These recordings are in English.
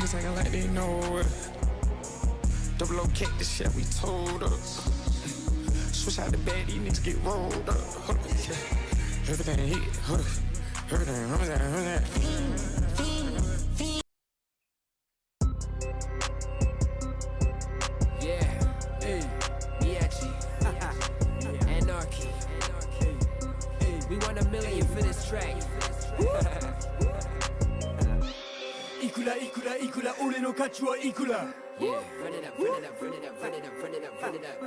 niggas acting like they know us. Double O kick the shit we told us. Switch out the bed, these niggas get rolled up. Hold up, yeah. Everything hit, hold up. Everything, hold that. Yeah, hey, Miyachi, Anarchy. We want $1 million for this track. いくら俺の価値はいくら Yeah, run it up, run it up, run it up, run it up, run it up, run it up.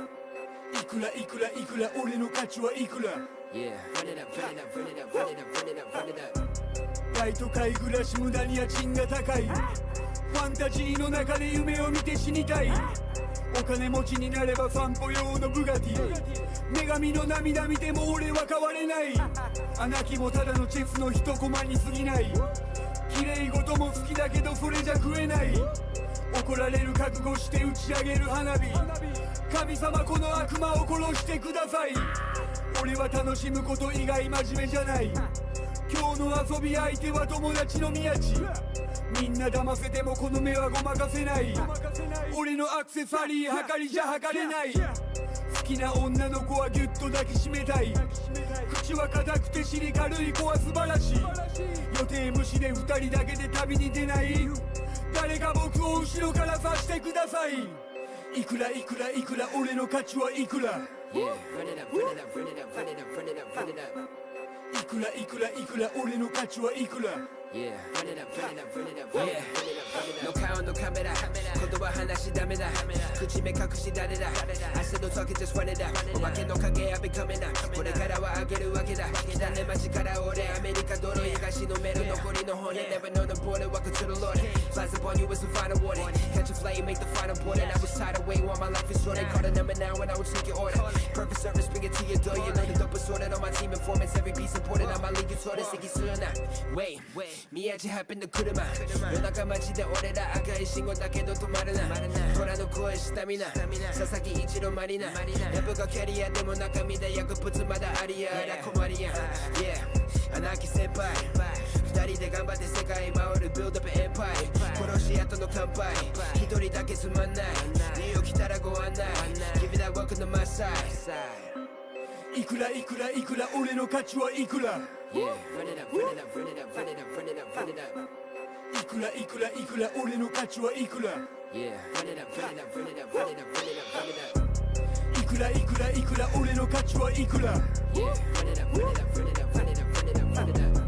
いくら俺の価値はいくら Yeah, run it up, run it up, run it up, run it up, run it up, run it up. 大都会暮らし無駄に家賃が高いファンタジーの中で夢を見て死にたいお金持ちになれば散歩用のブガティ女神の涙見ても俺は変われない穴木もただのチェスの一コマに過ぎない綺麗事も好きだけどそれじゃ食えない怒られる覚悟して打ち上げる花火神様この悪魔を殺してください俺は楽しむこと以外真面目じゃない今日の遊び相手は友達の宮地みんな騙せてもこの目はごまかせない俺のアクセサリーはかりじゃ測れない好きな女の子はギュッと抱きしめたい口は硬くて尻軽い子は素晴らしい予定無視で2人だけで旅に出ない誰か僕を後ろから刺してくださいいくら俺の価値はいくら Yeah, run it up, run it up, run it up, run it up, run it up, run it up. いくら俺の価値はいくら Yeah, run it up, run it up, run it up, run it up, run it up, run it up. の顔のカメラ言葉話しダメだ口目隠し誰だ I said no talking just run it up お化けの影はbecoming up これからはあげるわけだ汚ね街から俺アメリカ泥東のメロ残りの骨 Never know the border welcome to the Lord Flies upon you was the final warning Catch a flight make the final board And I was tired of waiting while my life is short They call the number now when I was taking order Perfect service bring it to your door You know the dope is sorted on my team informants Every piece important on my league you saw this Iki Suna Wait 宮地ハッピンの車夜中街で俺ら赤い信号だけど止まるな虎の声したみな佐々木一郎マリナラップがキャリアでも中身で薬物まだありやら困りや Yeah 穴木先輩二人で頑張って世界回る Build up an empire 殺し屋との乾杯一人だけつまんない理由来たらご案内 Give it that welcome to my side いくら俺の価値はいくら Yeah, run it up, run it up, run it up, run it up, run it up, run it up いくら俺の価値はいくら Yeah, run it up, run it up, run it up, run it up, run it up, run it up いくら俺の価値はいくら Yeah, run it up, run it up, run it up, run it up, run it up, run it up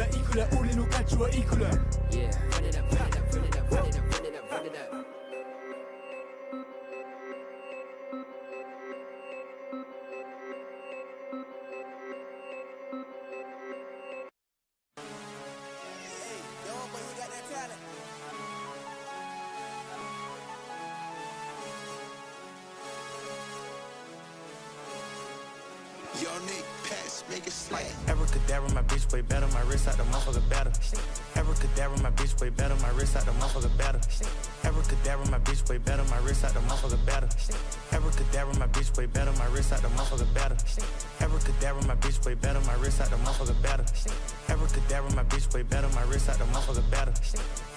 いくら俺の価値はいくら Yeah, run it up, run it up, run it up, run it up, run it up, run it up Abracadabra, my bitch way better. My wrist out the motherfucker better. Abracadabra, my bitch way better. My wrist out the motherfucker better. Abracadabra, my bitch way better. My wrist out the motherfucker better. Abracadabra, my bitch way better. My wrist out the motherfucker better. Abracadabra, my bitch way better. My wrist out the motherfucker better. Abracadabra, my bitch way better. My wrist out the motherfucker better.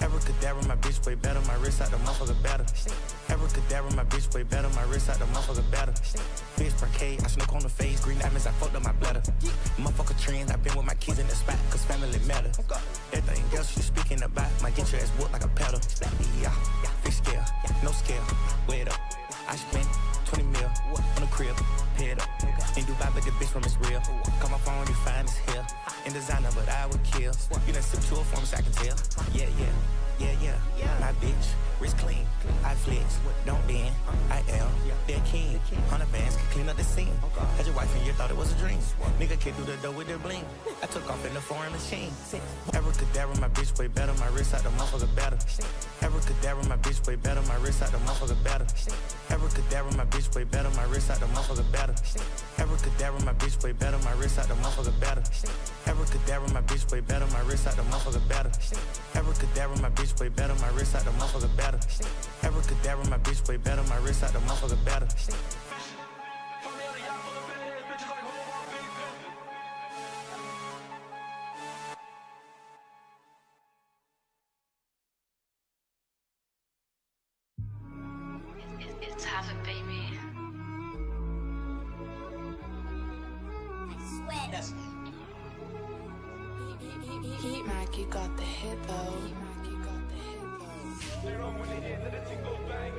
Abracadabra, my bitch way better. My wrist out the motherfucker better. Abracadabra, my bitch way better. My wrist out the motherfucker better. Bitch parquet, I smoke on the face. Green diamonds, I fucked up my bladder. Motherfucker trends, I been with my kids in the spot, cause family matter. Everything else you speaking about, might get your ass whooped like a pedal. Yeah, big scale, no scale, weigh it up. I spent 20 mil on the crib, pay it up. In Dubai, but the bitch from it's real. Call my phone, you fine as hell. In designer, but I would kill. You done sip to a form, so I can tell. Yeah. My bitch, wrist clean, I flex, don't bend. I am that king. 100 bands can clean up the scene. Had your wife and you thought it was a dream. Nigga came through the door with their bling. I took off in the foreign machine. Abracadabra, my bitch way better. My wrist out the motherfucker better. Abracadabra, my bitch way better. My wrist out the motherfucker better. Abracadabra, my bitch way better. My wrist out the motherfucker better. Abracadabra, my bitch way better. My wrist out the motherfucker better. Abracadabra, my bitch way better. My wrist out the motherfucker better. Abracadabra, my bitch way better. My wrist out the motherfucker better. Abracadabra, my bitch way better. My wrist out the motherfucker better. Heat Mac, you got the hit though. They're on when they hear that the thing goes bang.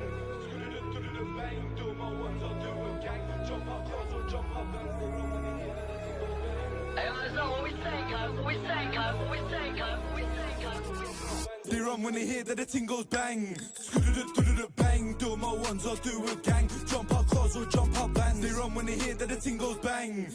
Bang, do my ones, I'll do a gang. Jump up close or jump up bands. They're on when they hear that the thing goes bang. Hey, that's not what we say, guys. What we say, guys. What we say, guys. What we say, guys. They run when they hear that the ting goes bang. Bang, do my ones, I'll do a gang. Jump up close or jump up bands. They run when they hear that the ting goes bang.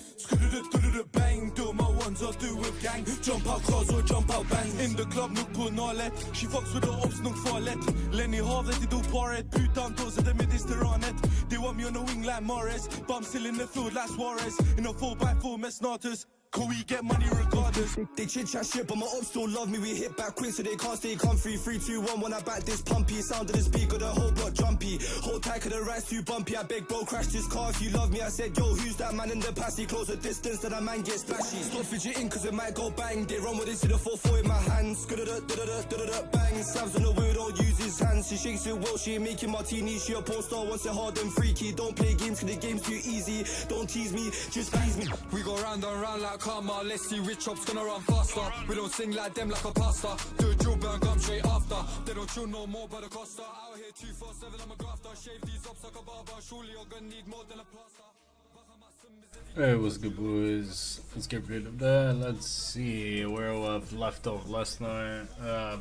Bang, do my ones, I'll do a gang. Jump up close or jump up bands. In the club, nuk på nalet. She fucks with the ops, nuk farligt. Lenny havet, det är paret. Putan dåser det mediterranet. They want me on the wing like Morris. But I'm still in the field like Suarez. In a 4x4 med snatus. Could we get money regardless? They chit chat shit, but my ops still love me. We hit back quick, so they can't stay comfy. 3, 2, 1, when I back this pumpy. Sound of the speaker, the whole block jumpy. Hold tight, cause the ride's too bumpy. I beg, bro, crash this car if you love me. I said, yo, who's that man in the passy? Close the distance, then a man gets splashy. Stop fidgeting, cause it might go bang. They run with it, see the 4-4 in my hands. Bang, Sam's on the wheel, don't use his hands. She shakes it well, she ain't making martinis. She a porn star, wants it hard and freaky. Don't play games, cause the game's too easy. Don't tease me, just please me. We go round and round like karma. Let's see which op's gonna run faster. We don't sing like them like a pasta. Do a drill burn, come straight after. They don't chill no more by the Costa. Out here 247, I'm a grafter. Shave these ops like a barber. Surely you're gonna need more than a plaster. Hey, what's good, boys? Let's get rid of that. Let's see where we've left off last night.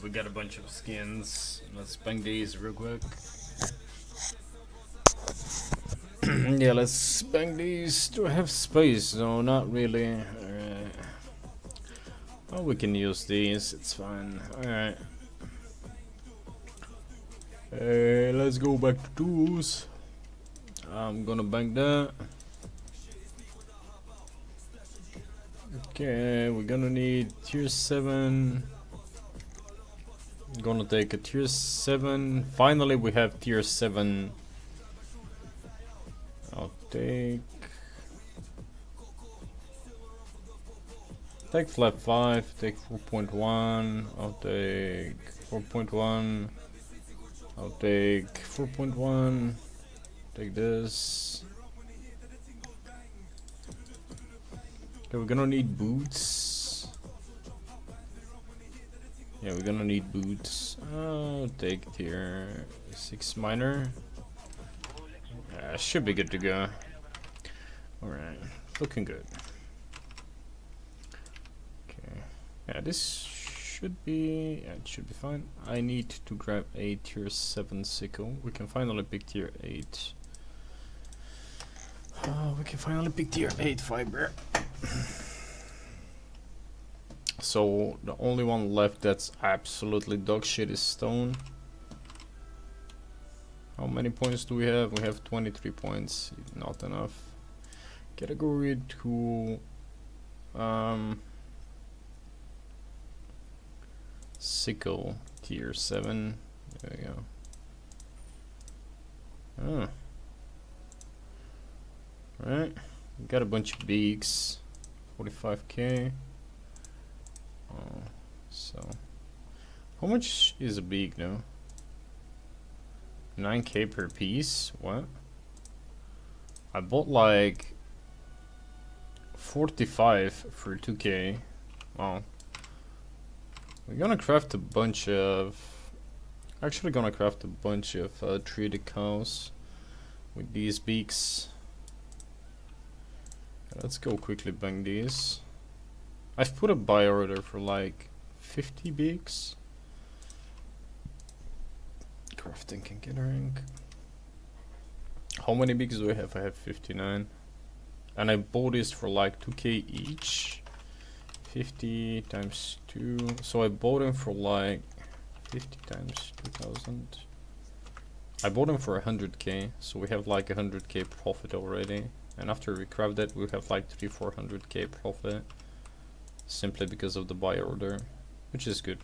We got a bunch of skins. Let's bang these real quick. Yeah, let's bang these. Do I have space? No, not really. Alright. Oh, we can use these. It's fine. Alright. Hey, let's go back to tools. I'm gonna bang that. Okay, we're gonna need tier 7. Gonna take a tier 7. Finally, we have tier 7. I'll take flap 5, take 4.1, I'll take 4.1, I'll take 4.1, take this. Okay, we're gonna need boots. Yeah, we're gonna need boots. I'll take tier 6 minor. Should be good to go. Alright, looking good. Okay, yeah, this should be, yeah, it should be fine. I need to grab a tier 7 sickle. We can finally pick tier 8. We can finally pick tier 8 fiber. So the only one left that's absolutely dog shit is stone. How many points do we have? We have 23 points. Not enough. Category 2. Sickle tier 7. There we go. Right. Got a bunch of beaks. 45k. Oh, so how much is a beak now? 9k per piece? What? I bought like 45 for 2k. Wow. We're gonna craft a bunch of... Actually gonna craft a bunch of treated cows with these beaks. Let's go quickly bang these. I've put a buy order for like 50 beaks. Crafting and catering. How many beaks do I have? I have 59. And I bought this for like 2k each. 50 times 2. So I bought them for like 50 times 2000. I bought them for 100k. So we have like 100k profit already. And after we craft that, we have like 300-400k profit. Simply because of the buy order. Which is good.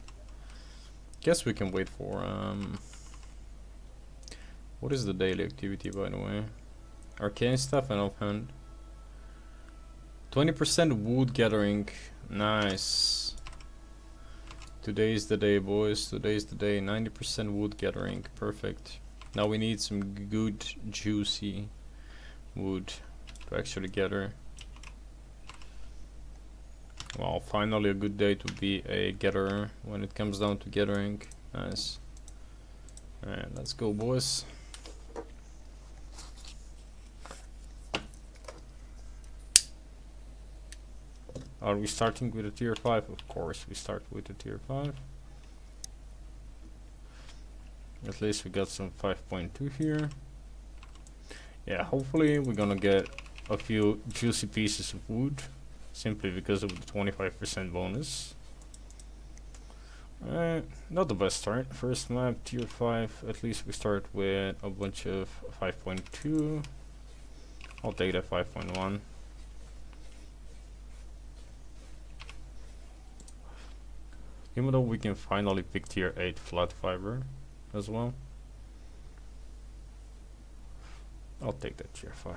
Guess we can wait for... What is the daily activity, by the way? Arcane stuff and offhand. 20% wood gathering. Nice. Today's the day, boys. Today's the day. 90% wood gathering. Perfect. Now we need some good, juicy wood to actually gather. Well, finally a good day to be a gatherer when it comes down to gathering. Nice. Alright, let's go, boys. Are we starting with a tier 5? Of course, we start with a tier 5. At least we got some 5.2 here. Yeah, hopefully we're gonna get a few juicy pieces of wood, simply because of the 25% bonus. Not the best start. First map, tier 5. At least we start with a bunch of 5.2. I'll take that 5.1. Even though we can finally pick tier 8 flat fiber as well. I'll take that tier 5.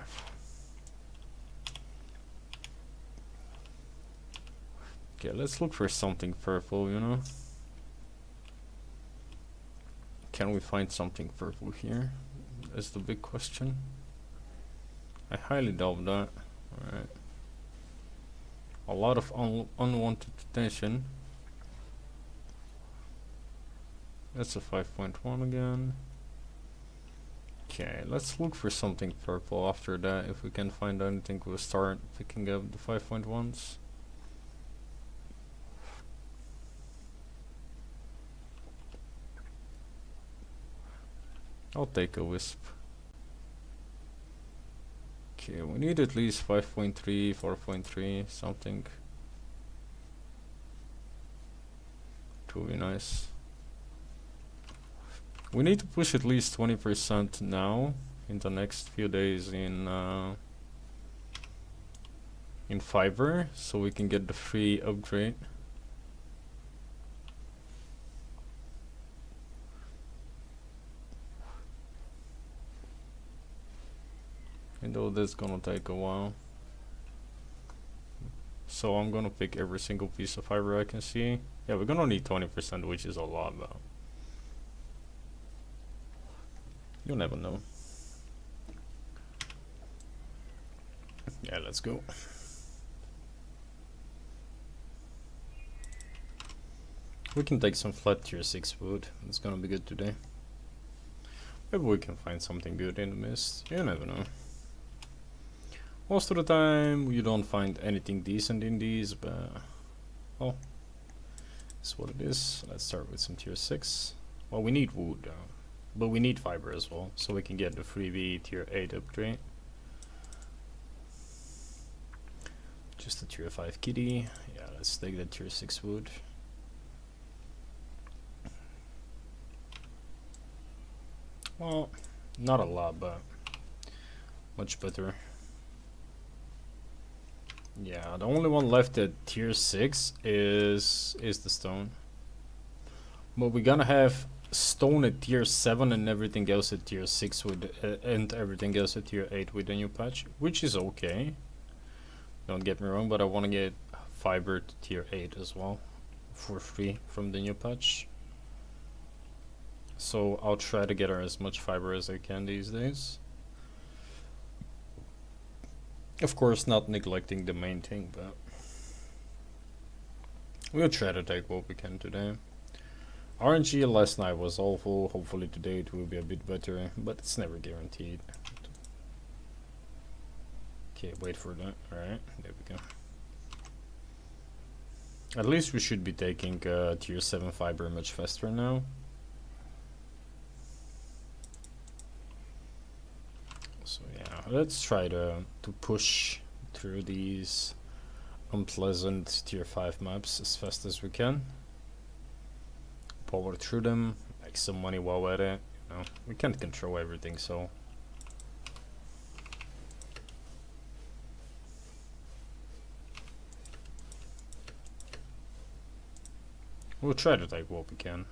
Okay, let's look for something purple, you know. Can we find something purple here? That's the big question. I highly doubt that. Alright. A lot of unwanted attention. That's a 5.1 again. Okay, let's look for something purple after that. If we can find anything, we'll start picking up the 5.1s. I'll take a wisp. Okay, we need at least 5.3, 4.3, something. To be nice. We need to push at least 20% now in the next few days in fiber, so we can get the free upgrade. And though that's gonna take a while, so I'm gonna pick every single piece of fiber I can see. Yeah, we're gonna need 20%, which is a lot though. You'll never know. Yeah, let's go. We can take some flat tier 6 wood. It's gonna be good today. Maybe we can find something good in the mist. You never know. Most of the time you don't find anything decent in these, but well, that's what it is. Let's start with some tier 6. Well, we need wood, but we need fiber as well, so we can get the freebie tier 8 upgrade. Just a tier 5 kitty. Yeah, let's take that tier 6 wood. Well, not a lot, but much better. Yeah, the only one left at tier 6 is the stone. But we're gonna have stone at tier 7 and everything else at tier 6 with and everything else at tier 8 with the new patch, which is okay. Don't get me wrong, but I want to get fiber to tier 8 as well for free from the new patch. So I'll try to get her as much fiber as I can these days. Of course, not neglecting the main thing, but we'll try to take what we can today. RNG last night was awful. Hopefully today it will be a bit better, but it's never guaranteed. Okay, wait for that. Alright, there we go. At least we should be taking tier 7 fiber much faster now. So yeah, let's try to push through these unpleasant tier 5 maps as fast as we can. Power through them, make some money while at it. You know, we can't control everything, so we'll try to take what we can.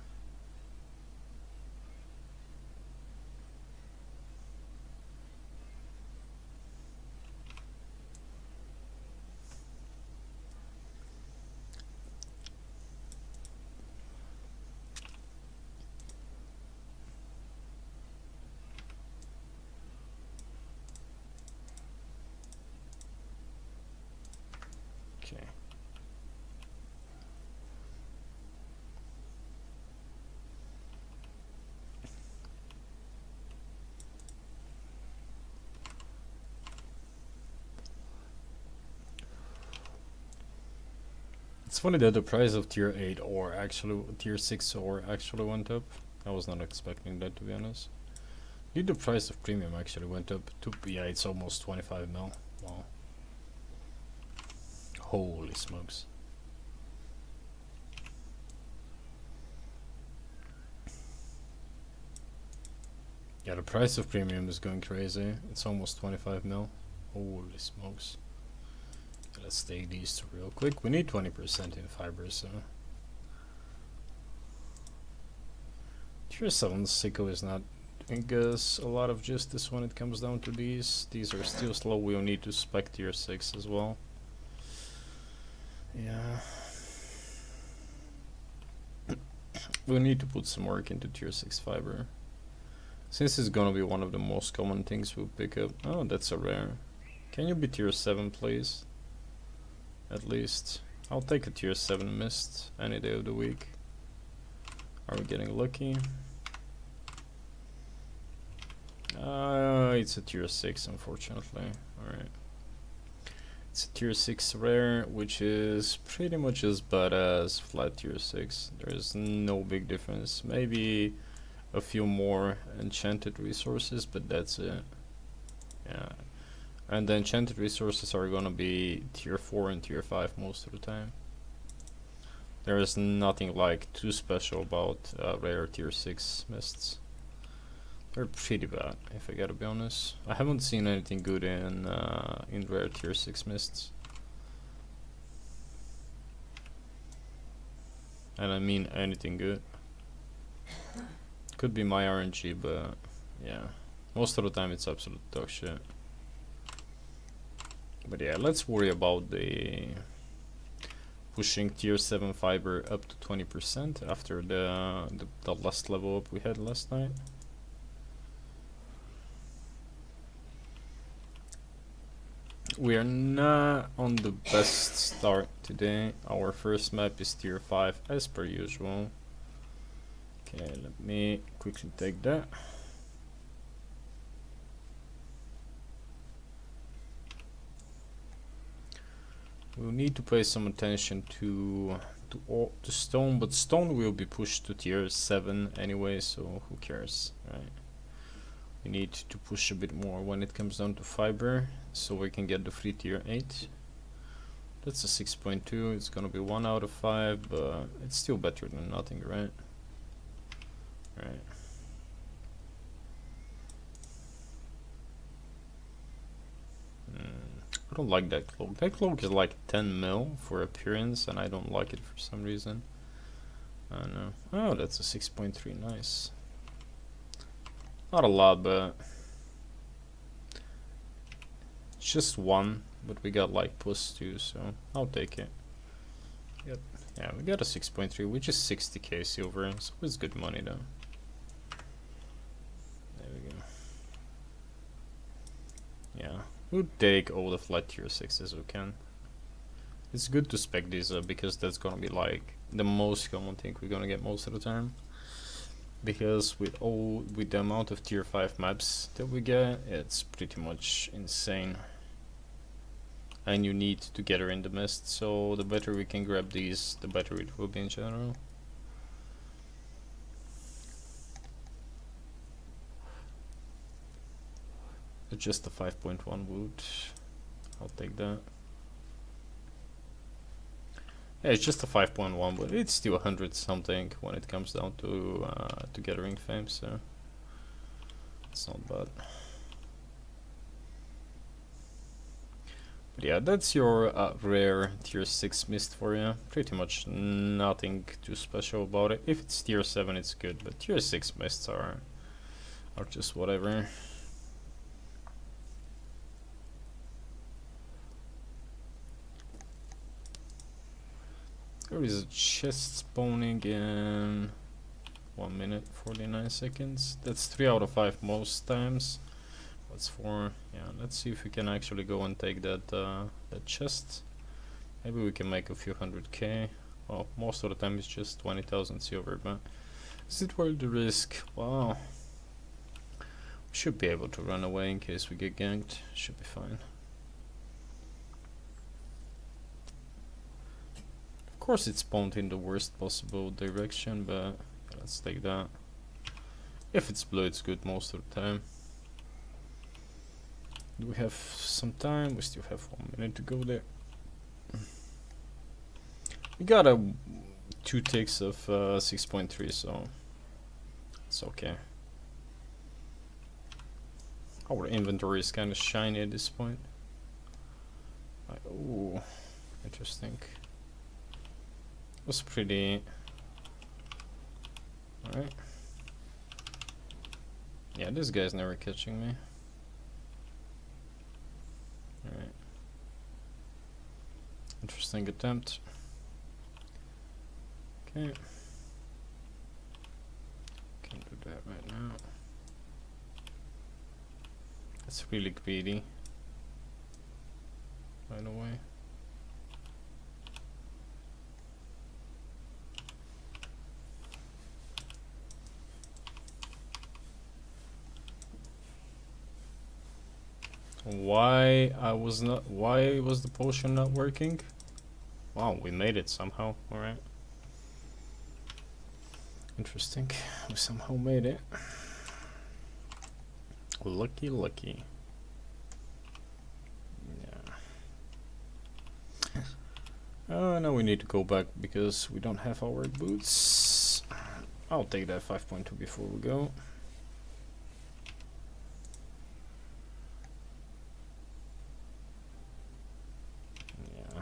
Okay. It's funny that the price of tier 8 or actually tier 6 or actually went up. I was not expecting that, to be honest. Did the price of premium actually went up to, yeah, it's almost 25 mil. Wow. Holy smokes. Yeah, the price of premium is going crazy. It's almost 25 mil. Holy smokes. Let's take these two real quick. We need 20% in fiber, so. Tier 7 Sicko is not doing us a lot of justice when it comes down to these. These are still slow. We'll need to spec tier 6 as well. Yeah. We'll need to put some work into tier 6 fiber. Since it's gonna be one of the most common things we'll pick up. Oh, that's a rare. Can you be tier 7, please? At least. I'll take a tier 7 mist any day of the week. Are we getting lucky? It's a tier 6, unfortunately. Alright. It's a tier 6 rare, which is pretty much as bad as flat tier 6. There's no big difference. Maybe a few more enchanted resources, but that's it. Yeah. And the enchanted resources are gonna be tier 4 and tier 5 most of the time. There is nothing like too special about rare tier 6 mists. They're pretty bad, if I gotta be honest. I haven't seen anything good in rare tier 6 mists. And I mean anything good. Could be my RNG, but yeah. Most of the time it's absolute dog shit. But yeah, let's worry about the pushing tier 7 fiber up to 20% after the last level up we had last night. We are not on the best start today. Our first map is tier 5 as per usual. Okay, let me quickly take that. We'll need to pay some attention to stone, but stone will be pushed to tier 7 anyway, so who cares, right? We need to push a bit more when it comes down to fiber, so we can get the free tier 8. That's a 6.2, it's gonna be 1 out of 5, but it's still better than nothing, right? Right. I don't like that cloak. That cloak is like 10 mil for appearance, and I don't like it for some reason. I don't know. Oh, that's a 6.3, nice. Not a lot, but it's just one, but we got like +2, so I'll take it. Yep. Yeah, we got a 6.3, which is 60k silver, so it's good money though. There we go. Yeah, we'll take all the flat tier 6s we can. It's good to spec these up because that's gonna be like the most common thing we're gonna get most of the time. Because with the amount of tier 5 maps that we get, it's pretty much insane. And you need to get her in the mist, so the better we can grab these, the better it will be in general. It's just a 5.1 wood. I'll take that. Yeah, it's just a 5.1, but it's still 100 something when it comes down to gathering fame, so it's not bad. But yeah, that's your rare tier 6 mist for you. Pretty much nothing too special about it. If it's tier 7, it's good, but tier 6 mists are just whatever. There is a chest spawning in 1 minute 49 seconds. That's 3 out of 5 most times. That's 4. Yeah, let's see if we can actually go and take that that chest. Maybe we can make a few 100k. Well, most of the time it's just 20,000 silver, but is it worth the risk? Wow. We should be able to run away in case we get ganked. Should be fine. Of course it's spawned in the worst possible direction, but let's take that. If it's blue, it's good most of the time. Do we have some time? We still have 1 minute to go there. We got a 2 ticks of 6.3, so it's okay. Our inventory is kind of shiny at this point. Ooh, interesting. Was pretty. Alright. Yeah, this guy's never catching me. Alright. Interesting attempt. Okay. Can't do that right now. That's really greedy. By the way. Why was the potion not working? Wow, we made it somehow. Alright. Interesting. We somehow made it. Lucky, lucky. Yeah. Now we need to go back because we don't have our boots. I'll take that 5.2 before we go. Yeah.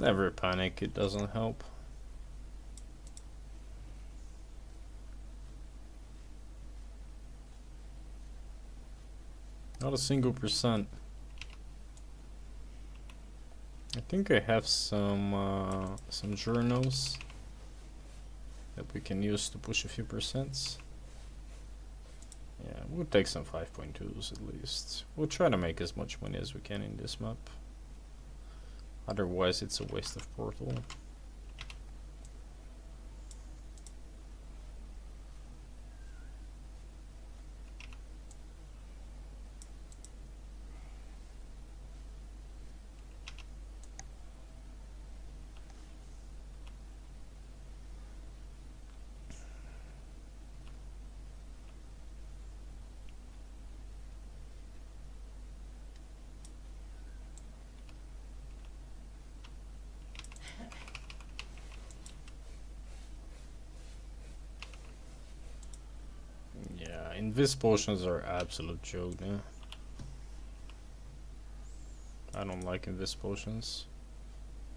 Never panic, it doesn't help. Not a single %. I think I have some journals that we can use to push a few %. Yeah, we'll take some 5.2s at least. We'll try to make as much money as we can in this map. Otherwise, it's a waste of portal. Invis potions are absolute joke now. I don't like invis potions.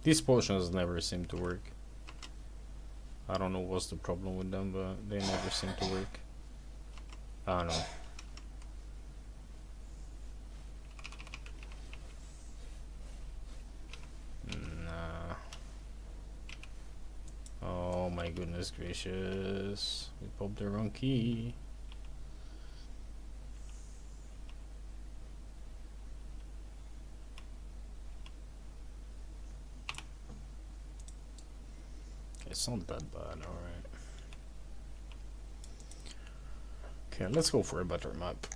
These potions never seem to work. I don't know what's the problem with them, but they never seem to work. I don't know. Nah. Oh my goodness gracious. We popped the wrong key. It's not that bad, alright. Okay, let's go for a better map.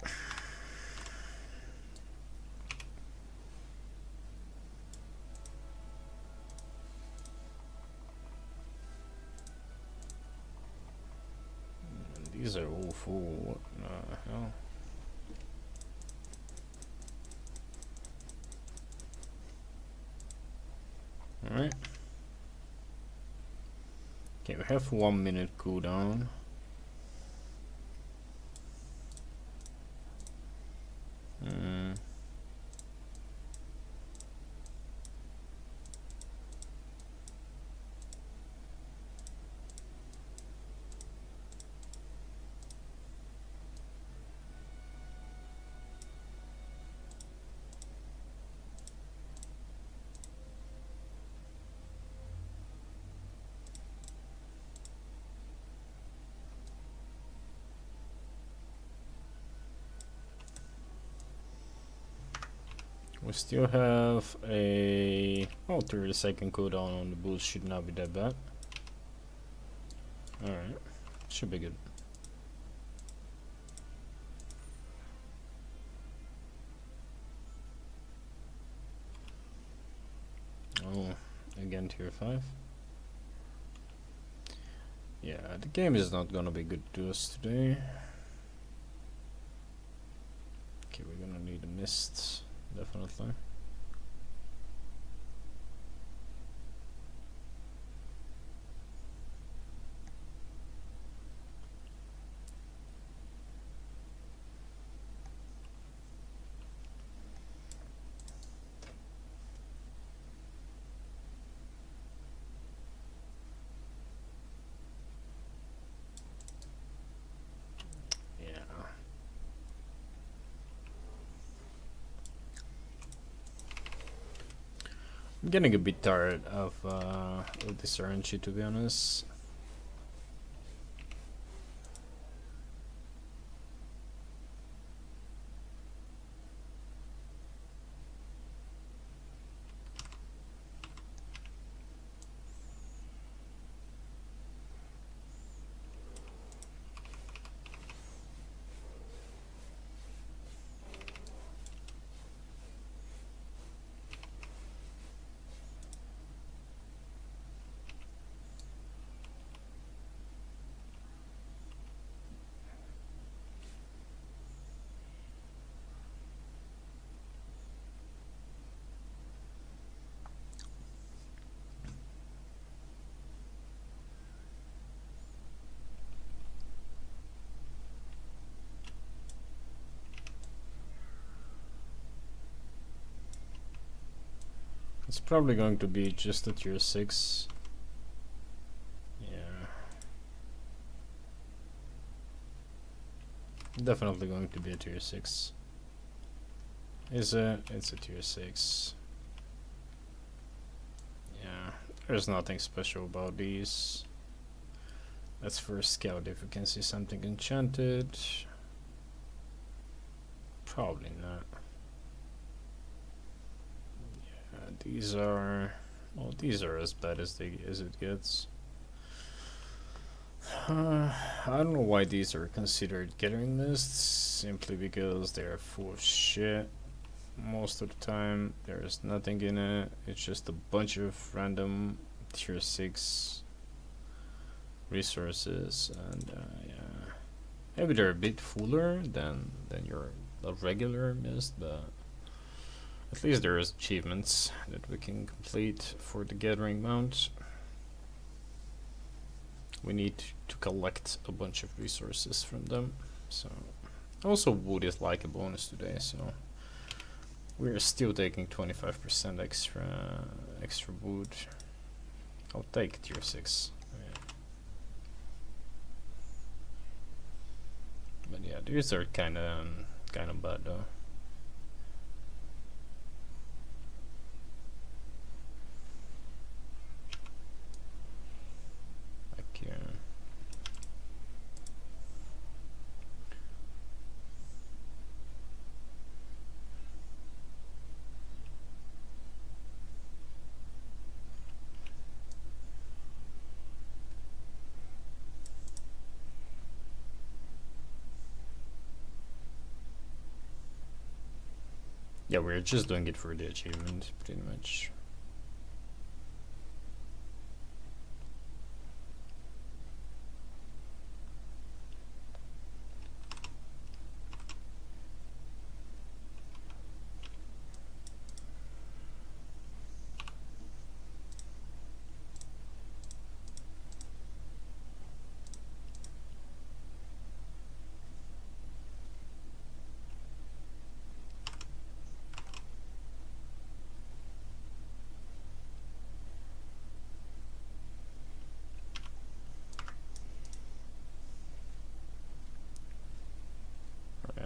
These are all full. What the hell? Alright. Okay, we have 1 minute cooldown. We still have a 30-second cooldown on the boost, should not be that bad. Alright, should be good. Oh, again tier 5. Yeah, the game is not gonna be good to us today. Okay, we're gonna need a mist, definitely. I'm getting a bit tired of this RNG, to be honest. It's probably going to be just a tier 6. Yeah. Definitely going to be a tier 6. Is it? It's a tier 6. Yeah. There's nothing special about these. Let's first scout if we can see something enchanted. Probably not. These are, well, these are as bad as it gets. I don't know why these are considered gathering lists, simply because they're full of shit. Most of the time, there is nothing in it. It's just a bunch of random tier 6 resources, and yeah, maybe they're a bit fuller than your regular mist, but at least there is achievements that we can complete for the gathering mount. We need to collect a bunch of resources from them. So also wood is like a bonus today, so we're still taking 25% extra wood. I'll take tier 6. Yeah. But yeah, these are kinda bad though. Yeah, we're just doing it for the achievement, pretty much.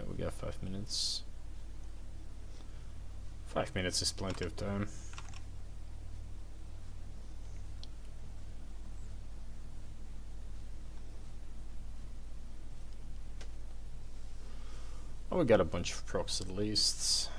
We got 5 minutes. 5 minutes is plenty of time. Oh, we got a bunch of procs at least.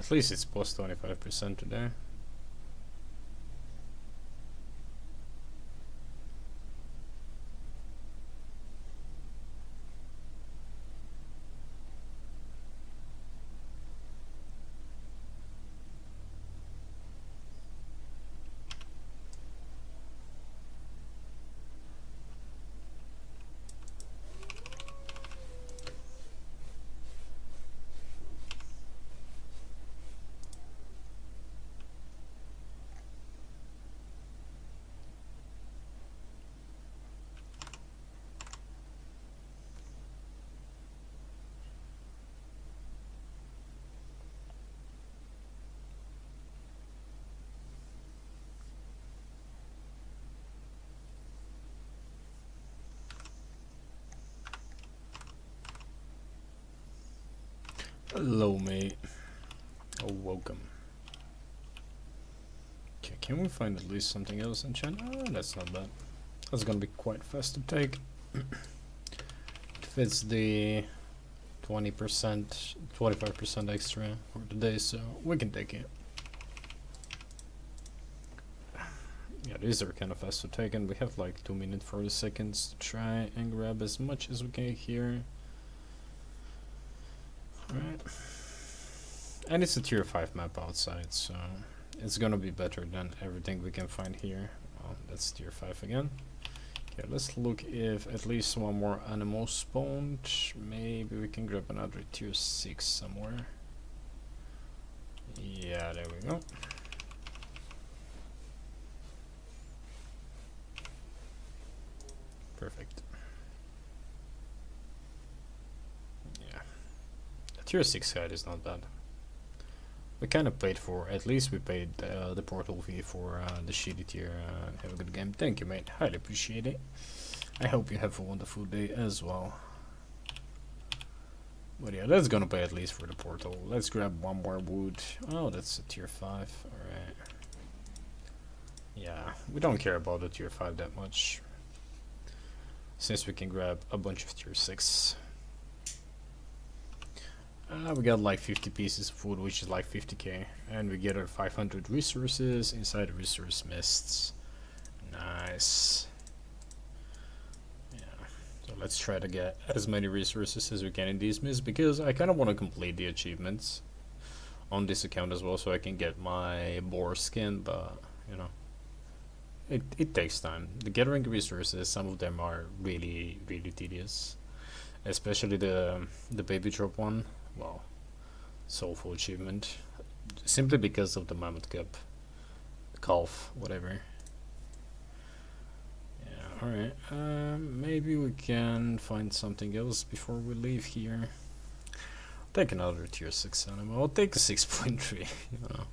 At least it's plus 25% today. Hello, mate. Oh, welcome. Okay, can we find at least something else in China? Oh, that's not bad. That's gonna be quite fast to take. It fits the 20%, 25% extra for today, so we can take it. Yeah, these are kind of fast to take, and we have like 2 minutes 40 seconds to try and grab as much as we can here. Alright. And it's a tier 5 map outside, so it's gonna be better than everything we can find here. Well, that's tier 5 again. Okay, let's look if at least one more animal spawned. Maybe we can grab another tier 6 somewhere. Yeah, there we go. Perfect. Yeah. The tier 6 guide is not bad. We kind of paid for, at least we paid the portal fee for the shitty tier. Have a good game. Thank you, mate. Highly appreciate it. I hope you have a wonderful day as well. But yeah, that's gonna pay at least for the portal. Let's grab one more wood. Oh, that's a tier 5. Alright. Yeah, we don't care about the tier 5 that much, since we can grab a bunch of tier 6. We got like 50 pieces of food, which is like 50k, and we get our 500 resources inside the resource mists. Nice. Yeah, so let's try to get as many resources as we can in these mists, because I kind of want to complete the achievements on this account as well, so I can get my boar skin, but you know, it takes time. The gathering resources, some of them are really tedious, especially the baby drop one. Wow, soulful achievement, simply because of the mammoth cup, calf, whatever. Yeah, alright, maybe we can find something else before we leave here. Take another tier 6 animal. I'll take a 6.3, you know.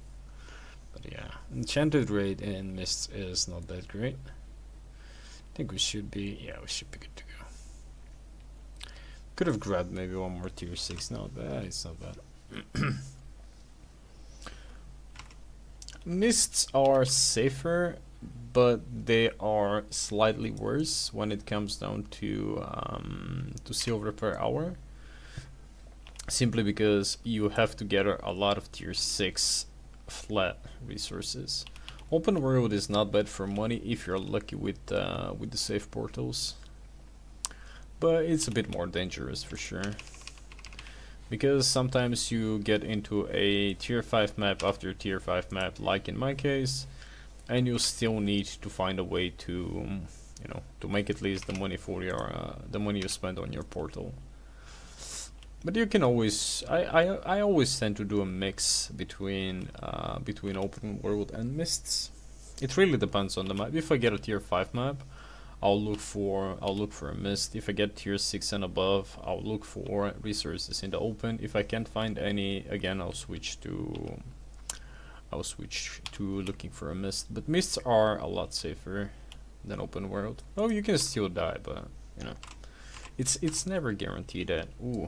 But yeah, enchanted rate in mists is not that great. I think we should be, yeah, we should be good to go. Could have grabbed maybe one more tier 6, not bad, it's not bad. Mists are safer, but they are slightly worse when it comes down to silver per hour. Simply because you have to gather a lot of tier 6 flat resources. Open world is not bad for money if you're lucky with the safe portals, but it's a bit more dangerous for sure, because sometimes you get into a tier 5 map after tier 5 map, like in my case, and you still need to find a way to, you know, to make at least the money for your the money you spend on your portal. But you can always, I always tend to do a mix between open world and mists. It really depends on the map. If I get a tier 5 map, I'll look for a mist. If I get tier 6 and above, I'll look for resources in the open. If I can't find any, again, I'll switch to looking for a mist. But mists are a lot safer than open world. Oh, you can still die, but you know, it's never guaranteed that, ooh,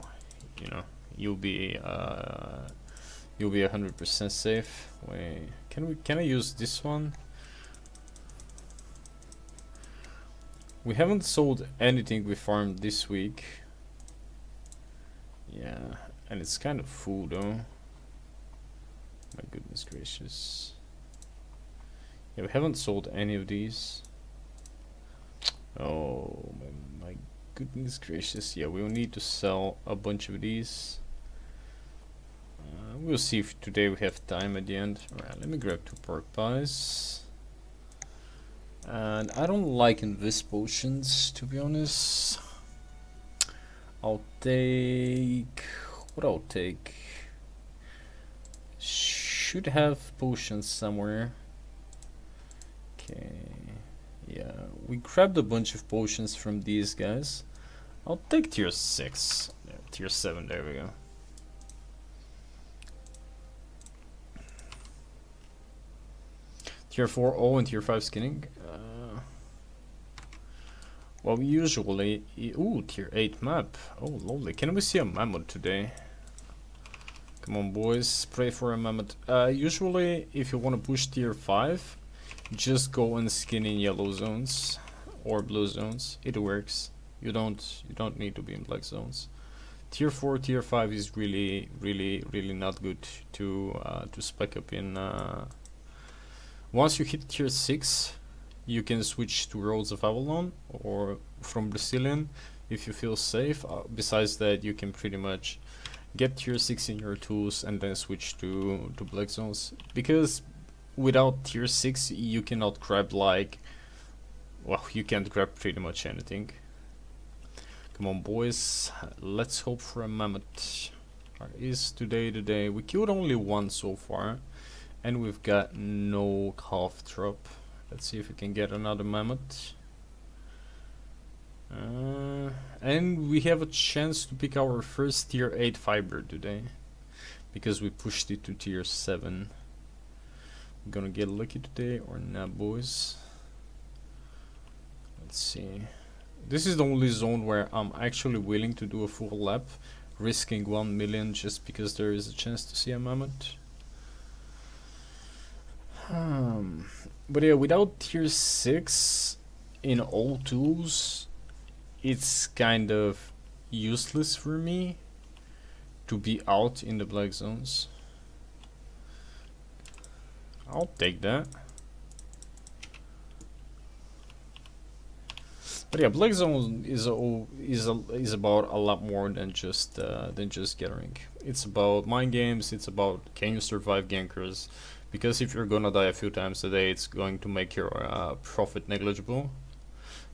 you know, you'll be 100% safe. Wait, can I use this one? We haven't sold anything we farmed this week. Yeah, and it's kind of full though. My goodness gracious. Yeah, we haven't sold any of these. Oh my goodness gracious. Yeah, we'll need to sell a bunch of these. We'll see if today we have time at the end. Alright, let me grab 2 pork pies. And I don't like invis potions, to be honest. I'll take... what I'll take? Should have potions somewhere. Okay. Yeah, we grabbed a bunch of potions from these guys. I'll take tier 6. Yeah, tier 7, there we go. Tier 4 all and tier 5 skinning. Well, usually... ooh, tier 8 map. Oh, lovely. Can we see a mammoth today? Come on, boys. Pray for a mammoth. Usually, if you want to push tier 5, just go and skin in yellow zones or blue zones. It works. You don't need to be in black zones. Tier 4, tier 5 is really not good to spec up in. Once you hit tier 6, you can switch to Roads of Avalon or from Brazilian if you feel safe. Besides that, you can pretty much get tier 6 in your tools and then switch to black zones, because without tier 6 you cannot grab, like, well, you can't grab pretty much anything. Come on, boys, let's hope for a mammoth. Is today the day? We killed only one so far and we've got no calf drop. Let's see if we can get another mammoth. And we have a chance to pick our first tier 8 fiber today, because we pushed it to tier 7. We're gonna get lucky today or not, boys? Let's see. This is the only zone where I'm actually willing to do a full lap, risking 1 million just because there is a chance to see a mammoth. But yeah, without tier 6 in all tools, it's kind of useless for me to be out in the black zones. I'll take that. But yeah, black zone is about a lot more than just gathering. It's about mind games. It's about, can you survive gankers? Because if you're gonna die a few times a day, it's going to make your profit negligible.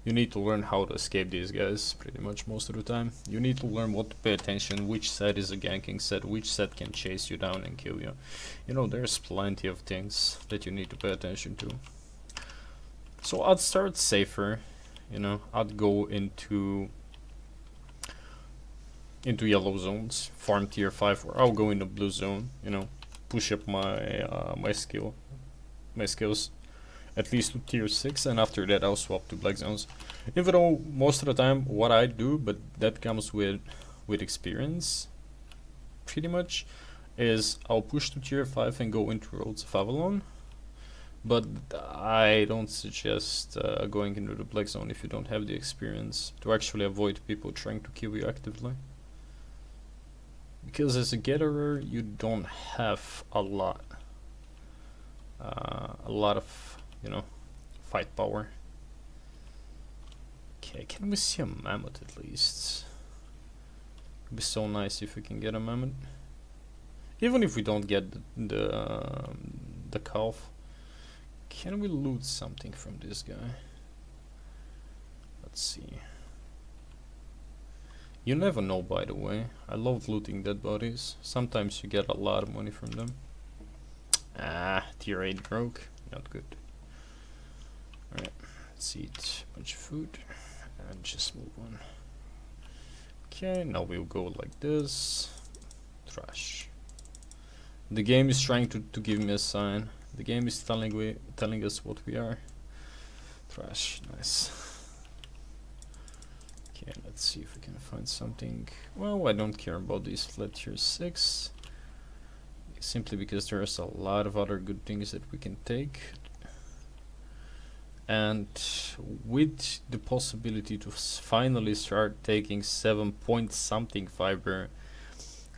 You need to learn how to escape these guys pretty much most of the time. You need to learn what to pay attention, which set is a ganking set, which set can chase you down and kill you. You know, there's plenty of things that you need to pay attention to. So I'd start safer, you know. I'd go into yellow zones, farm tier 5, or I'll go in the blue zone, you know, push up my my skills at least to tier 6, and after that I'll swap to black zones. Even though most of the time what I do, but that comes with experience pretty much, is I'll push to tier 5 and go into Roads of Avalon. But I don't suggest going into the black zone if you don't have the experience, to actually avoid people trying to kill you actively. Because as a gatherer, you don't have a lot of, you know, fight power. Okay, can we see a mammoth at least? It'd be so nice if we can get a mammoth. Even if we don't get the calf, can we loot something from this guy? Let's see. You never know, by the way. I love looting dead bodies. Sometimes you get a lot of money from them. Ah, tier 8 broke. Not good. Alright, let's eat a bunch of food and just move on. Okay, now we'll go like this. Trash. The game is trying to give me a sign. The game is telling us what we are. Trash, nice. Okay, let's see if we can find something. Well, I don't care about these flat tier 6. Simply because there's a lot of other good things that we can take. And with the possibility to finally start taking 7 point something fiber,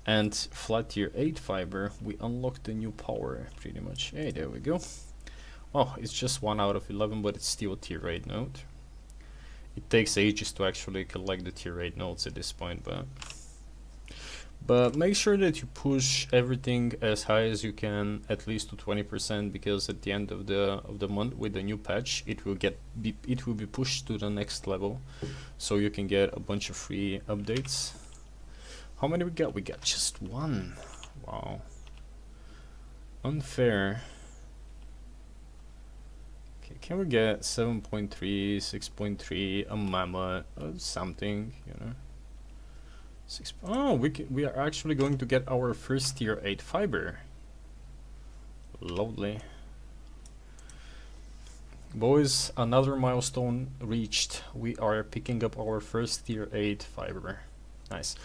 and flat tier 8 fiber, we unlock the new power pretty much. Hey, there we go. Oh, it's just 1 out of 11, but it's still a tier 8 node. It takes ages to actually collect the tier 8 nodes at this point, but make sure that you push everything as high as you can, at least to 20%, because at the end of the month with the new patch, it will be pushed to the next level, so you can get a bunch of free updates. How many we got? We got just 1. Wow. Unfair. Okay, can we get 7.3, 6.3, a mammoth, something, you know? Oh, we are actually going to get our first tier 8 fiber. Lovely. Boys, another milestone reached. We are picking up our first tier 8 fiber. Nice.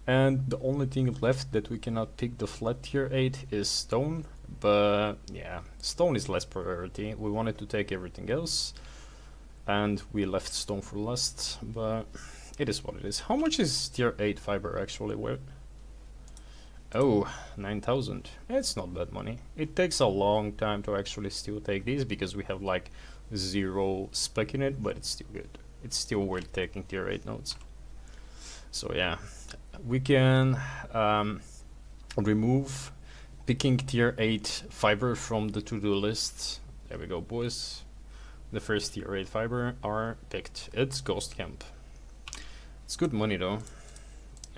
And the only thing left that we cannot pick the flat tier 8 is stone. But yeah, stone is less priority. We wanted to take everything else, and we left stone for last, but it is what it is. How much is tier 8 fiber actually worth? Oh, 9,000. It's not bad money. It takes a long time to actually still take these because we have like 0 spec in it, but it's still good. It's still worth taking tier 8 nodes. So yeah, we can remove picking tier 8 fiber from the to-do list. There we go, boys. The first tier 8 fiber are picked. It's Ghost Camp. It's good money though.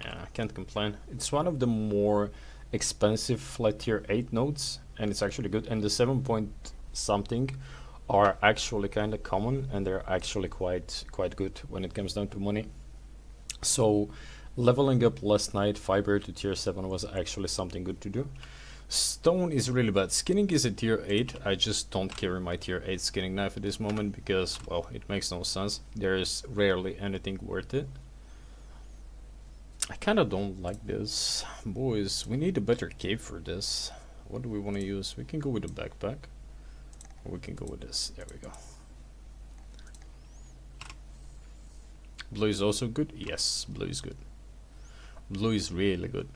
Yeah, I can't complain. It's one of the more expensive flat tier 8 nodes, and it's actually good. And the 7 point something are actually kind of common, and they're actually quite good when it comes down to money. So leveling up last night fiber to tier 7 was actually something good to do. Stone is really bad. Skinning is a tier 8. I just don't carry my tier 8 skinning knife at this moment because, well, it makes no sense. There is rarely anything worth it. I kind of don't like this. Boys, we need a better cape for this. What do we want to use? We can go with a backpack. Or we can go with this. There we go. Blue is also good? Yes, blue is good. Blue is really good.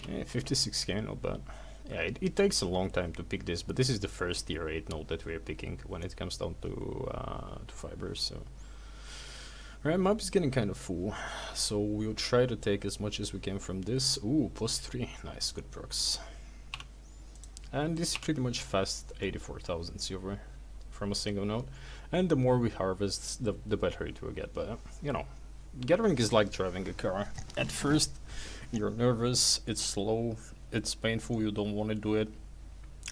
Yeah, 56k, not bad. Yeah, it takes a long time to pick this, but this is the first tier 8 node that we're picking when it comes down to fibers, so... Alright, map is getting kind of full, so we'll try to take as much as we can from this. Ooh, +3, nice, good procs. And this is pretty much fast 84,000 silver from a single node. And the more we harvest, the better it will get, but you know, gathering is like driving a car. At first, you're nervous, it's slow, it's painful, you don't want to do it.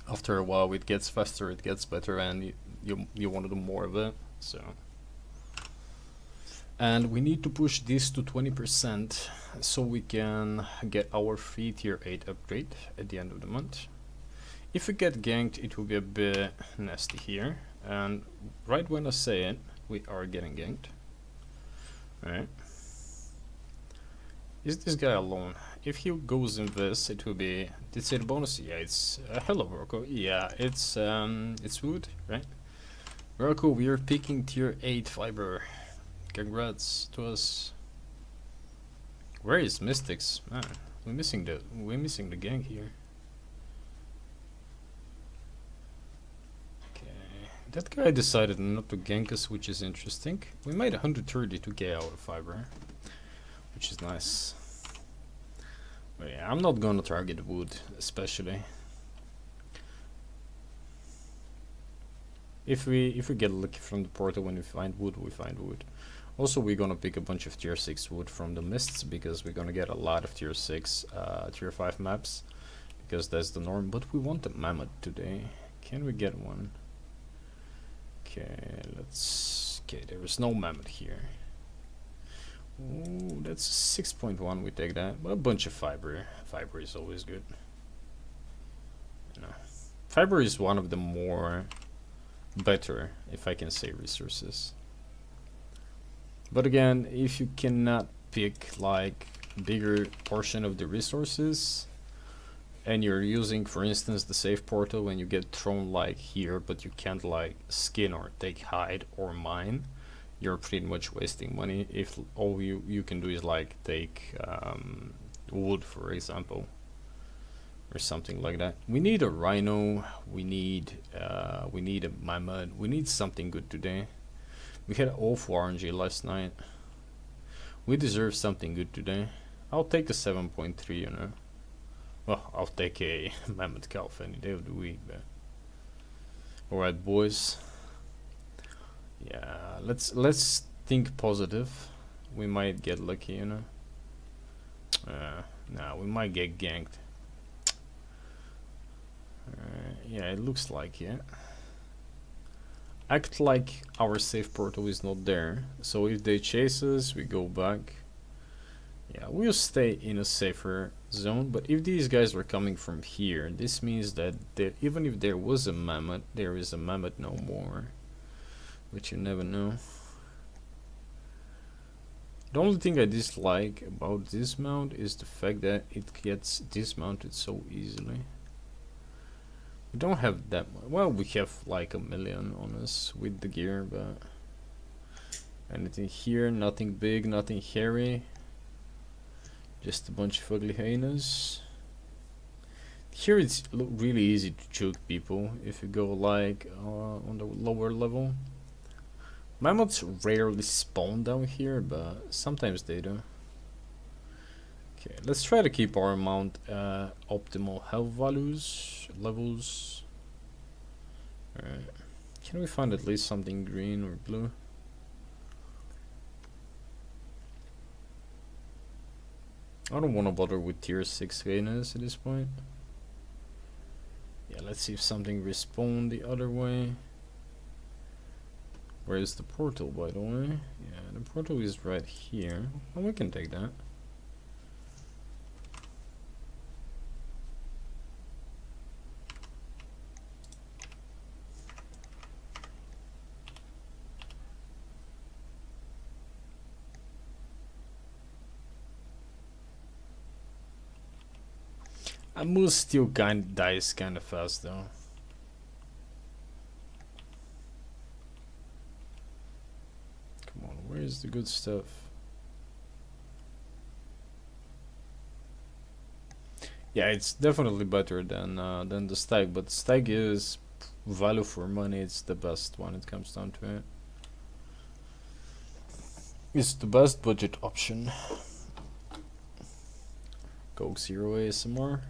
After a while, it gets faster, it gets better, and you want to do more of it, so... And we need to push this to 20% so we can get our free tier 8 upgrade at the end of the month. If we get ganked, it will be a bit nasty here. And right when I say it, we are getting ganked. Alright. Is this guy alone? If he goes in this, it will be... Did it say the bonus? Yeah, it's... hello, Rocco. Yeah, it's wood, right? Rocco, we are picking tier 8 fiber. Congrats to us. Where is Mystics? Man, we're missing the gang here. Okay, that guy decided not to gank us, which is interesting. We made 132k out of fiber, which is nice. But yeah, I'm not gonna target wood, especially. If we get lucky from the portal when we find wood, we find wood. Also, we're gonna pick a bunch of tier 6 wood from the mists because we're gonna get a lot of tier 6, tier 5 maps because that's the norm. But we want a mammoth today. Can we get one? Okay, let's. Okay, there is no mammoth here. Ooh, that's 6.1. We take that. But a bunch of fiber. Fiber is always good. You know, fiber is one of the more better, if I can say, resources. But again, if you cannot pick like bigger portion of the resources and you're using, for instance, the safe portal when you get thrown like here, but you can't like skin or take hide or mine, you're pretty much wasting money if all you can do is like take wood, for example, or something like that. We need a rhino, we need a mammoth, we need something good today. We had awful RNG last night. We deserve something good today. I'll take a 7.3, you know. Well, I'll take a mammoth calf any day of the week, but alright, boys. Yeah, let's think positive. We might get lucky, you know. Nah, we might get ganked. Yeah, it looks like it. Act like our safe portal is not there. So if they chase us, we go back. Yeah, we'll stay in a safer zone. But if these guys are coming from here, this means that even if there was a mammoth, there is a mammoth no more. But you never know. The only thing I dislike about this mount is the fact that it gets dismounted so easily. We don't have that much. Well, we have like 1 million on us with the gear, but anything here, nothing big, nothing hairy. Just a bunch of ugly hyenas. Here it's really easy to choke people if you go like on the lower level. Mammoths rarely spawn down here, but sometimes they do. Okay, let's try to keep our mount optimal health levels. Alright. Can we find at least something green or blue? I don't want to bother with tier 6 hyenas at this point. Yeah, let's see if something respawn the other way. Where is the portal, by the way? Yeah, the portal is right here. Oh, we can take that. Moose still dies kind of fast though. Come on, where's the good stuff? Yeah, it's definitely better than the stag, but stag is value for money. It's the best when it comes down to it. It's the best budget option. Coke Zero ASMR.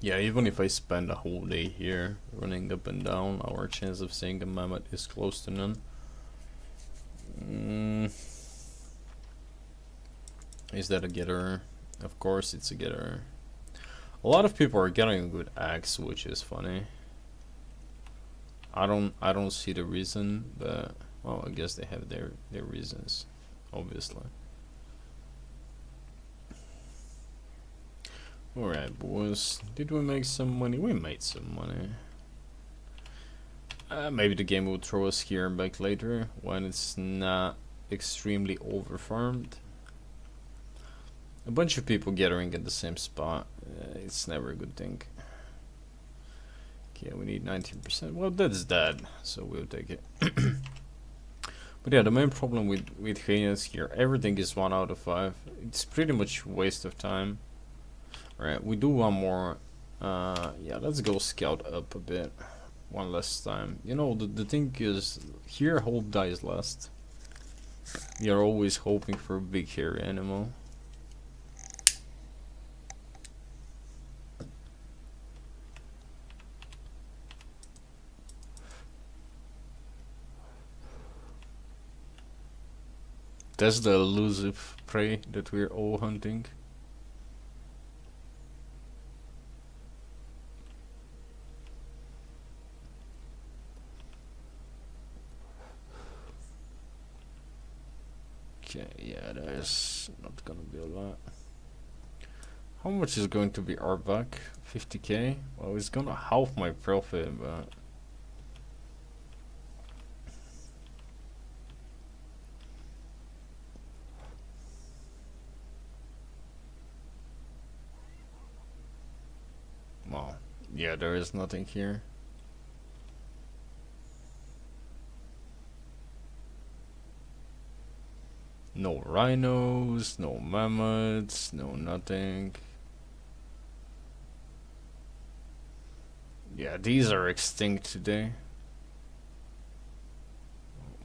Yeah, even if I spend a whole day here running up and down, our chance of seeing a mammoth is close to none. Is that a getter? Of course it's a getter. A lot of people are getting a good axe, which is funny. I don't see the reason, but well, I guess they have their reasons, obviously. Alright, boys. Did we make some money? We made some money. Maybe the game will throw us here and back later when it's not extremely overfarmed. A bunch of people gathering at the same spot. It's never a good thing. Okay, we need 19%. Well, that's dead, so we'll take it. But yeah, the main problem with hyenas here, everything is 1 out of 5. It's pretty much a waste of time. Alright, we do one more. Yeah, let's go scout up a bit. One last time. You know, the thing is, here hope dies last. We are always hoping for a big hairy animal. That's the elusive prey that we're all hunting. Okay, yeah, there's not gonna be a lot. How much is going to be our buck? 50k? Well, it's gonna half my profit, but Well, yeah, there is nothing here. No rhinos, no mammoths, no nothing. Yeah, these are extinct today.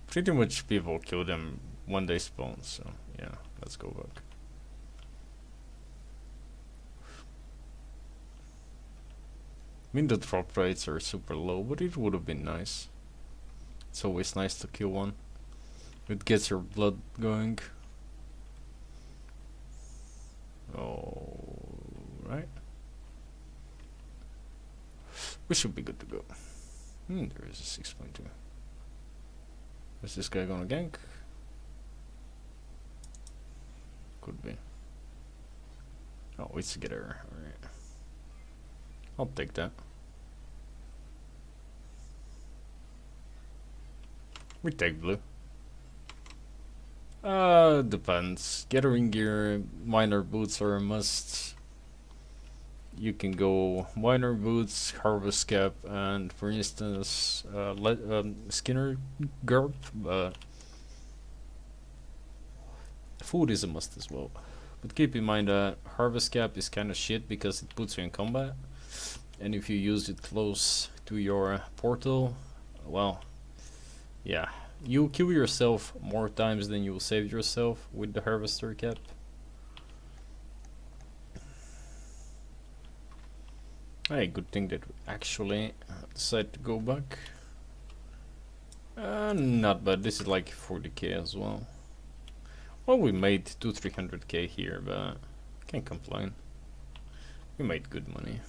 Pretty much people kill them when they spawn, so yeah, let's go back. I mean, the drop rates are super low, but it would have been nice. It's always nice to kill one. It gets your blood going. Alright. We should be good to go. There is a 6.2. Is this guy gonna gank? Could be. Oh, it's a getter. Alright. I'll take that. We take blue. Depends. Gathering gear, minor boots are a must. You can go minor boots, harvest cap, and for instance, Skinner garb, but food is a must as well. But keep in mind that harvest cap is kind of shit because it puts you in combat, and if you use it close to your portal, well, yeah, you kill yourself more times than you will save yourself with the harvester cap. Hey, good thing that we actually decided to go back. Not bad. This is like 40k as well. Well, we made 200-300k here, but can't complain. We made good money.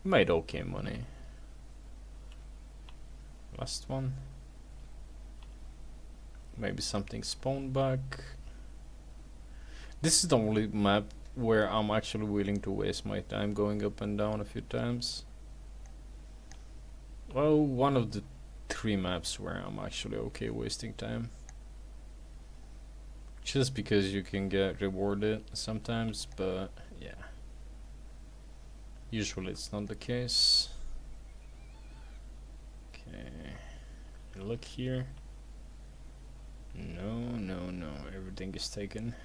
We made okay money. Last one. Maybe something spawned back. This is the only map where I'm actually willing to waste my time going up and down a few times. Well, one of the 3 maps where I'm actually okay wasting time. Just because you can get rewarded sometimes, but yeah. Usually it's not the case. Okay. Look here. No, everything is taken.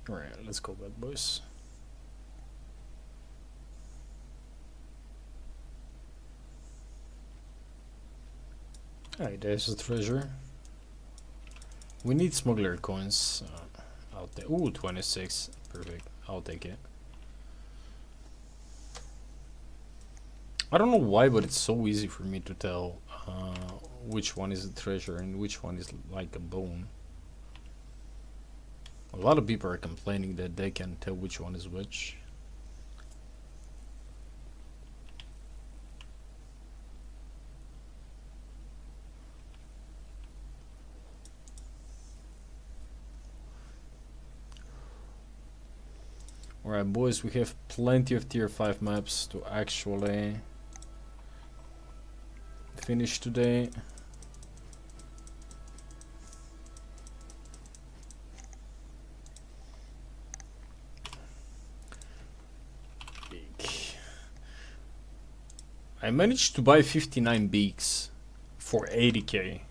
Alright, let's go back, boys. Alright, there's a treasure. We need smuggler coins. I'll take. Ooh, 26. Perfect. I'll take it. I don't know why, but it's so easy for me to tell which one is a treasure and which one is like a bone. A lot of people are complaining that they can't tell which one is which. Alright, boys, we have plenty of tier 5 maps to actually finish today. I managed to buy 59 beaks for 80k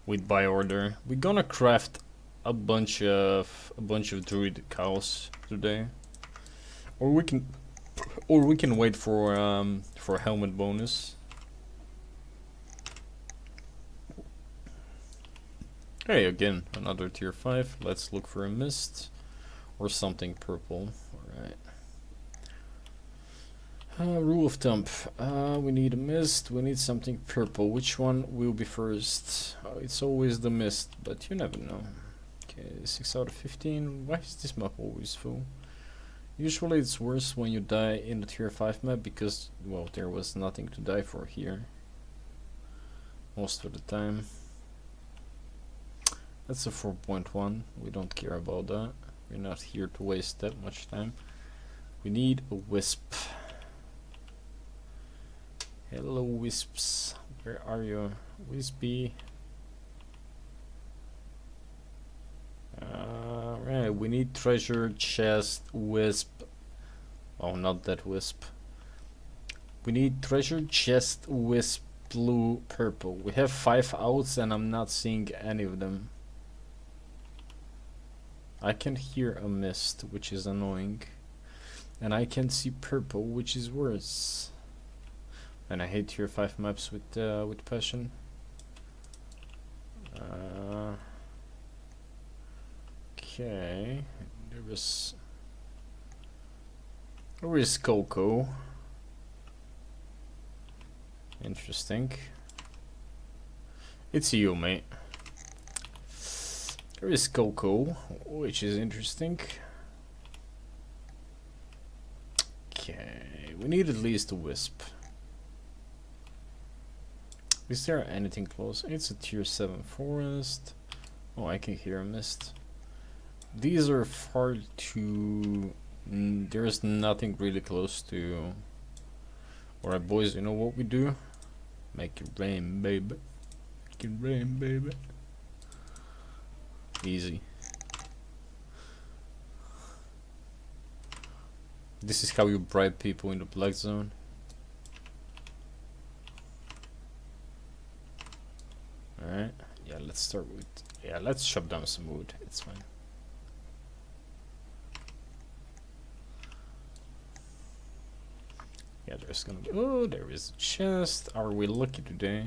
with buy order. We're gonna craft a bunch of druid cows today, or we can wait for a helmet bonus. Hey, again another tier 5. Let's look for a mist or something purple. All right. Rule of thumb. We need a mist. We need something purple. Which one will be first? It's always the mist, but you never know. Okay, 6 out of 15. Why is this map always full? Usually it's worse when you die in the tier 5 map because, well, there was nothing to die for here. Most of the time. That's a 4.1. We don't care about that. We're not here to waste that much time. We need a wisp. Hello, wisps. Where are you? Wispy. Alright, we need treasure chest wisp. Oh, not that wisp. We need treasure chest wisp blue purple. We have 5 outs and I'm not seeing any of them. I can hear a mist, which is annoying. And I can see purple, which is worse. And I hate tier 5 maps with passion. Okay, there is Coco. Interesting. It's you, mate. There is Coco, which is interesting. Okay, we need at least a wisp. Is there anything close? It's a tier 7 forest. Oh, I can hear a mist. These are far too... there's nothing really close to... Alright boys, you know what we do? Make it rain, baby. Make it rain, baby. Easy. This is how you bribe people in the black zone. Alright, yeah, let's start with... yeah, let's chop down some wood, it's fine. Yeah, there's gonna be... oh, there is a chest. Are we lucky today?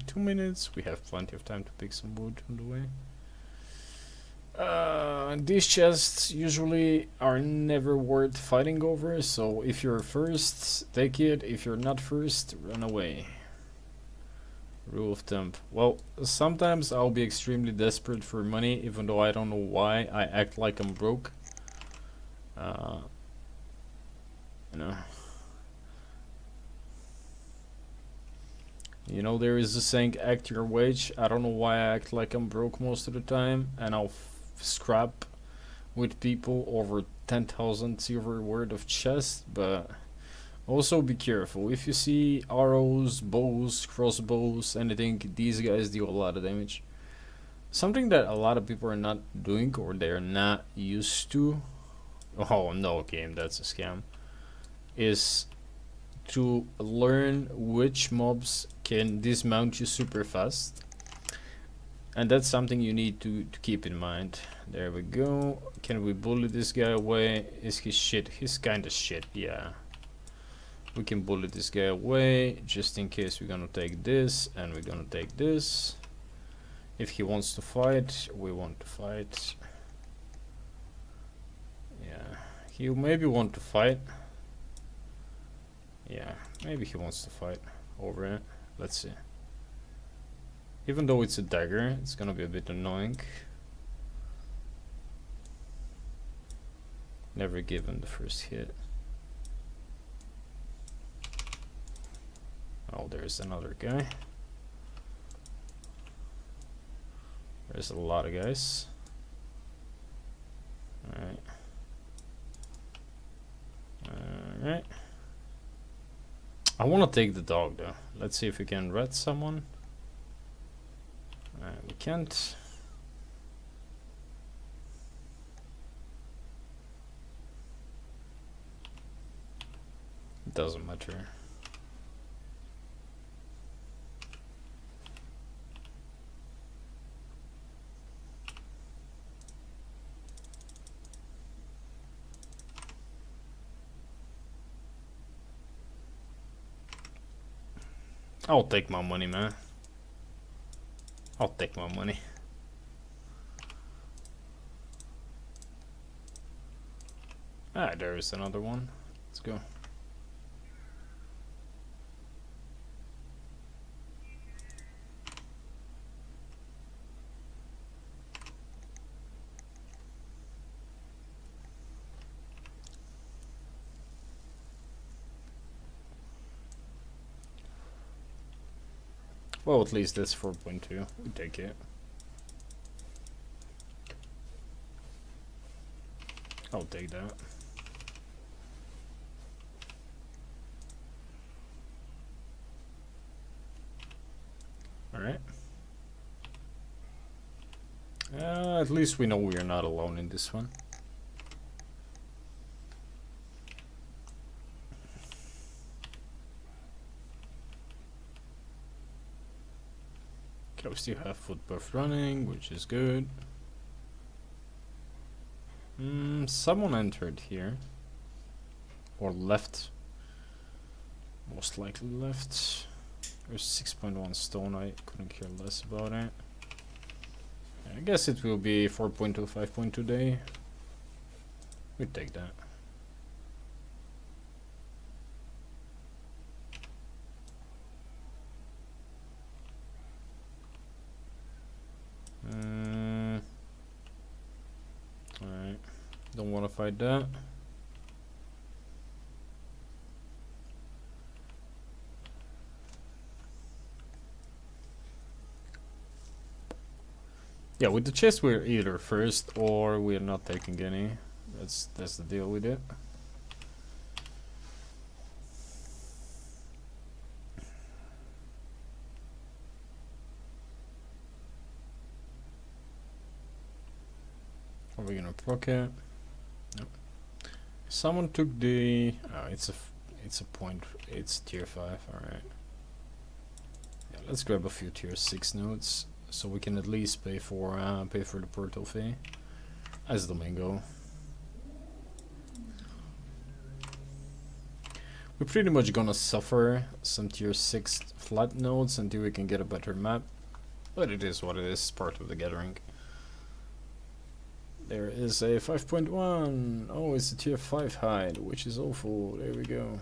2 minutes. We have plenty of time to pick some wood on the way. These chests usually are never worth fighting over, so if you're first, take it. If you're not first, run away. Rule of thumb. Well, sometimes I'll be extremely desperate for money, even though I don't know why I act like I'm broke. You know. You know, there is a saying, act your wage. I don't know why I act like I'm broke most of the time, and I'll scrap with people over 10,000 silver worth of chest, but also be careful. If you see arrows, bows, crossbows, anything, these guys deal a lot of damage. Something that a lot of people are not doing, or they're not used to, oh no game, that's a scam, is to learn which mobs can dismount you super fast. And that's something you need to keep in mind. There we go. Can we bully this guy away? Is he shit? He's kinda shit, yeah. We can bully this guy away, just in case we're gonna take this, and we're gonna take this. If he wants to fight, we want to fight. Yeah, he maybe want to fight. Yeah, maybe he wants to fight over it. Let's see. Even though it's a dagger, it's gonna be a bit annoying. Never give him the first hit. Oh, there's another guy. There's a lot of guys. Alright. Alright. I want to take the dog though. Let's see if we can red someone. We can't. It doesn't matter. I'll take my money, man. I'll take my money. Ah, there is another one. Let's go. Well, at least that's 4.2. We take it. I'll take that. Alright. At least we know we are not alone in this one. Okay, we still have footpath running, which is good. Someone entered here. Or left. Most likely left. There's 6.1 stone, I couldn't care less about it. I guess it will be 4.2, 5.2 day. We take that. Alright, don't want to fight that. Yeah, with the chest we're either first or we're not taking any. That's the deal with it. Are we gonna proc it? Nope. Someone took the. Oh, it's a point. It's tier 5. All right. Yeah, let's grab a few tier 6 nodes so we can at least pay for the portal fee. As Domingo. We're pretty much gonna suffer some tier 6 flat nodes until we can get a better map, but it is what it is. Part of the gathering. There is a 5.1. Oh, it's a tier 5 hide, which is awful. There we go.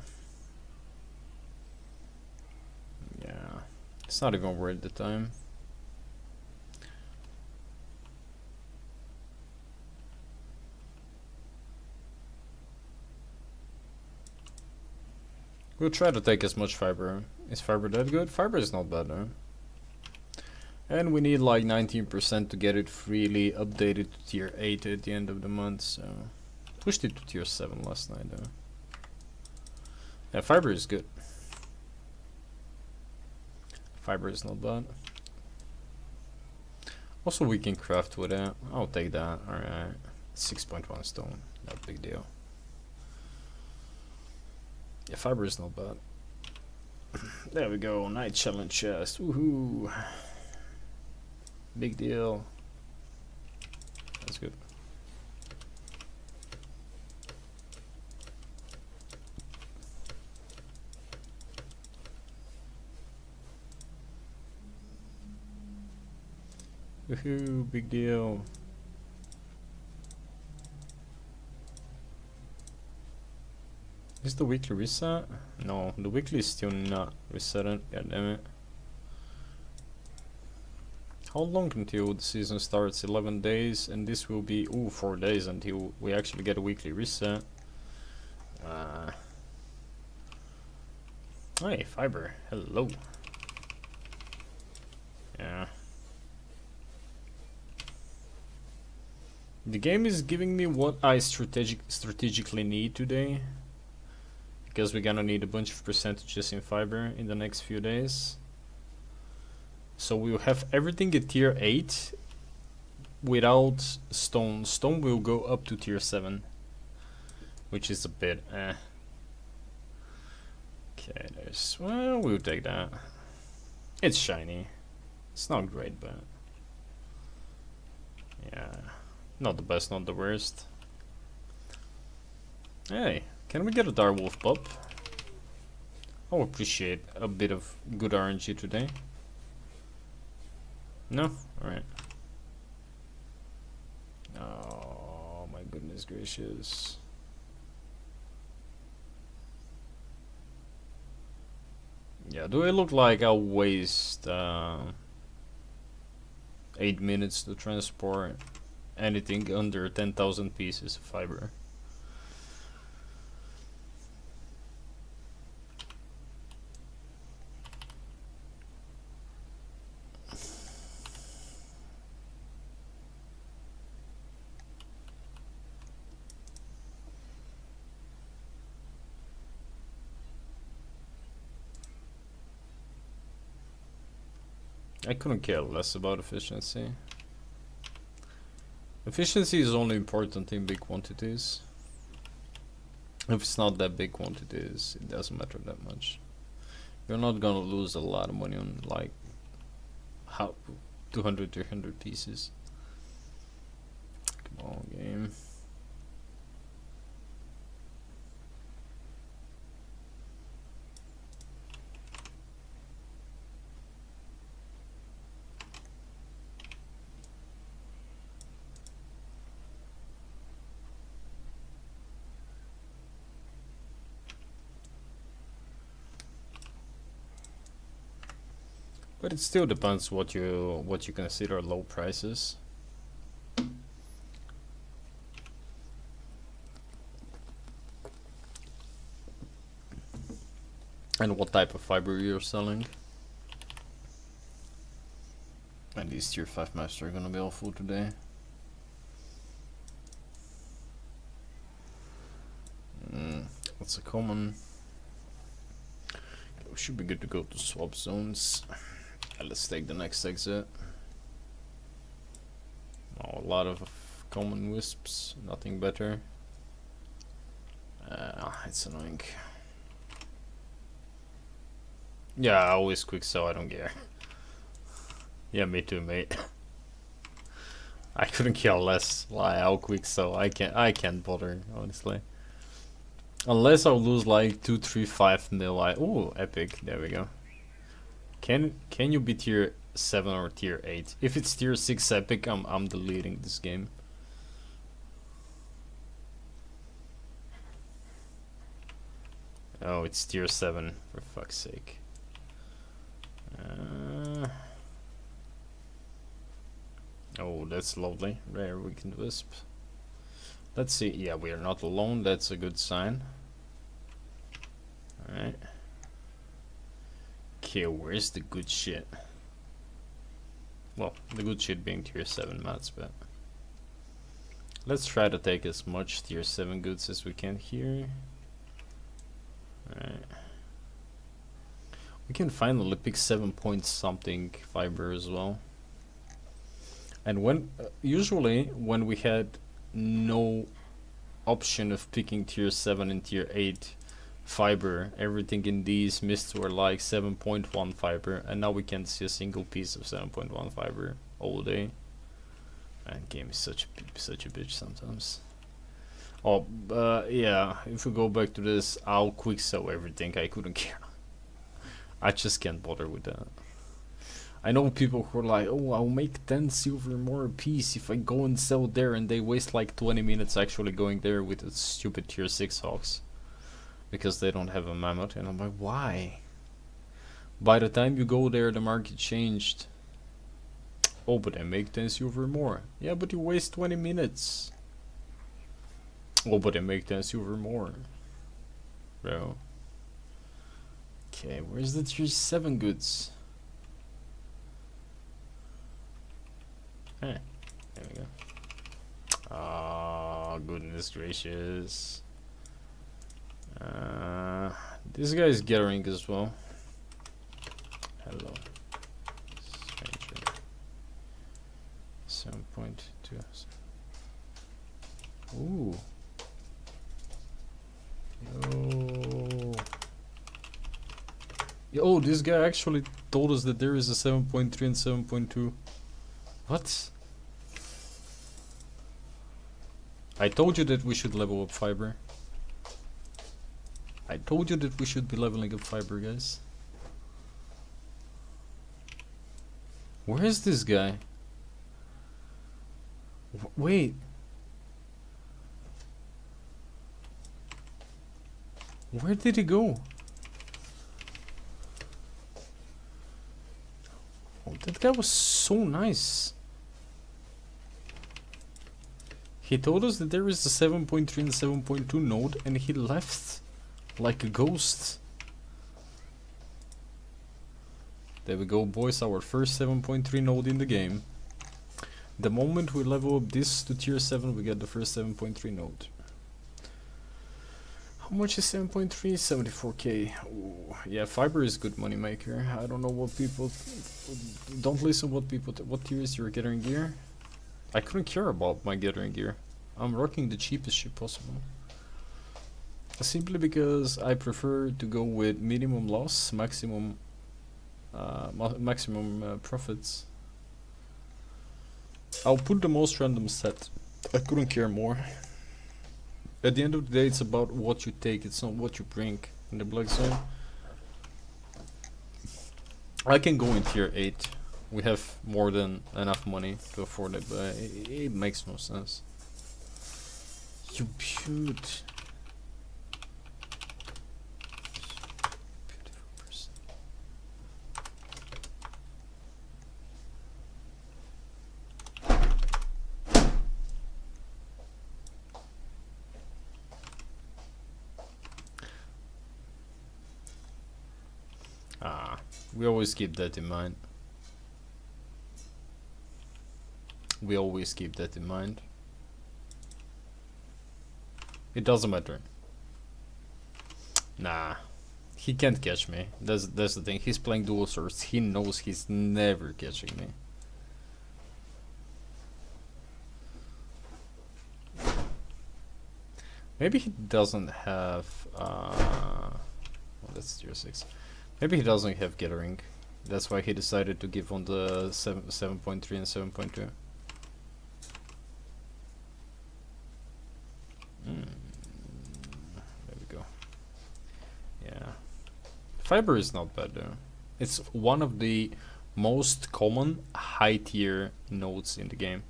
Yeah, it's not even worth the time. We'll try to take as much fiber. Is fiber that good? Fiber is not bad, though. And we need like 19% to get it freely updated to tier 8 at the end of the month, so... Pushed it to tier 7 last night, though. Yeah, fiber is good. Fiber is not bad. Also, we can craft with it. I'll take that, alright. 6.1 stone, not a big deal. Yeah, fiber is not bad. There we go, night challenge chest, woohoo! Big deal. That's good. Woohoo, big deal. Is the weekly reset? No, the weekly is still not resetted. God damn it. How long until the season starts? 11 days, and this will be 4 days until we actually get a weekly reset. Hey, fiber. Hello. Yeah. The game is giving me what I strategically need today, because we're gonna need a bunch of percentages in fiber in the next few days. So we'll have everything at tier 8 without stone. Stone will go up to tier 7, which is a bit eh. Okay, there's, well, we'll take that. It's shiny. It's not great, but yeah, not the best, not the worst. Hey, can we get a direwolf pop? I'll appreciate a bit of good RNG today. No? Alright. Oh my goodness gracious. Yeah, do I look like I'll waste 8 minutes to transport anything under 10,000 pieces of fiber? I couldn't care less about efficiency. Efficiency is only important in big quantities. If it's not that big quantities, it doesn't matter that much. You're not gonna lose a lot of money on like how 200, 300 pieces. Come on, game. But it still depends what you consider low prices. And what type of fiber you're selling. And these tier 5 maps are gonna be awful today. That's a common. We should be good to go to swap zones. Let's take the next exit. Oh, a lot of common wisps, nothing better. It's annoying. Yeah, I always quick sell, I don't care. Yeah, me too, mate. I couldn't care less. Like, I'll quick sell. I can't bother, honestly. Unless I'll lose like 2, 3, 5 mil. Ooh, epic. There we go. Can you be tier 7 or tier 8? If it's tier 6 epic, I'm deleting this game. Oh, it's tier 7, for fuck's sake. Oh, that's lovely. Rare weakened wisp. Let's see. Yeah, we are not alone. That's a good sign. Alright. Okay, where's the good shit? Well, the good shit being tier 7 mats, but let's try to take as much tier 7 goods as we can here. Alright. We can finally pick 7 point something fiber as well. And when usually when we had no option of picking tier 7 and tier 8 fiber, everything in these mists were like 7.1 fiber, and now we can't see a single piece of 7.1 fiber all day. Man, game is such a bitch sometimes. Oh, yeah, if we go back to this, I'll quick sell everything. I couldn't care. I just can't bother with that. I know people who are like, oh, I'll make 10 silver more a piece if I go and sell there, and they waste like 20 minutes actually going there with the stupid tier 6 hawks. Because they don't have a mammoth, and I'm like, why? By the time you go there, the market changed. Oh, but I make 10 silver more. Yeah, but you waste 20 minutes. Oh, but I make 10 silver more. Bro. Okay, where's the tier 7 goods? Hey, there we go. Oh, goodness gracious. This guy is gathering as well. Hello. Stranger. 7.2. Ooh. Yo. Oh, this guy actually told us that there is a 7.3 and 7.2. What? I told you that we should level up fiber. I told you that we should be leveling up fiber, guys. Where is this guy? Wait. Where did he go? Oh, that guy was so nice. He told us that there is a 7.3 and 7.2 node, and he left like a ghost. There we go, boys, our first 7.3 node in the game. The moment we level up this to tier 7, we get the first 7.3 node. How much is 7.3? 74k. Ooh, yeah, fiber is good money maker. I don't know what people... Don't listen what people... What tiers you're getting gear? I couldn't care about my gathering gear. I'm rocking the cheapest ship possible. Simply because I prefer to go with minimum loss, maximum profits. I'll put the most random set. I couldn't care more. At the end of the day, it's about what you take, it's not what you bring in the Black Zone. I can go in tier 8. We have more than enough money to afford it, but it makes no sense. You beaut. Beautiful person. We always keep that in mind. We always keep that in mind. It doesn't matter. Nah, he can't catch me. That's the thing. He's playing dual swords. He knows he's never catching me. Maybe he doesn't have. Well, that's tier 6. Maybe he doesn't have gathering. That's why he decided to give on the 7.3 and 7.2. There we go. Yeah. Fiber is not bad though. It's one of the most common high tier nodes in the game.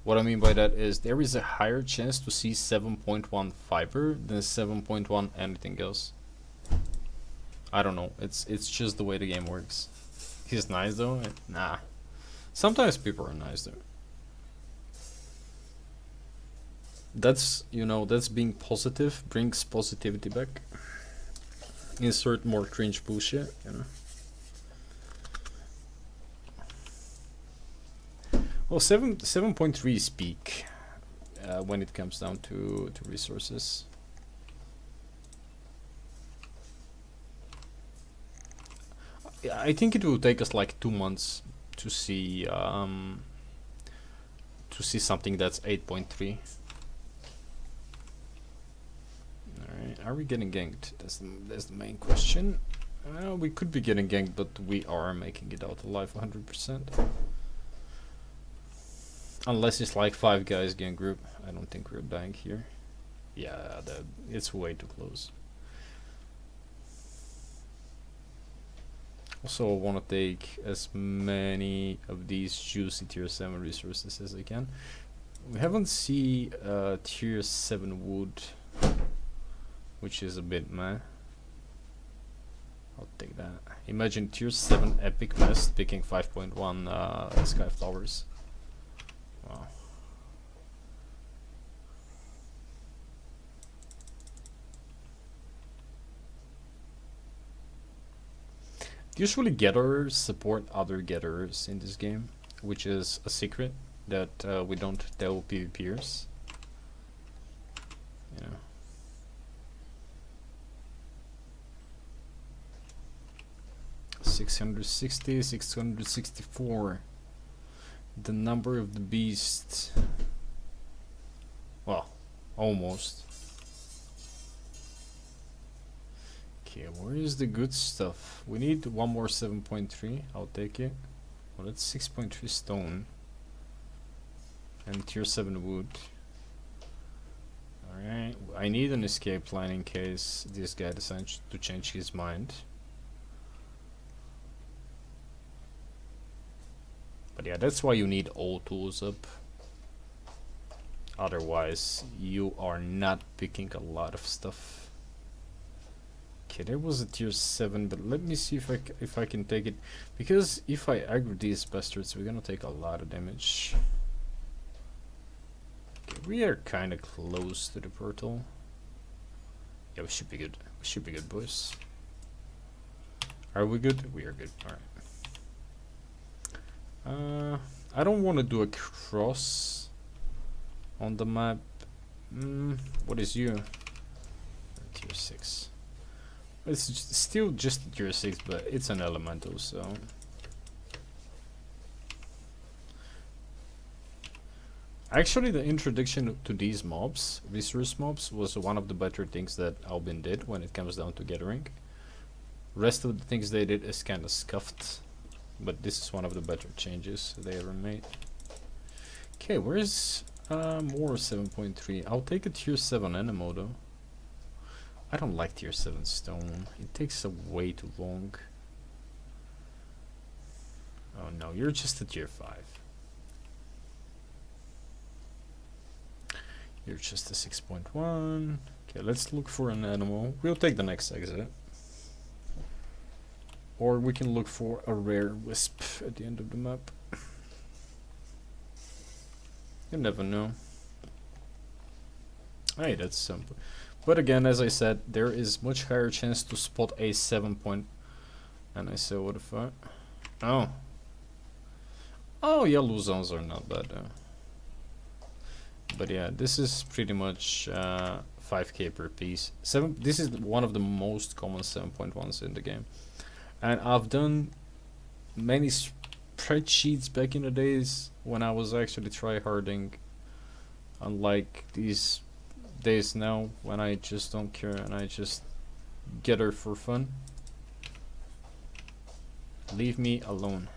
What I mean by that is there is a higher chance to see 7.1 fiber than 7.1 anything else. I don't know. It's just the way the game works. He's nice though. Nah. Sometimes people are nice though. That's, you know, that's being positive, brings positivity back. Insert more cringe bullshit, you know. Well, 7.3 is peak when it comes down to resources. I think it will take us like 2 months to see something that's 8.3. Alright, are we getting ganked? That's the main question. We could be getting ganked, but we are making it out alive 100%. Unless it's like 5 guys gang group. I don't think we're dying here. Yeah, it's way too close. Also, I want to take as many of these juicy tier 7 resources as I can. We haven't seen tier 7 wood, which is a bit meh. I'll take that. Imagine tier 7 epic mess picking 5.1 sky flowers. Wow. Usually gatherers support other gatherers in this game, which is a secret that we don't tell PvPers. You know. $660, 664. The number of the beast. Well, almost. Okay, where is the good stuff? We need one more 7.3. I'll take it. Well, that's 6.3 stone. And tier 7 wood. Alright, I need an escape plan in case this guy decides to change his mind. But yeah, that's why you need all tools up. Otherwise, you are not picking a lot of stuff. Okay, there was a tier 7, but let me see if I can take it. Because if I aggro these bastards, we're gonna take a lot of damage. Okay, we are kind of close to the portal. Yeah, we should be good. We should be good, boys. Are we good? We are good. Alright. I don't want to do a cross on the map. What is you? Tier 6. It's still just tier 6, but it's an elemental, so Actually, the introduction to these mobs, resource mobs, was one of the better things that Albion did when it comes down to gathering. Rest of the things they did is kind of scuffed, but this is one of the better changes they ever made. Okay, where's more 7.3? I'll take a tier 7 Anemo though. I don't like tier 7 stone. It takes way too long. Oh no, you're just a tier 5. You're just a 6.1. Okay, let's look for an animal. We'll take the next exit. Or we can look for a rare wisp at the end of the map. You never know. Hey, that's simple. But again, as I said, there is much higher chance to spot a 7 point. And I say, what the fuck? Oh. Oh, yellow zones are not bad though. But yeah, this is pretty much 5k per piece. This is one of the most common 7.1s in the game. And I've done many spreadsheets back in the days when I was actually tryharding. Unlike these days now when I just don't care and I just get her for fun. Leave me alone.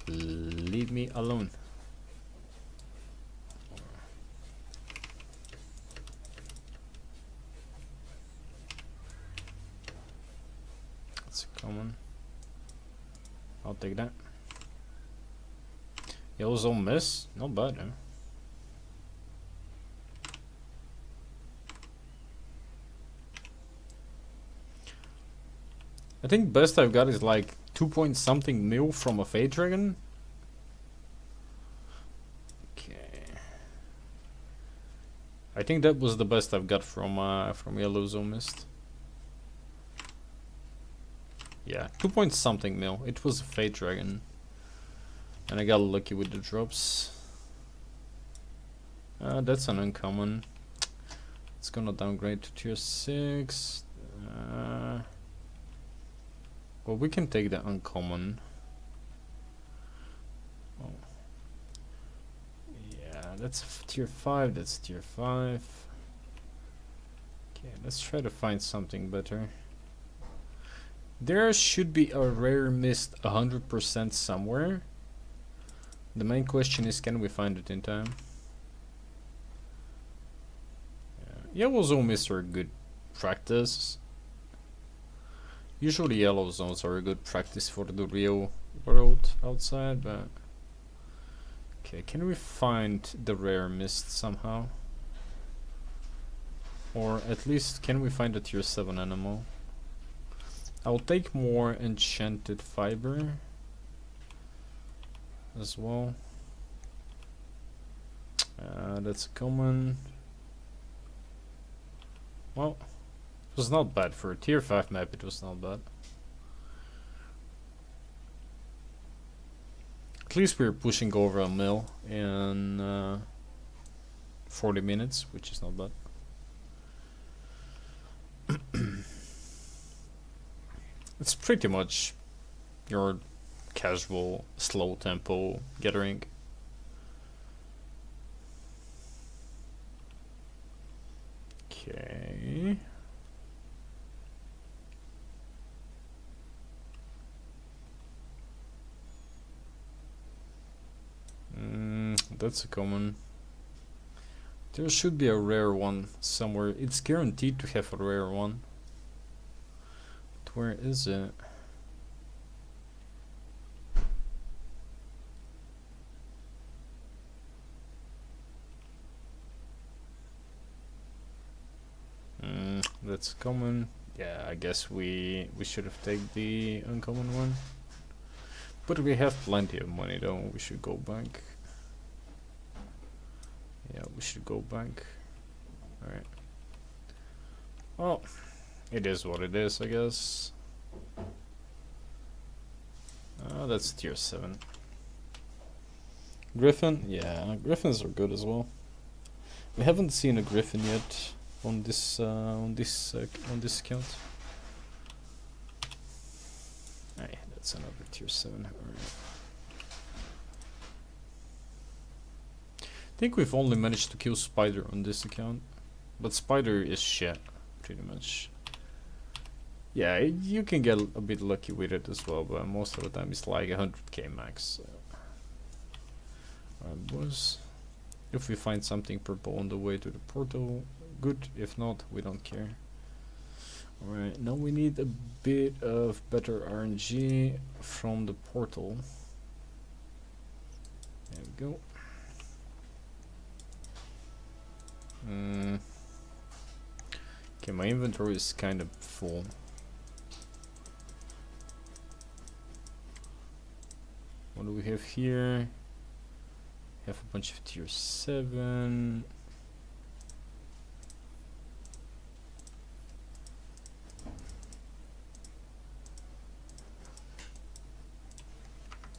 Leave me alone. That's a common. I'll take that. Yellow zone miss? Not bad, huh? I think best I've got is like 2 point something mil from a Fade Dragon. Okay. I think that was the best I've got from Yellow Zone Mist. Yeah, 2 point something mil. It was a Fade Dragon. And I got lucky with the drops. That's an uncommon. It's gonna downgrade to tier 6. Well, we can take the uncommon. Oh. Yeah, that's tier 5, that's tier 5. Okay, let's try to find something better. There should be a rare mist 100% somewhere. The main question is, can we find it in time? Yeah. Yellow zone mists are a good practice. Usually yellow zones are a good practice for the real world outside, but... Okay, can we find the rare mist somehow? Or at least, can we find a tier 7 animal? I'll take more enchanted fiber as well. That's common. Well, it was not bad for a tier 5 map, it was not bad. At least we're pushing over a mil in 40 minutes, which is not bad. It's pretty much your casual, slow tempo gathering. Okay. That's a common. There should be a rare one somewhere. It's guaranteed to have a rare one. But where is it? That's common. Yeah, I guess we should have taken the uncommon one. But we have plenty of money though. We should go back. Yeah, we should go back. Alright. Well, it is what it is, I guess. That's tier 7. Griffin? Yeah, Griffins are good as well. We haven't seen a Griffin yet on this account. Hey, that's another tier 7. Alright. think we've only managed to kill Spider on this account. But Spider is shit, pretty much. Yeah, you can get a bit lucky with it as well, but most of the time it's like 100k max. So. Alright, boys. If we find something purple on the way to the portal, good. If not, we don't care. Alright, now we need a bit of better RNG from the portal. There we go. Okay, my inventory is kind of full. What do we have here? We have a bunch of tier 7.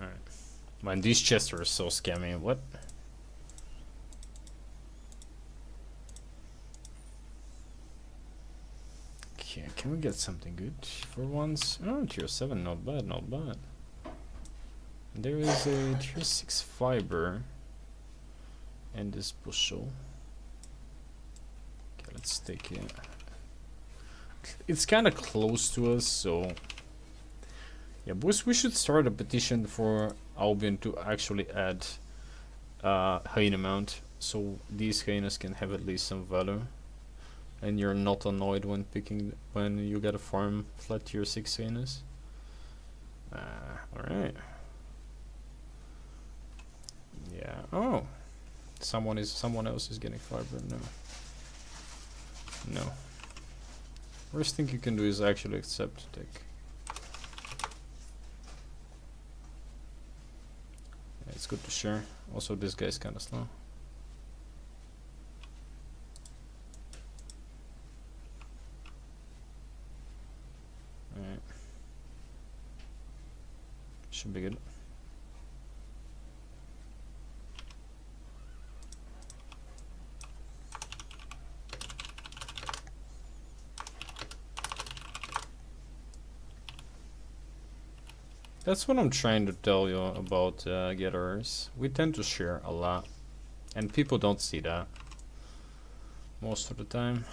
Alright. Man, these chests are so scammy. What? Okay, can we get something good for once? Oh, tier 7, not bad, not bad. There is a tier 6 fiber and this bushel. Okay, let's take it. It's kind of close to us, so yeah, boys, we should start a petition for Albion to actually add hyena mount, so these hyenas can have at least some value, and you're not annoyed when you get a farm flat tier 6 hyenas. Alright. Yeah. Oh, someone else is getting fiber. No. Worst thing you can do is actually accept tech. Yeah, it's good to share. Also, this guy's kind of slow. Alright. Should be good. That's what I'm trying to tell you about getters. We tend to share a lot, and people don't see that most of the time.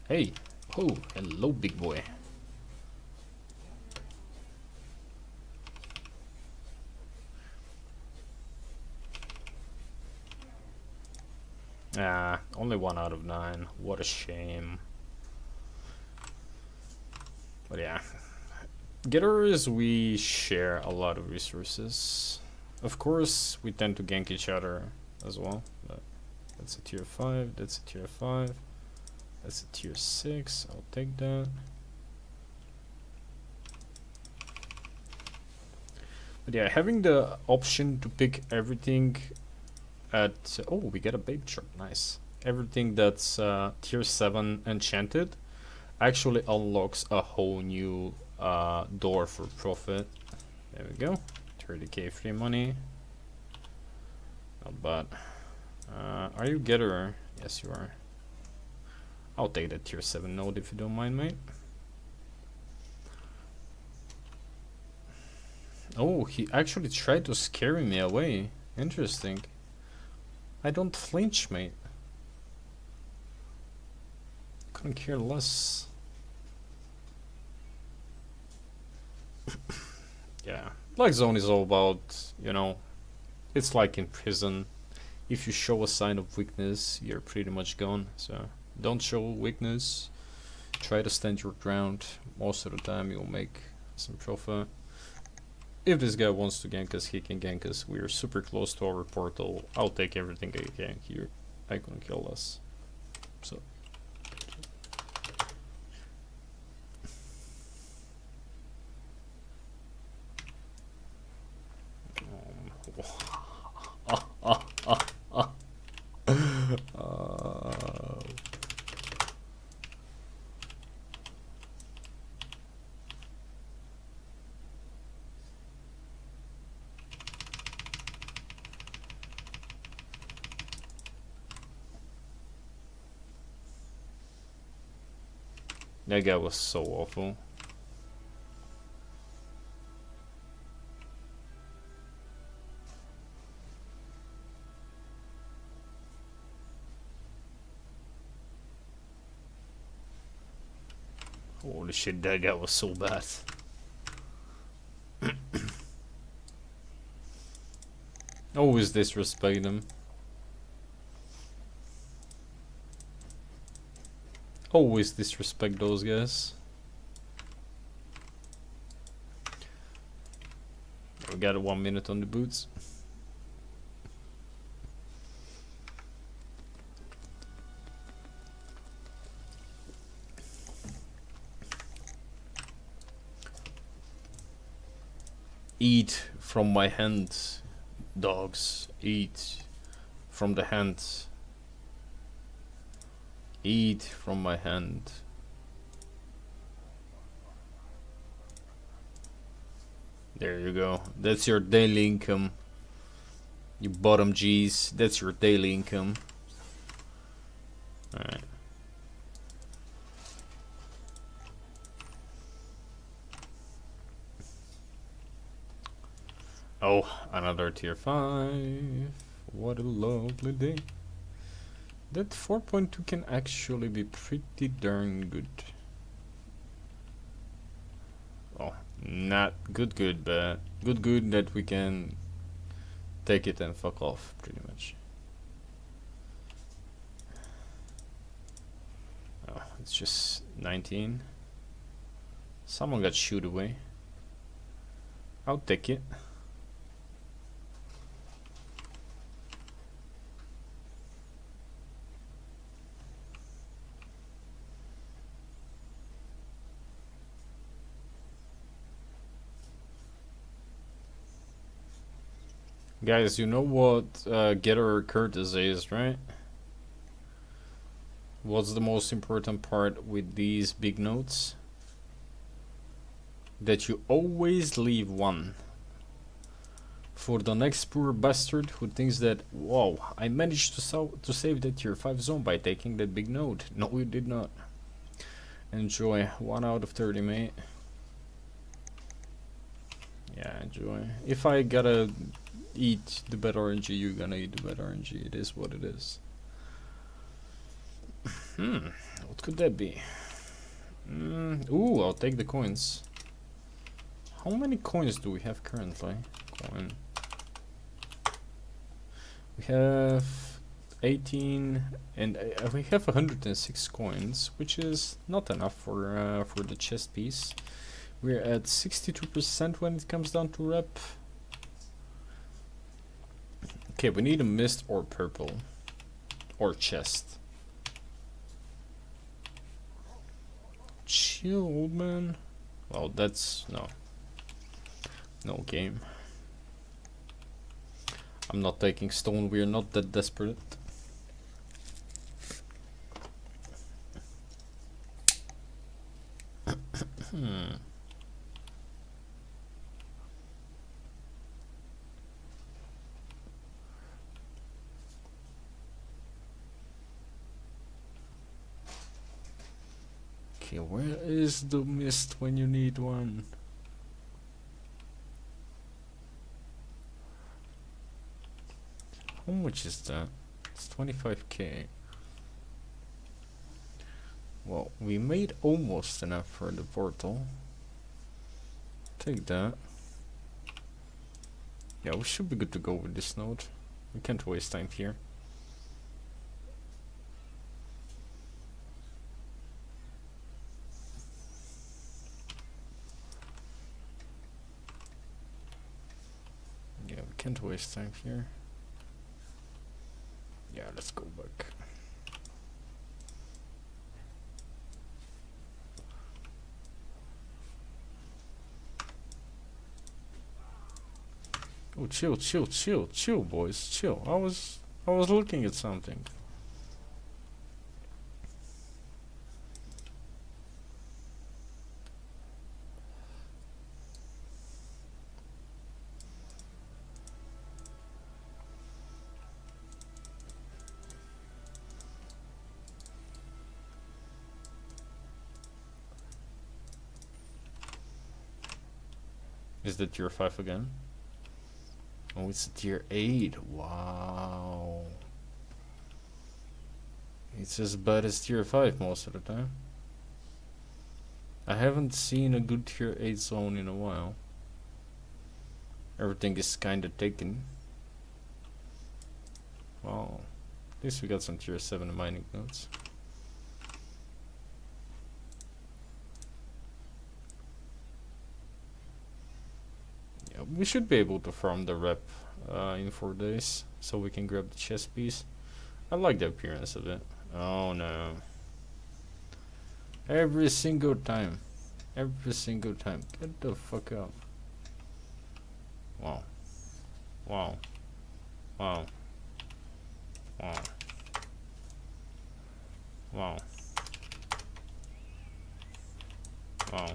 Hey, oh, hello, big boy. Ah, only 1 out of 9. What a shame. But yeah. Getters, we share a lot of resources. Of course, we tend to gank each other as well. But that's a tier 5, that's a tier 5, that's a tier 6, I'll take that. But yeah, having the option to pick everything at... oh, we get a baby shark, nice. Everything that's tier 7 enchanted actually unlocks a whole new door for profit. There we go. 30k free money. Not bad. Are you getter? Yes, you are. I'll take that tier 7 node if you don't mind, mate. Oh, he actually tried to scare me away. Interesting. I don't flinch, mate. Couldn't care less. Yeah, Black Zone is all about, you know, it's like in prison. If you show a sign of weakness, you're pretty much gone. So don't show weakness. Try to stand your ground. Most of the time you'll make some profit. If this guy wants to gank us, he can gank us. We are super close to our portal. I'll take everything I can here. I couldn't kill us. So. That guy was so awful. Holy shit, that guy was so bad. Always disrespect them. Always disrespect those guys. We got 1 minute on the boots. Eat from my hand, dogs. Eat from the hand. Eat from my hand. There you go. That's your daily income. You bottom G's. That's your daily income. Alright. Oh, another tier 5. What a lovely day. That 4.2 can actually be pretty darn good. Oh, not good, but good that we can take it and fuck off, pretty much. Oh, it's just 19. Someone got shooed away. I'll take it. Guys, you know what getter courtesy is, right? What's the most important part with these big notes? That you always leave one for the next poor bastard who thinks that, whoa, I managed to save that tier 5 zone by taking that big note. No, you did not. Enjoy. 1 out of 30, mate. Yeah, enjoy. If I gotta eat the bad RNG, you're gonna eat the bad RNG. It is what it is. What could that be? Ooh, I'll take the coins. How many coins do we have currently? Coin. We have 18, and we have 106 coins, which is not enough for the chest piece. We're at 62% when it comes down to rep. Okay, we need a mist or purple. Or chest. Chill, old man. Well, that's... no game. I'm not taking stone, we're not that desperate. Okay, where is the mist when you need one? How much is that? It's 25k. Well, we made almost enough for the portal. Take that. Yeah, we should be good to go with this node. We can't waste time here. Yeah, we can't waste time here. Yeah, let's go back. Oh, chill, boys, chill. I was looking at something. Is that tier 5 again? Oh, it's a tier 8. Wow. It's as bad as tier 5 most of the time. I haven't seen a good tier 8 zone in a while. Everything is kinda taken. Wow. At least we got some tier 7 mining nodes. Yeah, we should be able to farm the rep in 4 days, so we can grab the chest piece. I like the appearance of it. Oh no. Every single time. Every single time. Get the fuck up. Wow. Wow. Wow. Wow. Wow. Wow.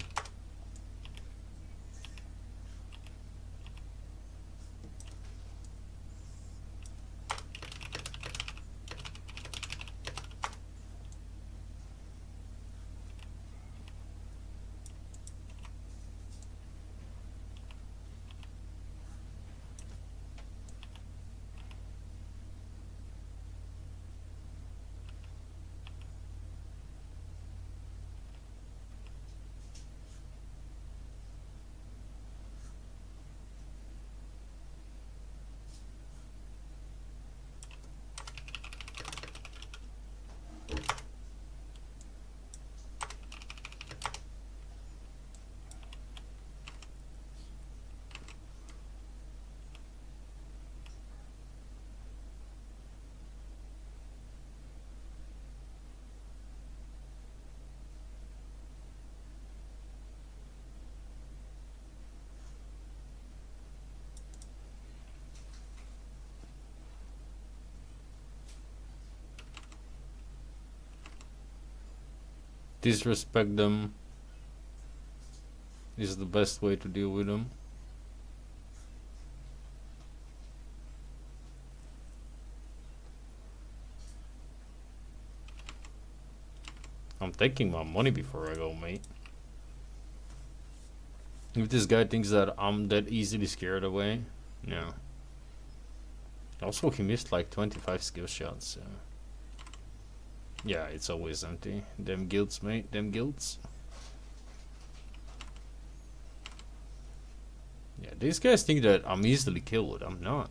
Disrespect them is the best way to deal with them. I'm taking my money before I go, mate. If this guy thinks that I'm that easily scared away, no. Also, he missed like 25 skill shots, so. Yeah, it's always empty. Them guilds, mate. Them guilds. Yeah, these guys think that I'm easily killed. I'm not.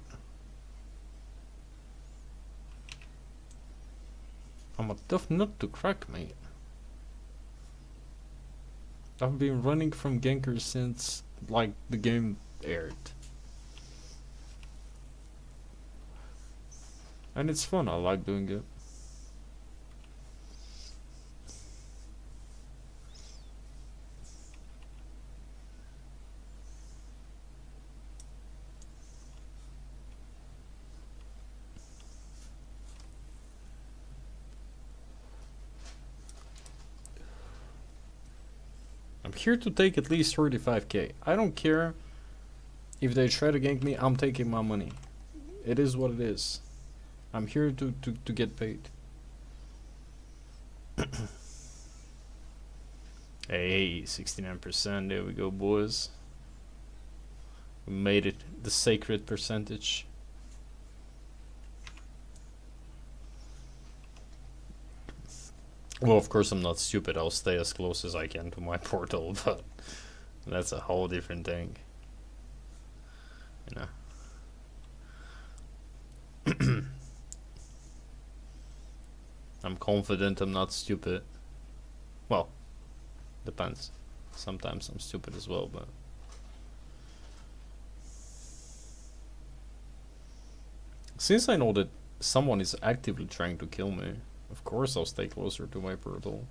I'm a tough nut to crack, mate. I've been running from gankers since, like, the game aired. And it's fun. I like doing it. I'm here to take at least 35k. I don't care if they try to gank me, I'm taking my money. It is what it is. I'm here to get paid. Hey, 69%, there we go, boys. We made it, the sacred percentage. Well, of course I'm not stupid, I'll stay as close as I can to my portal, but that's a whole different thing. You know. I'm confident I'm not stupid. Well, depends. Sometimes I'm stupid as well, but... Since I know that someone is actively trying to kill me, of course I'll stay closer to my portal.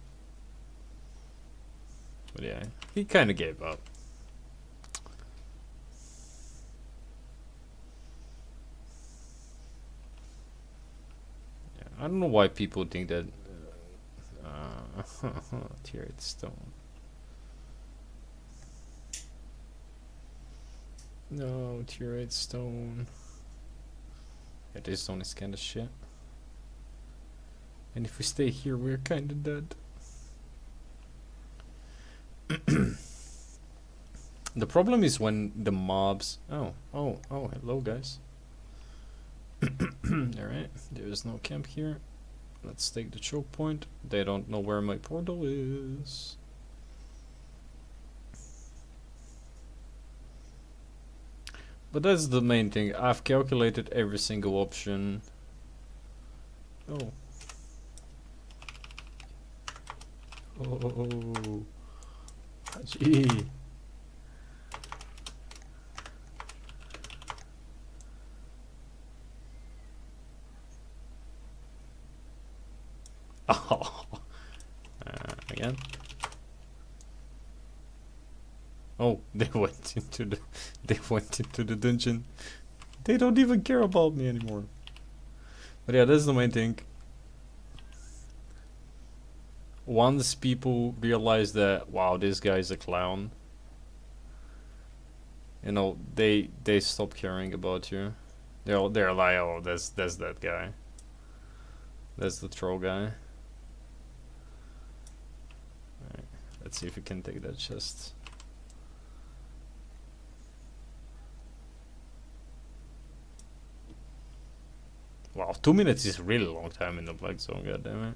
But yeah, he kinda gave up. Yeah, I don't know why people think that... tier 8 stone. No, tier 8 stone. Yeah, this zone is kinda shit. And if we stay here, we're kinda dead. The problem is when the mobs... Oh, hello guys. Alright, there is no camp here. Let's take the choke point. They don't know where my portal is. But that's the main thing. I've calculated every single option. Oh. Oh. Gee. Oh. Again. Oh, they went into the dungeon. They don't even care about me anymore. But yeah, that's the main thing. Once people realize that, wow, this guy's a clown, you know, they stop caring about you. They're like, oh, that's that guy. That's the troll guy. Alright, let's see if we can take that chest. Wow, 2 minutes is a really long time in the black zone, goddammit.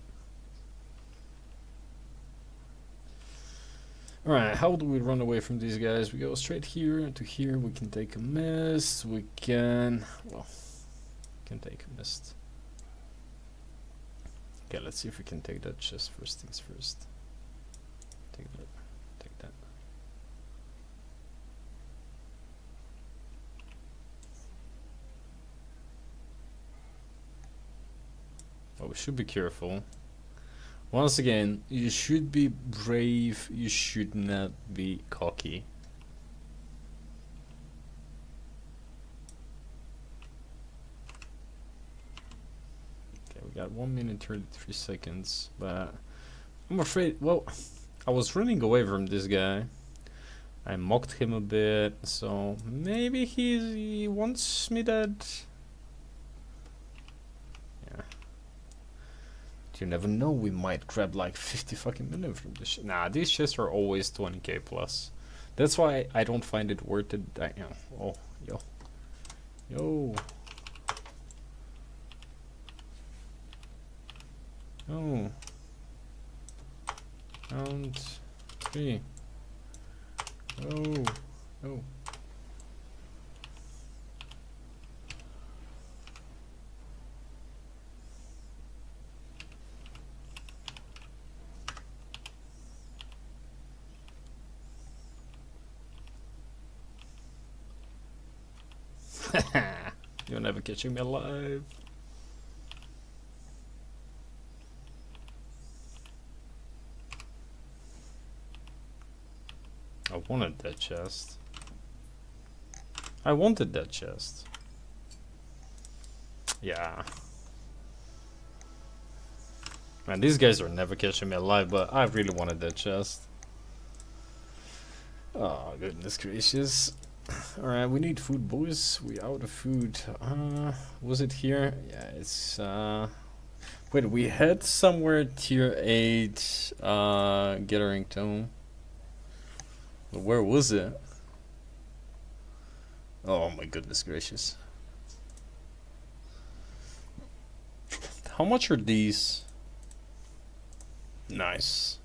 Alright, how do we run away from these guys? We go straight here to here, we can take a mist, we can... well, we can take a mist. Okay, let's see if we can take that chest first things first. Take that, take that. Oh, we should be careful. Once again, you should be brave, you should not be cocky. Okay, we got 1 minute 33 seconds, but I'm afraid, well, I was running away from this guy. I mocked him a bit, so maybe he wants me dead. You never know, we might grab like 50 fucking million from this shit. Nah, these chests are always 20k plus. That's why I don't find it worth it. You know, oh, yo. Yo. Oh. Round 3. Oh. Oh. You're never catching me alive. I wanted that chest. I wanted that chest. Yeah. Man, these guys are never catching me alive, but I really wanted that chest. Oh, goodness gracious. Alright, we need food, boys. We out of food. Was it here? Yeah, it's wait, we had somewhere tier 8 gathering tome. But where was it? Oh my goodness gracious. How much are these? Nice.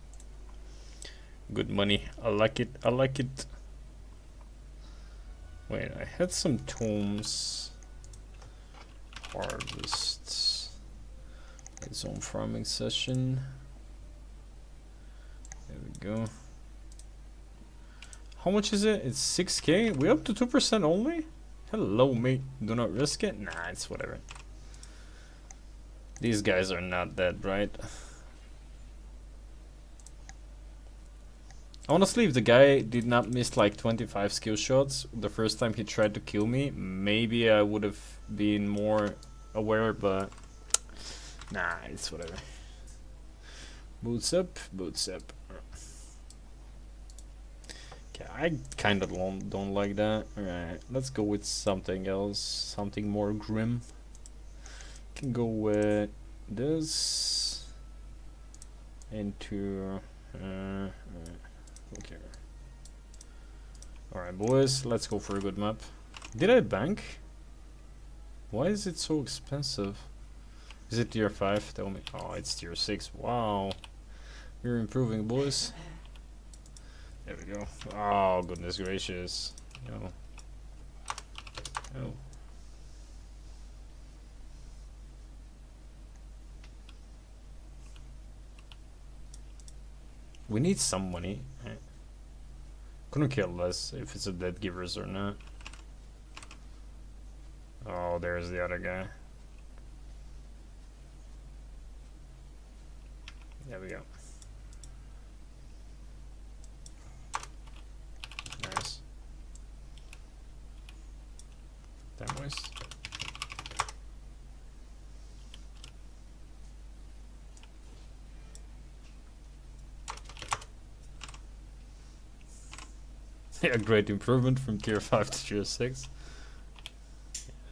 Good money. I like it. I like it. Wait, I had some tomes. Harvests. Its own farming session. There we go. How much is it? It's 6k? We up to 2% only? Hello, mate. Do not risk it? Nah, it's whatever. These guys are not that bright. Honestly, if the guy did not miss like 25 skill shots the first time he tried to kill me, maybe I would have been more aware, but nah, it's whatever. Boots up, boots up. Okay, I kind of don't like that. Alright, let's go with something else, something more grim. Can go with this into okay. Alright, boys, let's go for a good map. Did I bank? Why is it so expensive? Is it tier 5? Tell me. Oh, it's tier 6. Wow. You're improving, boys. There we go. Oh, goodness gracious. Yo. Oh. We need some money. Couldn't care less if it's a dead givers or not. Oh, there's the other guy. There we go. Nice. That was. Yeah, great improvement from tier 5 to tier 6.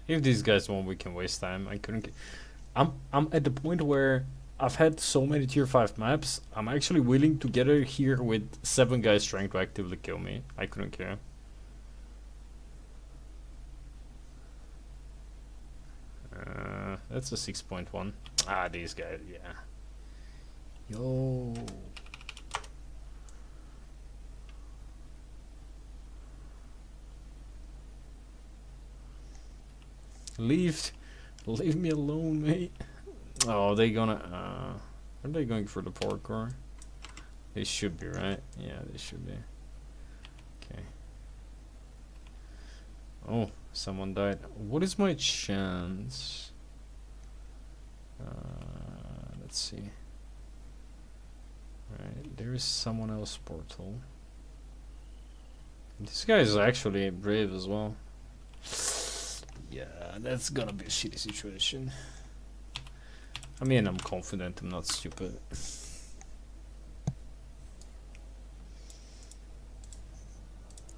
If these guys won't, we can waste time. I couldn't. I'm at the point where I've had so many tier 5 maps. I'm actually willing to get here with 7 guys trying to actively kill me. I couldn't care. That's a 6.1. Ah, these guys, yeah. Yo. Leave me alone, mate. Oh, they gonna are they going for the parkour? They should be, right? Yeah, they should be. Okay. Oh, someone died. What is my chance? Let's see. Right, there is someone else portal. This guy is actually brave as well. Yeah, that's gonna be a shitty situation. I mean, I'm confident, I'm not stupid.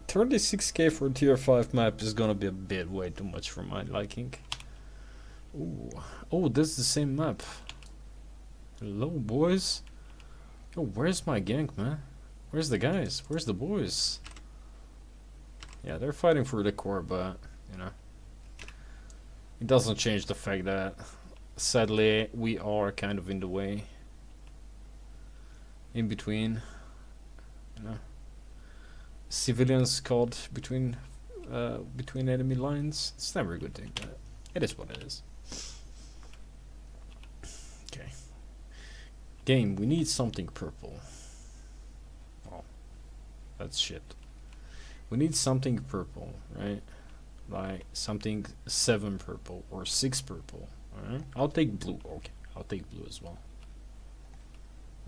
$36K for a tier 5 map is gonna be a bit way too much for my liking. Ooh. Oh, that's the same map. Hello, boys. Yo, where's my gang, man? Where's the guys? Where's the boys? Yeah, they're fighting for the core, but, you know. It doesn't change the fact that, sadly, we are kind of in the way. In between. You know. Civilians caught between enemy lines. It's never a good thing, but it is what it is. Okay. Game, we need something purple. Oh. That's shit. We need something purple, right? Like something 7 purple or 6 purple. Alright? I'll take blue. Okay, I'll take blue as well.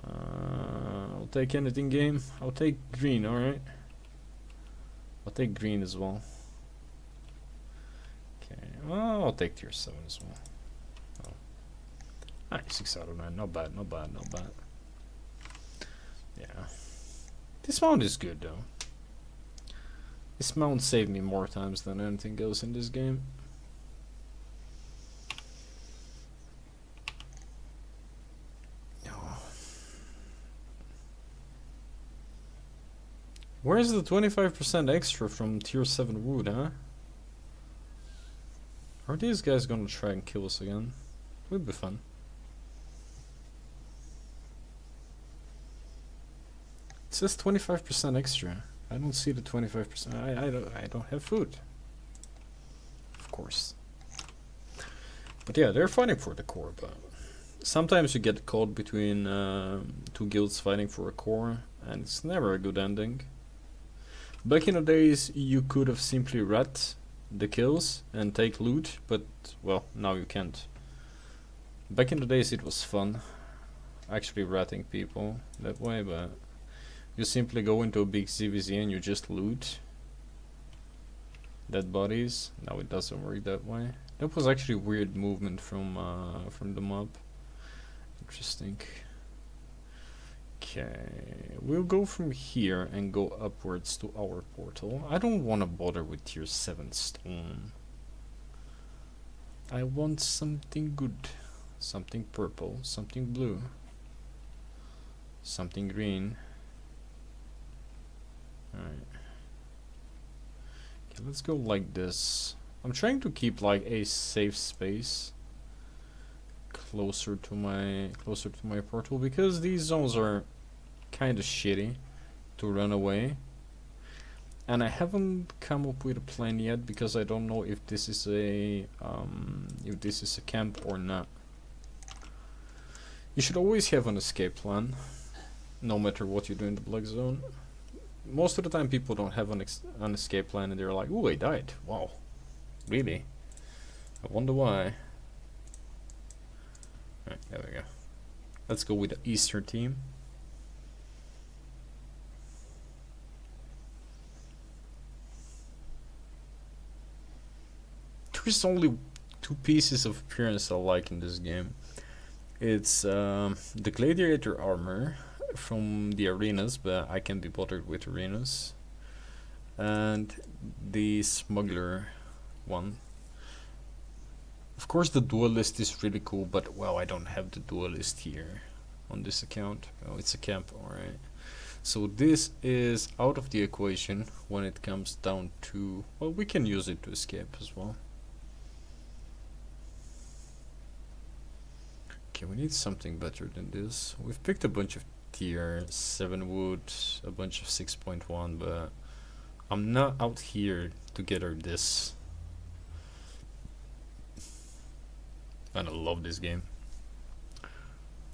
I'll take anything, game. I'll take green, alright? I'll take green as well. Okay, well, I'll take tier 7 as well. Oh. Alright, 6 out of 9. Not bad, not bad, not bad. Yeah. This mount is good though. This mount saved me more times than anything else in this game. Oh. Where's the 25% extra from tier 7 wood, huh? Are these guys gonna try and kill us again? Would be fun. It says 25% extra. I don't see the 25%. I don't have food. Of course. But yeah, they're fighting for the core, but sometimes you get caught between 2 guilds fighting for a core, and it's never a good ending. Back in the days, you could have simply rat the kills and take loot, but well, now you can't. Back in the days, it was fun, actually ratting people that way, but you simply go into a big CVZ and you just loot dead bodies. Now it doesn't work that way. That was actually weird movement from the mob. Interesting. Okay, we'll go from here and go upwards to our portal. I don't want to bother with tier 7 stone. I want something good. Something purple, something blue, something green. Alright. Okay, let's go like this. I'm trying to keep like a safe space closer to my portal, because these zones are kind of shitty to run away. And I haven't come up with a plan yet because I don't know if this is a camp or not. You should always have an escape plan, no matter what you do in the black zone. Most of the time people don't have an escape plan and they're like, "Ooh, I died. Wow. Really? I wonder why." Alright, there we go. Let's go with the Eastern team. There's only two pieces of appearance I like in this game. It's the gladiator armor from the arenas, but I can't be bothered with arenas, and the smuggler one. Of course the duelist is really cool, but well, I don't have the duelist here on this account. Oh, it's a camp, alright. So this is out of the equation when it comes down to, well, we can use it to escape as well. Okay, we need something better than this. We've picked a bunch of tier 7 wood, a bunch of 6.1, but I'm not out here to get her this. And I love this game.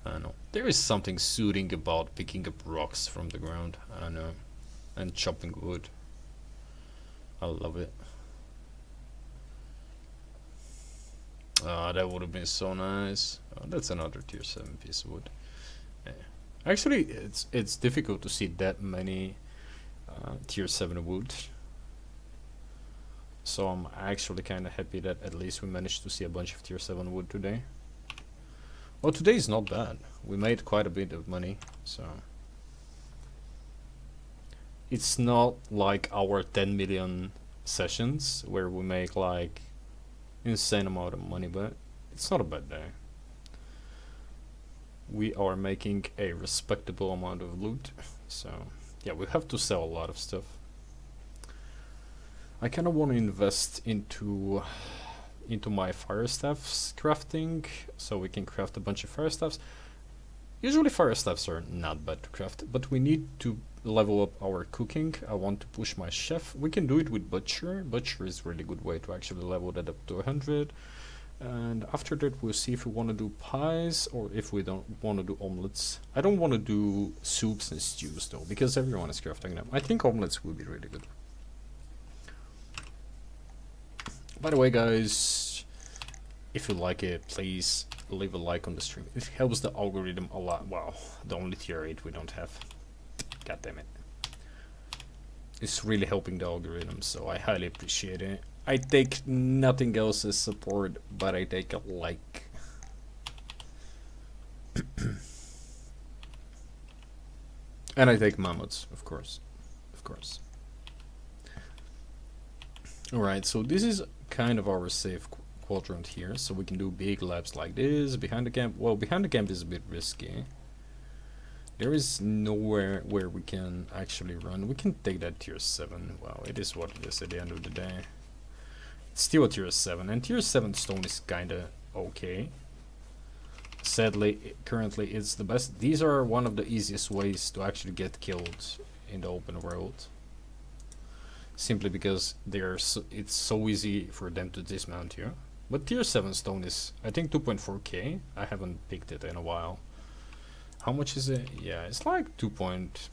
I know. There is something soothing about picking up rocks from the ground, I know, and chopping wood. I love it. Ah, that would have been so nice. Oh, that's another tier 7 piece of wood. Yeah. Actually, it's difficult to see that many tier 7 wood. So I'm actually kind of happy that at least we managed to see a bunch of tier 7 wood today. Well, today is not bad. We made quite a bit of money, so it's not like our 10 million sessions where we make like insane amount of money, but it's not a bad day. We are making a respectable amount of loot, so yeah, we have to sell a lot of stuff. I kind of want to invest into my fire staffs crafting, so we can craft a bunch of fire staffs. Usually fire staffs are not bad to craft, but we need to level up our cooking. I want to push my chef. We can do it with butcher. Butcher is a really good way to actually level that up to 100. And after that we'll see if we want to do pies or if we don't want to do omelets. I don't want to do soups and stews though, because everyone is crafting them. I think omelets will be really good. By the way, guys, if you like it, please leave a like on the stream. It helps the algorithm a lot. Wow, the only tier 8 we don't have. God damn it. It's really helping the algorithm, so I highly appreciate it. I take nothing else as support, but I take a like. And I take mammoths, of course. Of course. Alright, so this is kind of our safe quadrant here, so we can do big labs like this. Behind the camp, well, behind the camp is a bit risky. There is nowhere where we can actually run. We can take that tier 7. Well, it is what it is at the end of the day. It's still a tier 7, and tier 7 stone is kinda okay. Sadly, currently it's the best. These are one of the easiest ways to actually get killed in the open world. Simply because it's so easy for them to dismount you. But tier 7 stone is, I think, 2.4k. I haven't picked it in a while. How much is it? Yeah, it's like 2 point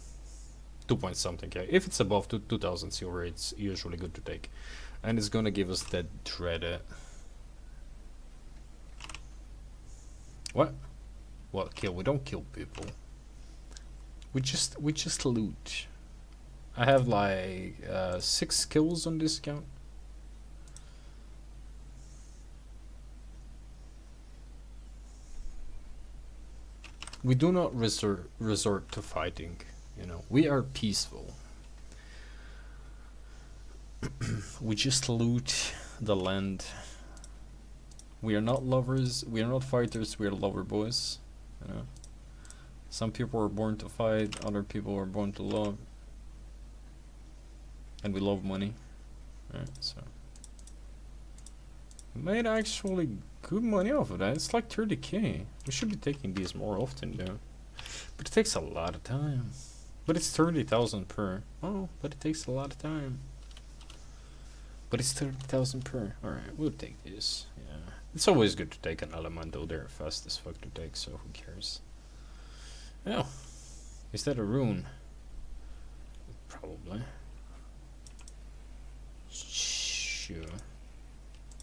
something k. If it's above 2000 silver, it's usually good to take. And it's gonna give us that dreaded... What? What kill? We don't kill people. We just loot. I have like 6 kills on this account. We do not resort to fighting, you know. We are peaceful. We just loot the land. We are not lovers, we are not fighters, we are lover boys, you know. Some people are born to fight, other people are born to love. And we love money, right? So we made actually good money off of that. It's like 30k. We should be taking these more often though, but it takes a lot of time. But it's 30,000 per. Oh, but it takes a lot of time. But it's 30,000 per. Alright, we'll take this. Yeah. It's always good to take an element, though they're fast as fuck to take, so who cares? Oh. Is that a rune? Probably. Sure.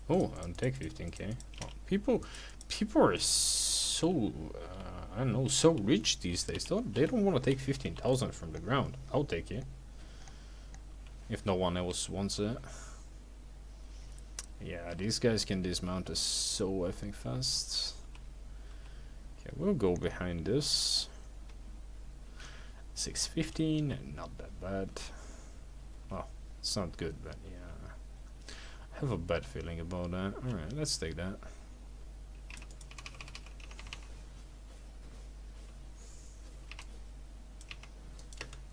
Oh, I'll take 15k. Oh, people are so I don't know, so rich these days. They don't want to take 15,000 from the ground. I'll take it if no one else wants it. Yeah, these guys can dismount us so effing fast. Okay, we'll go behind this. 615, not that bad. Well, it's not good, but yeah. I have a bad feeling about that. Alright, let's take that.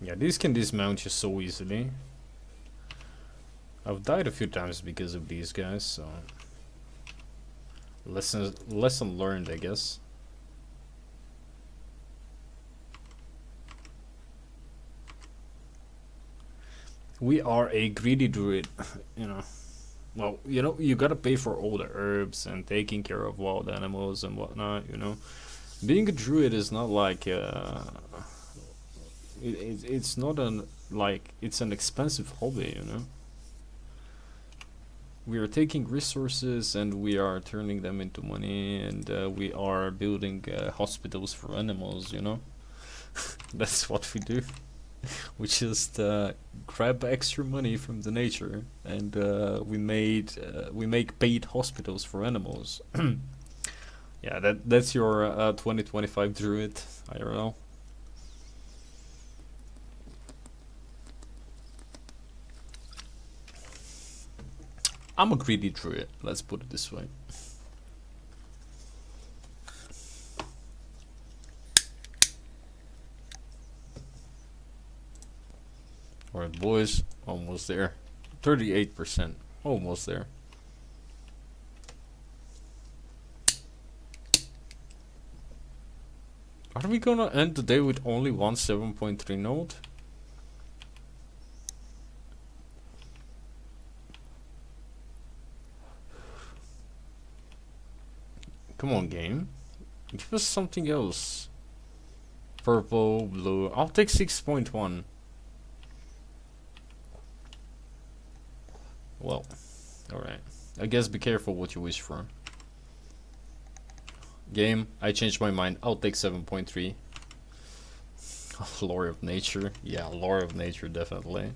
Yeah, these can dismount you so easily. I've died a few times because of these guys, so lesson learned, I guess. We are a greedy druid, you know. Well, you know, you gotta pay for all the herbs and taking care of wild animals and whatnot, you know. Being a druid is not like it's not it's an expensive hobby, you know. We are taking resources and we are turning them into money, and we are building hospitals for animals, you know. That's what we do. We just grab extra money from the nature, and we make paid hospitals for animals. Yeah, that's your 2025 druid, I don't know. I'm a greedy druid, let's put it this way. Alright, boys, almost there. 38%, almost there. Are we gonna end the day with only one 7.3 node? Come on, game. Give us something else. Purple, blue. I'll take 6.1. Well, alright. I guess be careful what you wish for. Game, I changed my mind. I'll take 7.3. Lore of Nature. Yeah, Lore of Nature, definitely.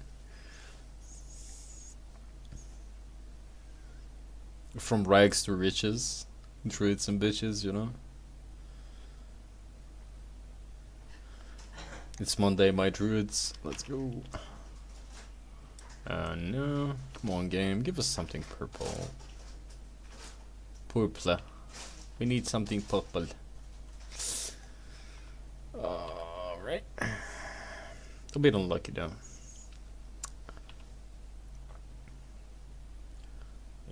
From rags to riches. Druids and bitches, you know. It's Monday, my druids. Let's go. No. Come on, game. Give us something purple. Purple. We need something purple. Alright. A bit unlucky though.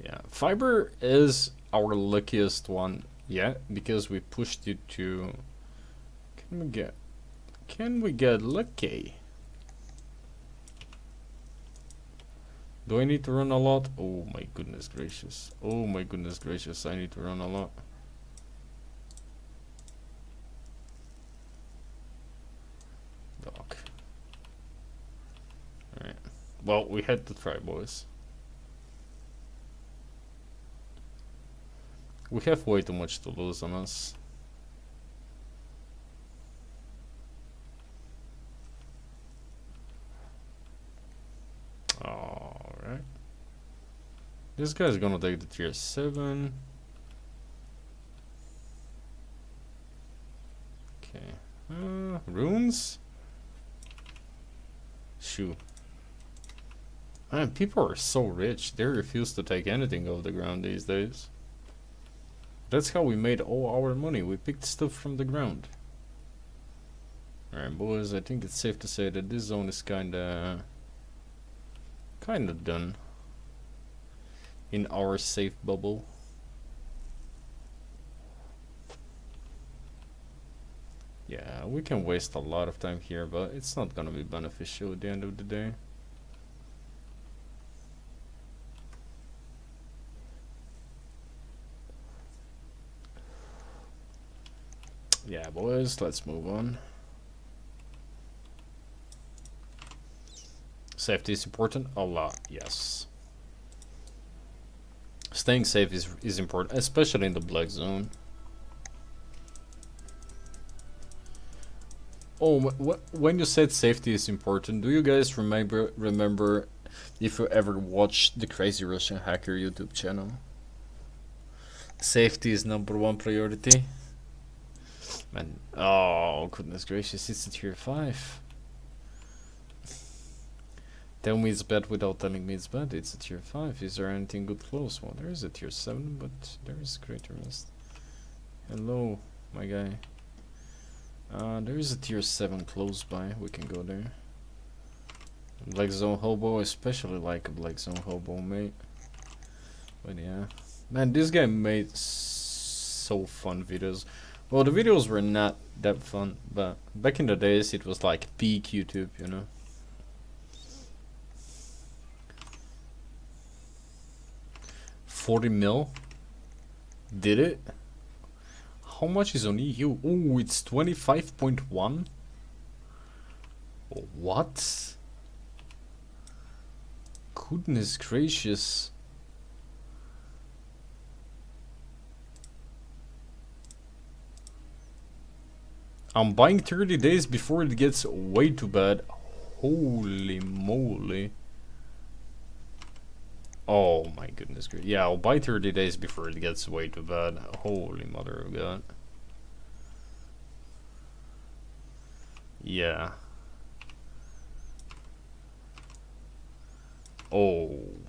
Yeah. Fiber is our luckiest one yet, because we pushed it to... Can we get lucky? Do I need to run a lot? Oh my goodness gracious. Oh my goodness gracious, I need to run a lot. Dog. Alright. Well, we had to try, boys. We have way too much to lose on us. Alright. This guy's gonna take the tier 7. Okay. Runes? Shoo. Man, people are so rich. They refuse to take anything off the ground these days. That's how we made all our money. We picked stuff from the ground. Alright, boys, I think it's safe to say that this zone is kinda done. In our safe bubble. Yeah, we can waste a lot of time here, but it's not gonna be beneficial at the end of the day. Yeah, boys, let's move on. Safety is important a lot, yes. Staying safe is important, especially in the black zone. Oh, when you said safety is important, do you guys remember if you ever watched the Crazy Russian Hacker YouTube channel? Safety is #1 priority. Man, oh goodness gracious, it's a tier 5. Tell me it's bad without telling me it's bad. It's a tier 5. Is there anything good close? Well, there is a tier 7, but there is greater mist. Hello, my guy. There is a tier 7 close by. We can go there. Black Zone Hobo, especially like a Black Zone Hobo, mate. But yeah. Man, this guy made so fun videos. Well, the videos were not that fun, but back in the days it was like peak YouTube, you know. $40 mil? Did it? How much is on EU? Oh, it's 25.1? What? Goodness gracious. I'm buying 30 days before it gets way too bad. Holy moly. Oh my goodness gracious. Yeah, I'll buy 30 days before it gets way too bad. Holy mother of God. Yeah. Oh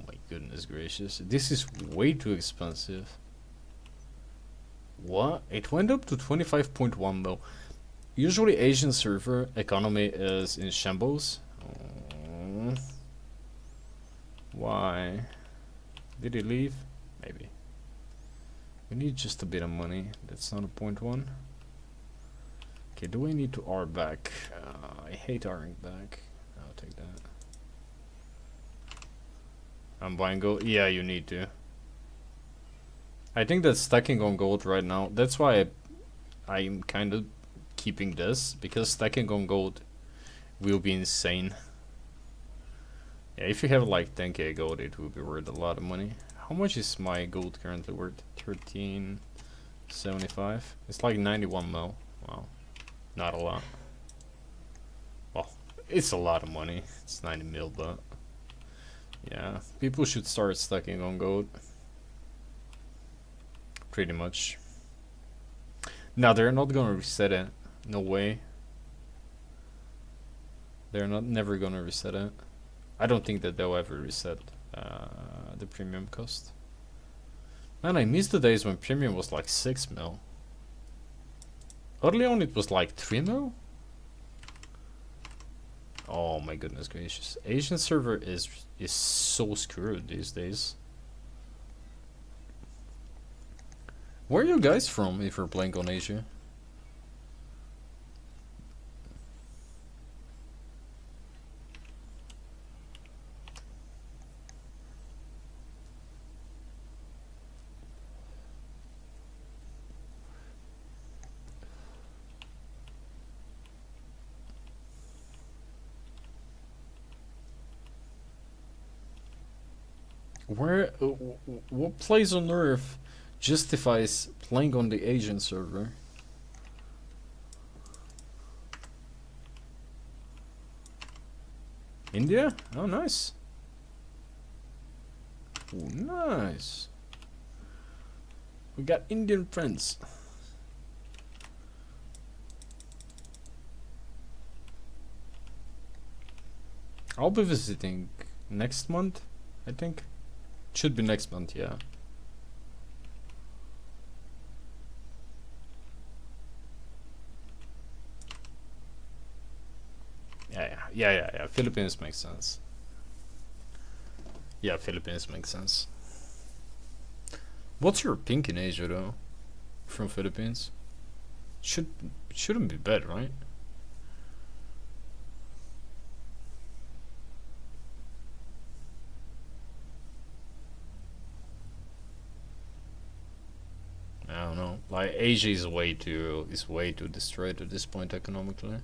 my goodness gracious. This is way too expensive. What? It went up to 25.1 though. Usually Asian server economy is in shambles. Oh. Why? Did he leave? Maybe. We need just a bit of money. That's not a .1. Okay, do I need to R back? I hate R'ing back. I'll take that. I'm buying gold. Yeah, you need to. I think that's stacking on gold right now. That's why I'm kind of keeping this, because stacking on gold will be insane. Yeah, if you have like 10k gold, it will be worth a lot of money. How much is my gold currently worth? 1375. It's like 91 mil. Wow, not a lot. Well, it's a lot of money. It's 90 mil, but yeah, people should start stacking on gold. Pretty much. Now they're not gonna reset it. No way. They're never gonna reset it. I don't think that they'll ever reset the premium cost. Man, I miss the days when premium was like 6 mil. Early on it was like 3 mil. Oh my goodness gracious. Asian server is so screwed these days. Where are you guys from if you're playing on Asia? Where, what place on earth justifies playing on the Asian server? India? Oh, nice. Oh, nice. We got Indian friends. I'll be visiting next month, I think. Should be next month, yeah. Yeah. Philippines makes sense. Yeah, Philippines makes sense. What's your pink in Asia, though? From Philippines? Shouldn't be bad, right? I don't know. Like Asia is way too destroyed at this point economically.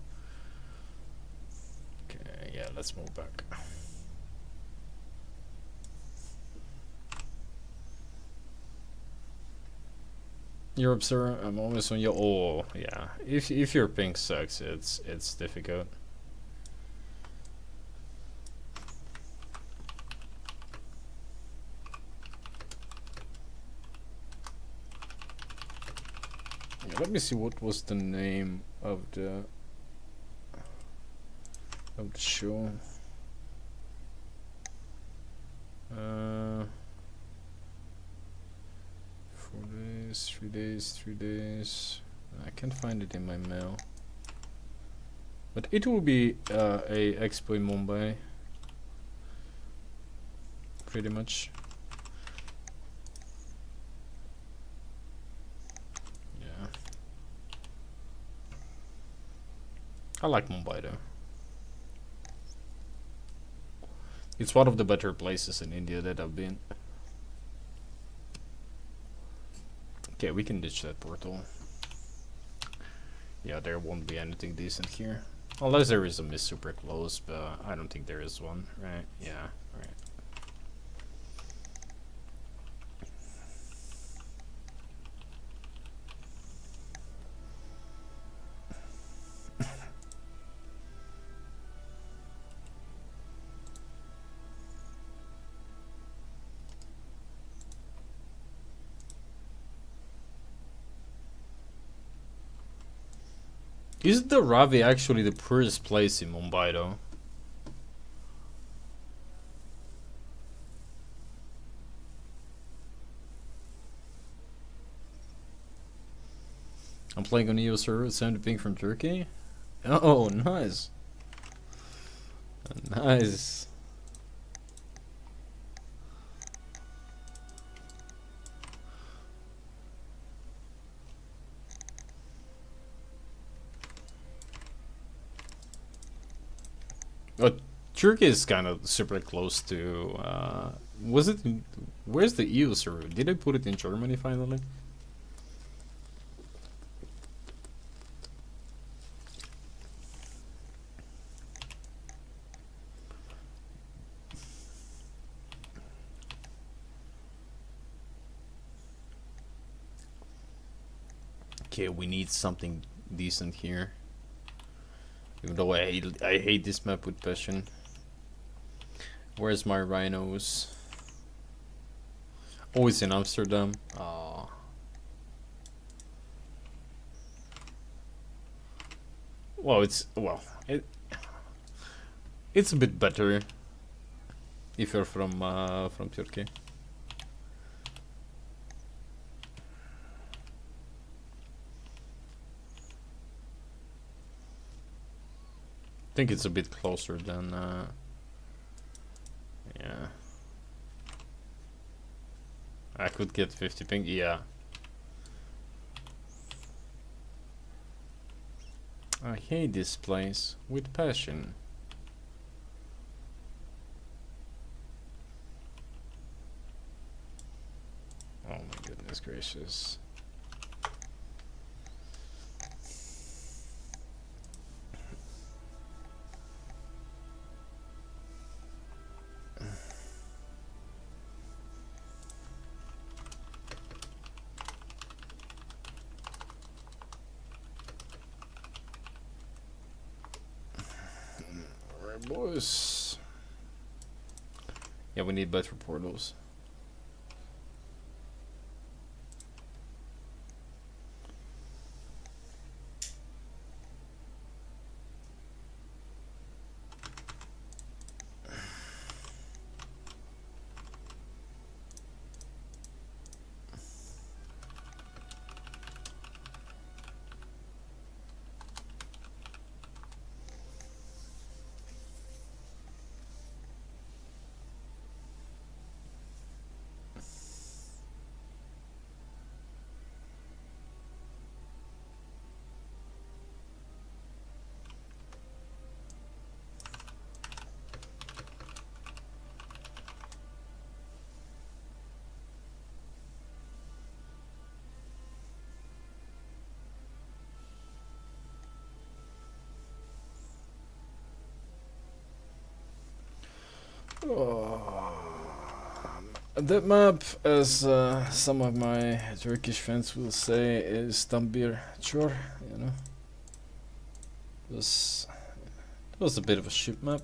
Okay, yeah, let's move back. Europe, sir. I'm always on your. Oh, yeah. If your pink sucks, it's difficult. Yeah, let me see what was the name of the show. 4 days, 3 days, 3 days. I can't find it in my mail. But it will be a expo in Mumbai. Pretty much. Yeah. I like Mumbai though. It's one of the better places in India that I've been. Okay, we can ditch that portal. Yeah, there won't be anything decent here. Unless there is a miss super close, but I don't think there is one, right? Yeah, right. Is the Ravi actually the poorest place in Mumbai though? I'm playing on EU server, 70 ping from Turkey. Oh, nice. Nice. But Turkey is kind of super close to. Was it? Where's the EU server? Did I put it in Germany finally? Okay, we need something decent here. Even though I hate this map with passion. Where's my rhinos? Oh, it's in Amsterdam. Oh. Well, it's a bit better if you're from Turkey. I think it's a bit closer than yeah. I could get 50 ping, yeah. I hate this place with passion. Oh my goodness gracious. Boys. Yeah, we need better portals. That map, as some of my Turkish fans will say, is tam bir chor, you know. It was a bit of a shit map.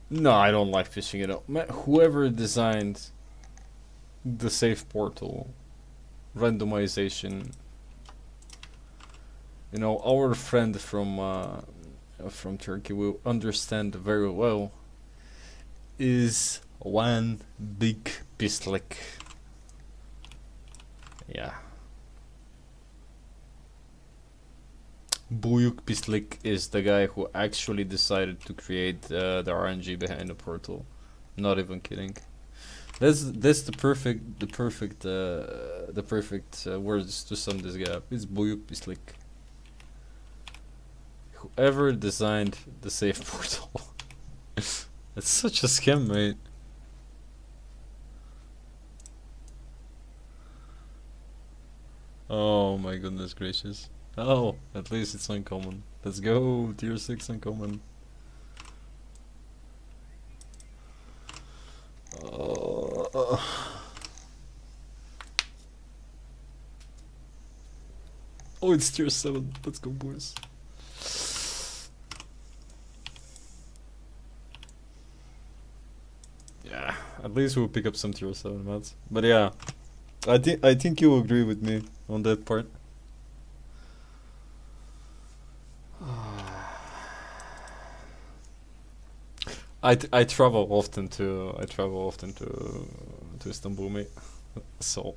No, I don't like fishing it up. Whoever designed the save portal, randomization, you know, our friend from Turkey will understand very well, is one big pislik. Yeah. Buyuk Pislik is the guy who actually decided to create the RNG behind the portal. Not even kidding. That's the perfect words to sum this guy up. It's Buyuk Pislik. Whoever designed the safe portal. It's such a scam, mate. Oh my goodness gracious. Oh, at least it's uncommon. Let's go, tier 6 uncommon. Oh, it's tier 7. Let's go, boys. Yeah, at least we'll pick up some tier 7 mats. But yeah, I think you agree with me on that part. I travel often to Istanbul, mate. So,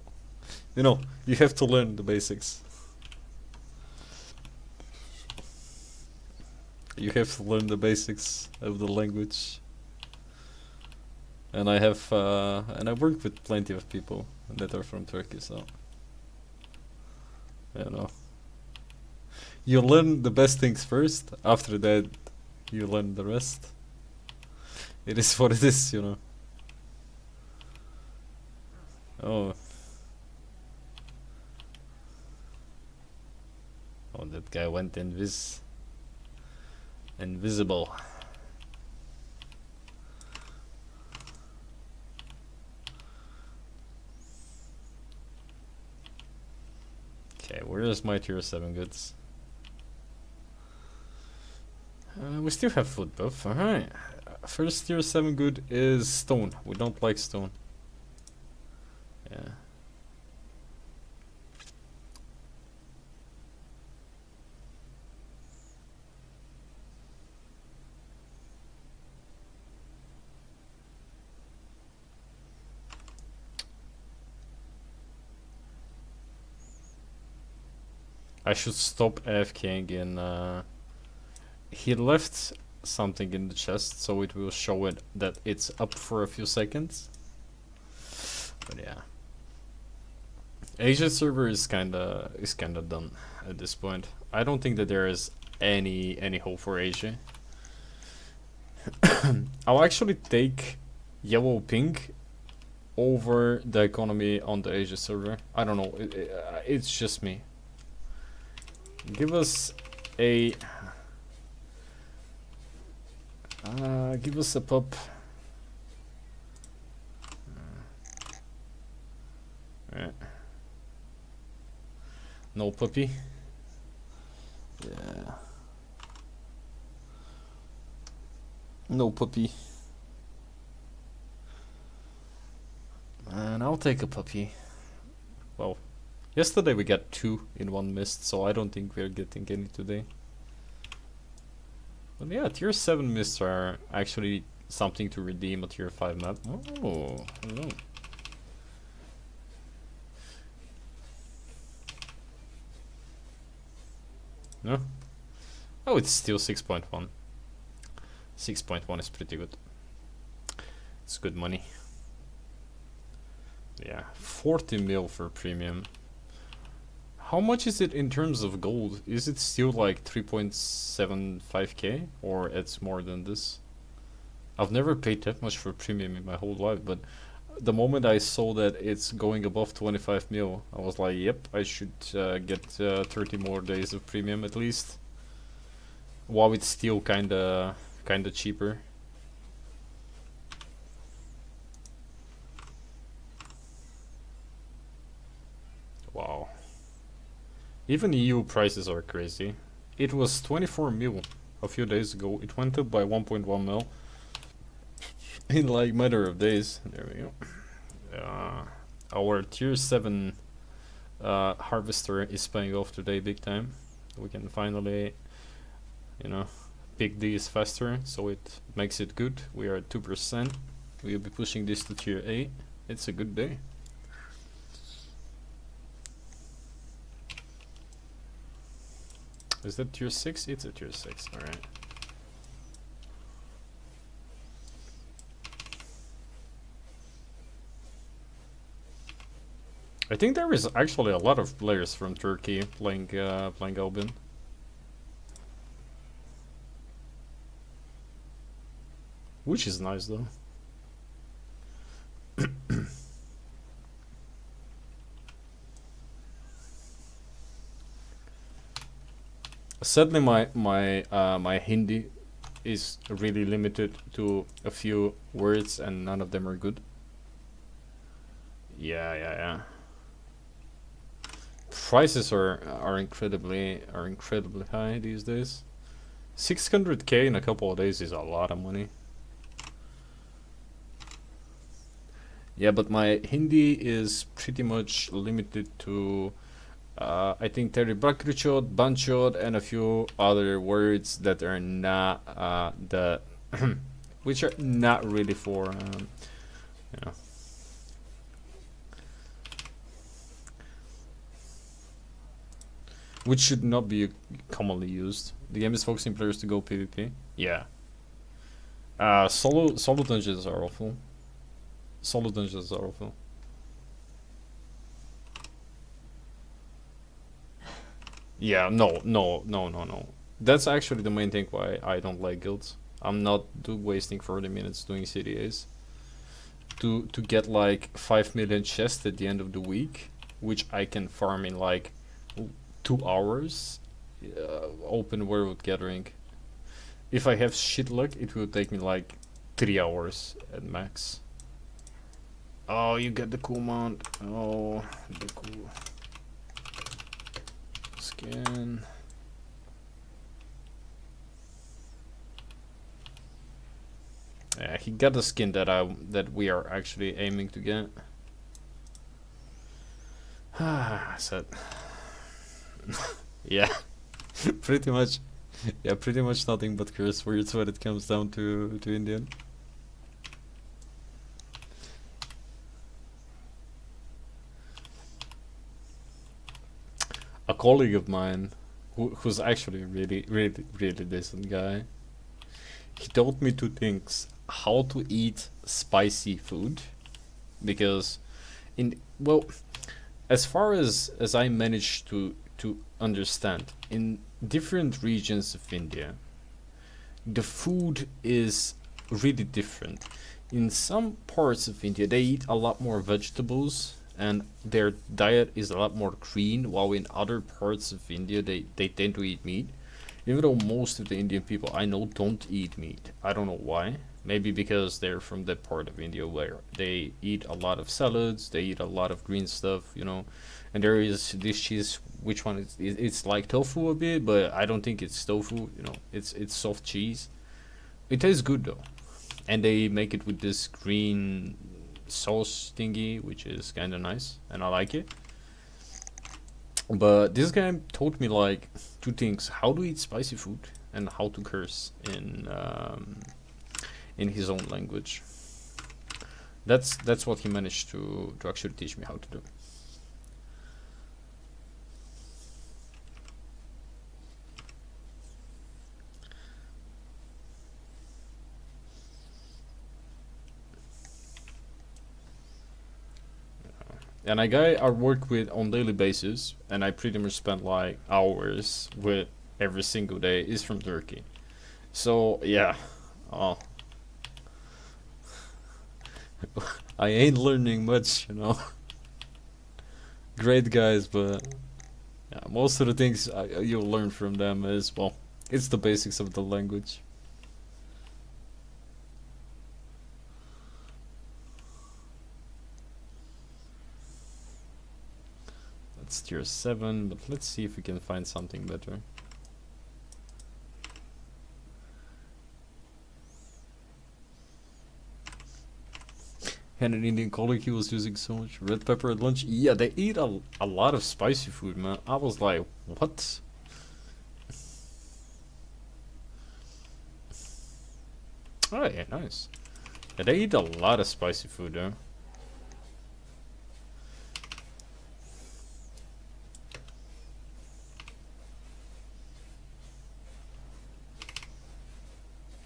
you know, you have to learn the basics. You have to learn the basics of the language. And I have and I work with plenty of people that are from Turkey, so you know. You learn the best things first, after that you learn the rest. It is what it is, you know. Oh. Oh, that guy went invisible. Okay, where is my tier 7 goods? We still have food buff, alright. First tier 7 good is stone. We don't like stone. Yeah. I should stop AFKing in he left something in the chest, so it will show it that it's up for a few seconds. But yeah, Asia server is kinda done at this point. I don't think that there is any hope for Asia. I'll actually take yellow pink over the economy on the Asia server. I don't know, it's just me. Give us a give us a pup. No puppy. Yeah. No puppy. And I'll take a puppy. Well, yesterday we got 2 in one mist, so I don't think we're getting any today. But yeah, tier 7 mists are actually something to redeem a tier 5 map. Oh, hello. No? Oh, it's still 6.1. 6.1 is pretty good. It's good money. Yeah, 40 mil for premium. How much is it in terms of gold? Is it still like 3.75k or it's more than this? I've never paid that much for premium in my whole life, but the moment I saw that it's going above 25 mil, I was like, yep, I should get 30 more days of premium at least. While it's still kinda cheaper. Wow. Even EU prices are crazy. It was 24 mil a few days ago. It went up by 1.1 mil in like matter of days. There we go. Our tier 7 harvester is paying off today big time. We can finally, you know, pick these faster, so it makes it good. We are at 2%. We'll be pushing this to tier 8. It's a good day. Is that tier 6? It's a tier 6, alright. I think there is actually a lot of players from Turkey playing Albion. Which is nice though. Sadly, my Hindi is really limited to a few words, and none of them are good. Yeah. Prices are incredibly high these days. 600k in a couple of days is a lot of money. Yeah, but my Hindi is pretty much limited to I think Terry Bakrichot, Banchot, and a few other words that are not the which are not really for you know. Which should not be commonly used. The game is focusing players to go PvP. Yeah. Solo dungeons are awful. Solo dungeons are awful. Yeah, no. That's actually the main thing why I don't like guilds. I'm not wasting 40 minutes doing CDAs. To get like 5 million chests at the end of the week, which I can farm in like 2 hours. Open world gathering. If I have shit luck, it will take me like 3 hours at max. Oh, you get the cool mount. Oh, the cool skin. Yeah, he got the skin that we are actually aiming to get. I said, yeah, pretty much. Yeah, pretty much nothing but curse words when it comes down to Indian. A colleague of mine, who's actually a really decent guy, he told me 2 things: how to eat spicy food, because as far as I managed to understand, in different regions of India, the food is really different. In some parts of India, they eat a lot more vegetables and their diet is a lot more green, while in other parts of India, they tend to eat meat. Even though most of the Indian people I know don't eat meat. I don't know why. Maybe because they're from that part of India where they eat a lot of salads, they eat a lot of green stuff, you know. And there is this cheese, which one is it's like tofu a bit, but I don't think it's tofu, you know. It's soft cheese. It tastes good though. And they make it with this green sauce thingy, which is kind of nice, and I like it. But this guy told me like 2 things: how to eat spicy food and how to curse in his own language. That's what he managed to actually teach me how to do. And a guy I work with on daily basis, and I pretty much spend like hours with every single day, is from Turkey. So yeah, oh, I ain't learning much, you know. Great guys, but yeah, most of the things you'll learn from them is, well, it's the basics of the language. That's tier 7, but let's see if we can find something better. Had an Indian colleague, he was using so much red pepper at lunch. Yeah, they eat a lot of spicy food, man. I was like, what? Oh yeah, nice. Yeah, they eat a lot of spicy food, though.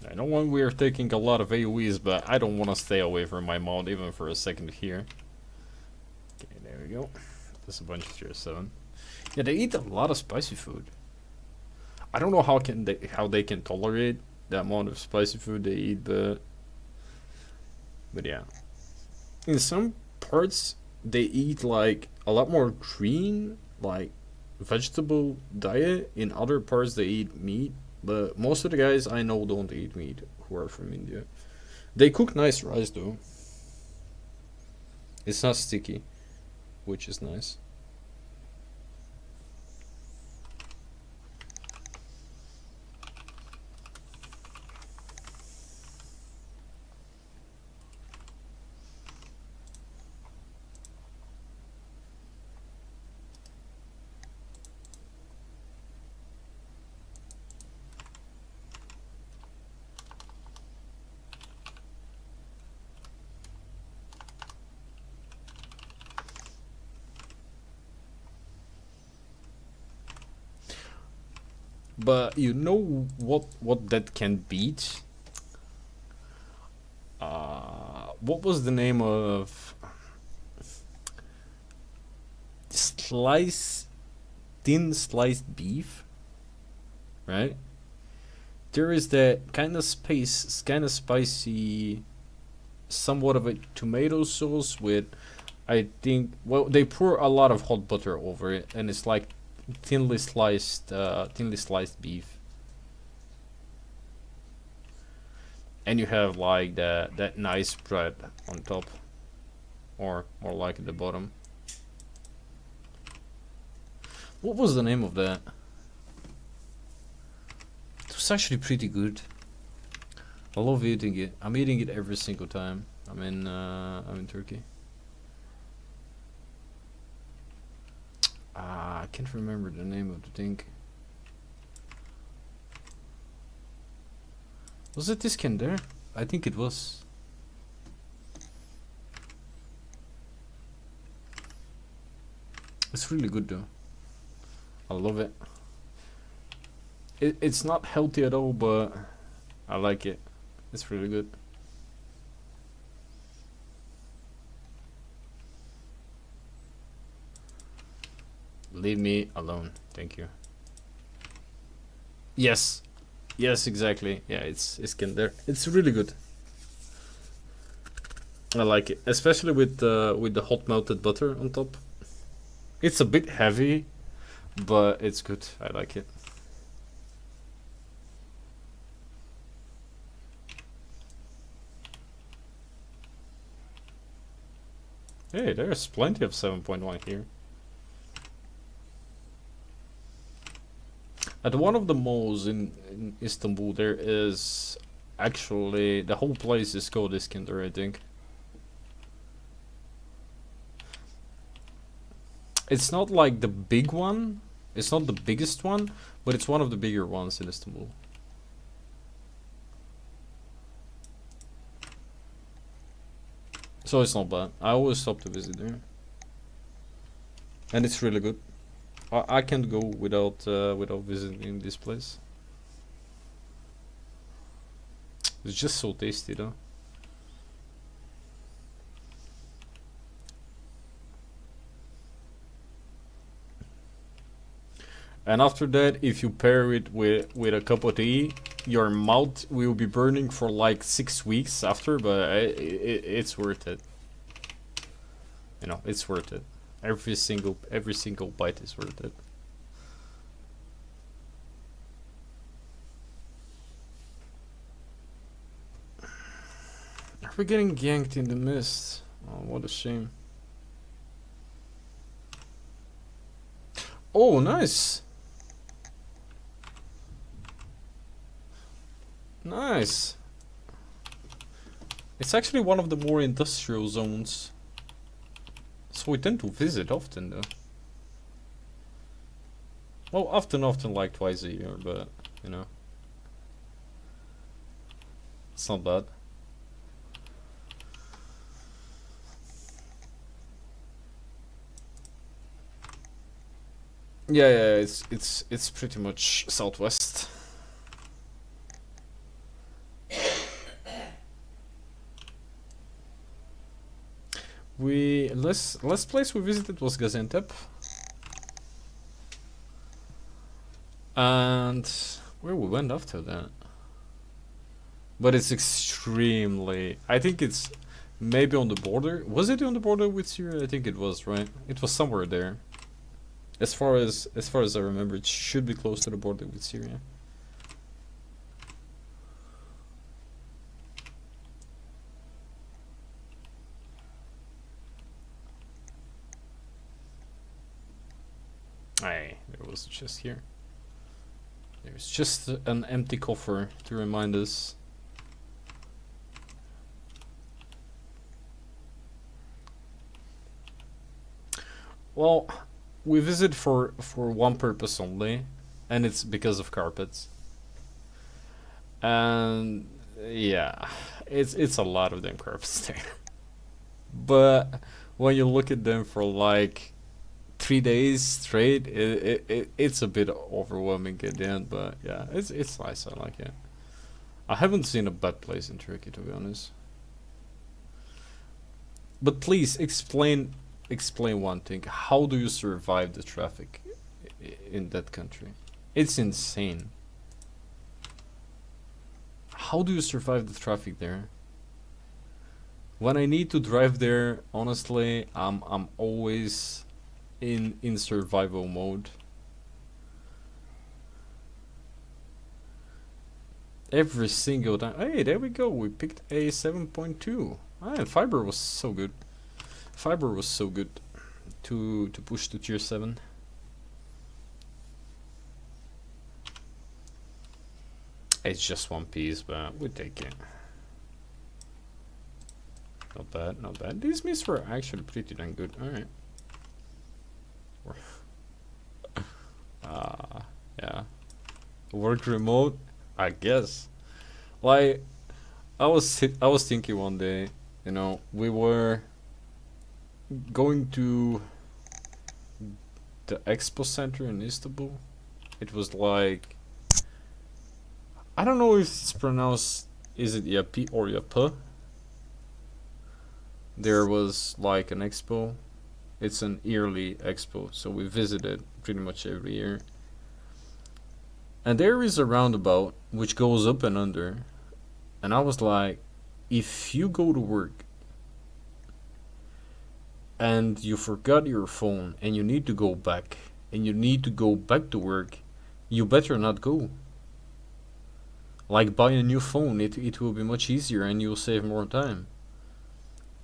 I know when we are taking a lot of AoEs, but I don't want to stay away from my mod even for a second here. Okay, there we go. There's a bunch of tier 7. Yeah, they eat a lot of spicy food. I don't know how they can tolerate the amount of spicy food they eat, but yeah. In some parts they eat like a lot more green, like vegetable diet. In other parts they eat meat. But most of the guys I know don't eat meat who are from India. They cook nice rice though. It's not sticky, which is nice. But you know what that can beat? What was the name of thin sliced beef? Right? There is that kind of spicy, somewhat of a tomato sauce with, I think, well, they pour a lot of hot butter over it, and it's like thinly sliced beef, and you have like that nice bread on top, or more like at the bottom. What was the name of that? It was actually pretty good. I love eating it. I'm eating it every single time I'm in Turkey. I can't remember the name of the thing. Was it Iskender? I think it was. It's really good though. I love it. It's not healthy at all, but I like it. It's really good. Leave me alone, thank you. Yes, yes, exactly. Yeah, it's Iskender. It's really good. I like it, especially with the hot melted butter on top. It's a bit heavy, but it's good. I like it. Hey, there's plenty of 7.1 here. At one of the malls in Istanbul, there is actually, the whole place is called Iskender, I think. It's not like the big one, it's not the biggest one, but it's one of the bigger ones in Istanbul. So it's not bad. I always stop to visit there. And it's really good. I can't go without visiting this place. It's just so tasty though. And after that, if you pair it with a cup of tea, your mouth will be burning for like 6 weeks after, but it's worth it. You know, it's worth it. Every single bite is worth it. Are we getting ganked in the mist? Oh, what a shame. Oh, nice. Nice. It's actually one of the more industrial zones. So we tend to visit often though. Well, often like twice a year, but you know. It's not bad. Yeah, it's pretty much southwest. Last place we visited was Gaziantep. And where we went after that. But it's extremely, I think it's maybe on the border. Was it on the border with Syria? I think it was, right? It was somewhere there. As far as I remember, it should be close to the border with Syria. Aye, there was a chest here. There's just an empty coffer to remind us. Well, we visit for one purpose only, and it's because of carpets. And yeah, it's a lot of them carpets there. But when you look at them for like 3 days straight, it's a bit overwhelming at the end. But yeah, it's nice. I like it. I haven't seen a bad place in Turkey, to be honest. But please explain one thing. How do you survive the traffic in that country? It's insane. How do you survive the traffic there? When I need to drive there, honestly, I'm always in survival mode. Every single time. Hey, there we go. We picked a 7.2. Ah, fiber was so good. Fiber was so good to push to tier 7. It's just one piece, but we take it. Not bad, not bad. These myths were actually pretty dang good. Alright. Yeah. Work remote, I guess. Like, I was thinking one day, you know, we were going to the expo center in Istanbul. It was like, I don't know if it's pronounced, is it Yapi or Yapa? There was like an expo. It's an yearly expo, so we visit it pretty much every year. And there is a roundabout which goes up and under. And I was like, if you go to work and you forgot your phone and you need to go back to work, you better not go. Like, buy a new phone, it will be much easier and you'll save more time.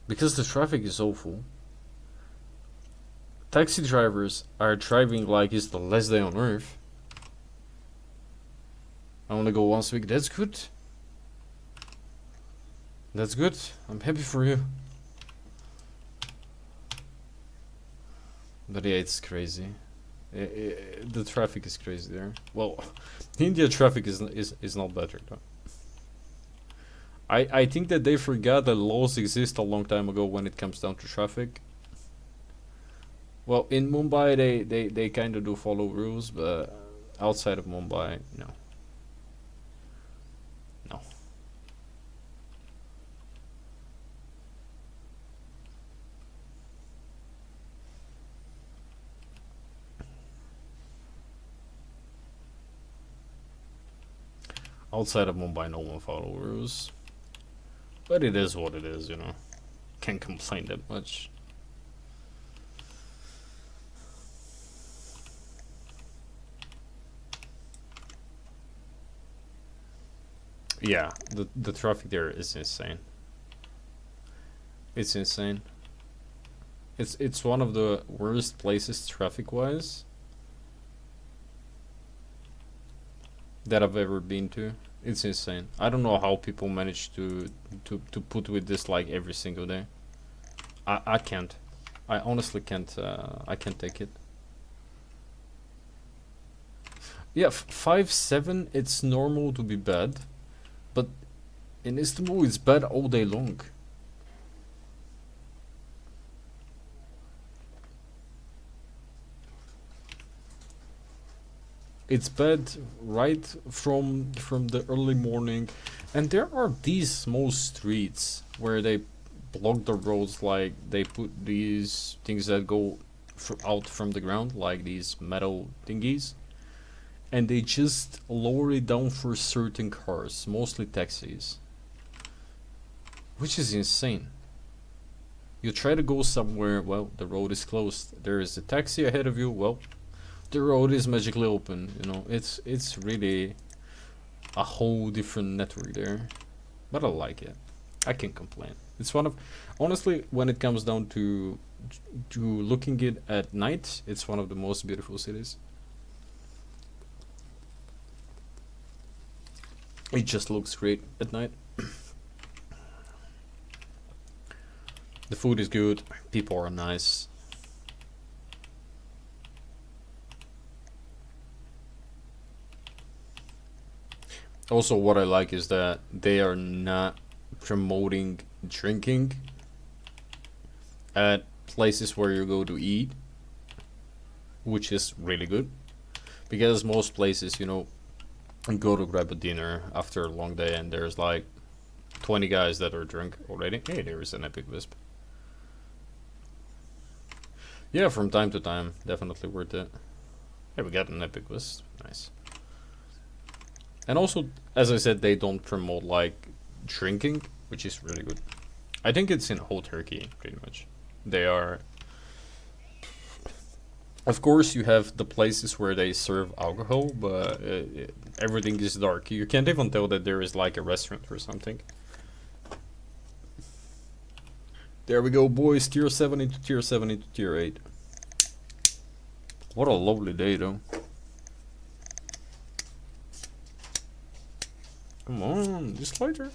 Because the traffic is awful. Taxi drivers are driving like it's the last day on earth. I wanna go once a week, that's good. That's good, I'm happy for you. But yeah, it's crazy. The traffic is crazy there. Well, India traffic is not better though. I think that they forgot that laws exist a long time ago when it comes down to traffic. Well, in Mumbai they kind of do follow rules, but outside of Mumbai, no. No. Outside of Mumbai, no one follows rules. But it is what it is, you know. Can't complain that much. Yeah, the traffic there is insane. It's insane. It's one of the worst places traffic-wise that I've ever been to. It's insane. I don't know how people manage to put with this like every single day. I can't. I honestly can't. I can't take it. Yeah, 5-7. It's normal to be bad, but in Istanbul it's bad all day long. It's bad right from the early morning, and there are these small streets where they block the roads, like they put these things that go out from the ground, like these metal thingies, and they just lower it down for certain cars, mostly taxis, which is insane. You try to go somewhere, well, the road is closed. There is a taxi ahead of you, well, the road is magically open, you know. It's really a whole different network there, but I like it. I can't complain. It's one of, honestly, when it comes down to looking it at night, it's one of the most beautiful cities. It just looks great at night. The food is good, people are nice. Also, what I like is that they are not promoting drinking at places where you go to eat, which is really good, because most places, you know, you go to grab a dinner after a long day and there's like 20 guys that are drunk already. Hey, there is an epic wisp. Yeah, from time to time, definitely worth it. Hey, we got an epic wisp. Nice. And also, as I said, they don't promote like drinking, which is really good. I think it's in whole Turkey, pretty much. They are... Of course, you have the places where they serve alcohol, but everything is dark. You can't even tell that there is like a restaurant or something. There we go, boys. Tier 7 into tier 7 into tier 8. What a lovely day, though. Come on, just later.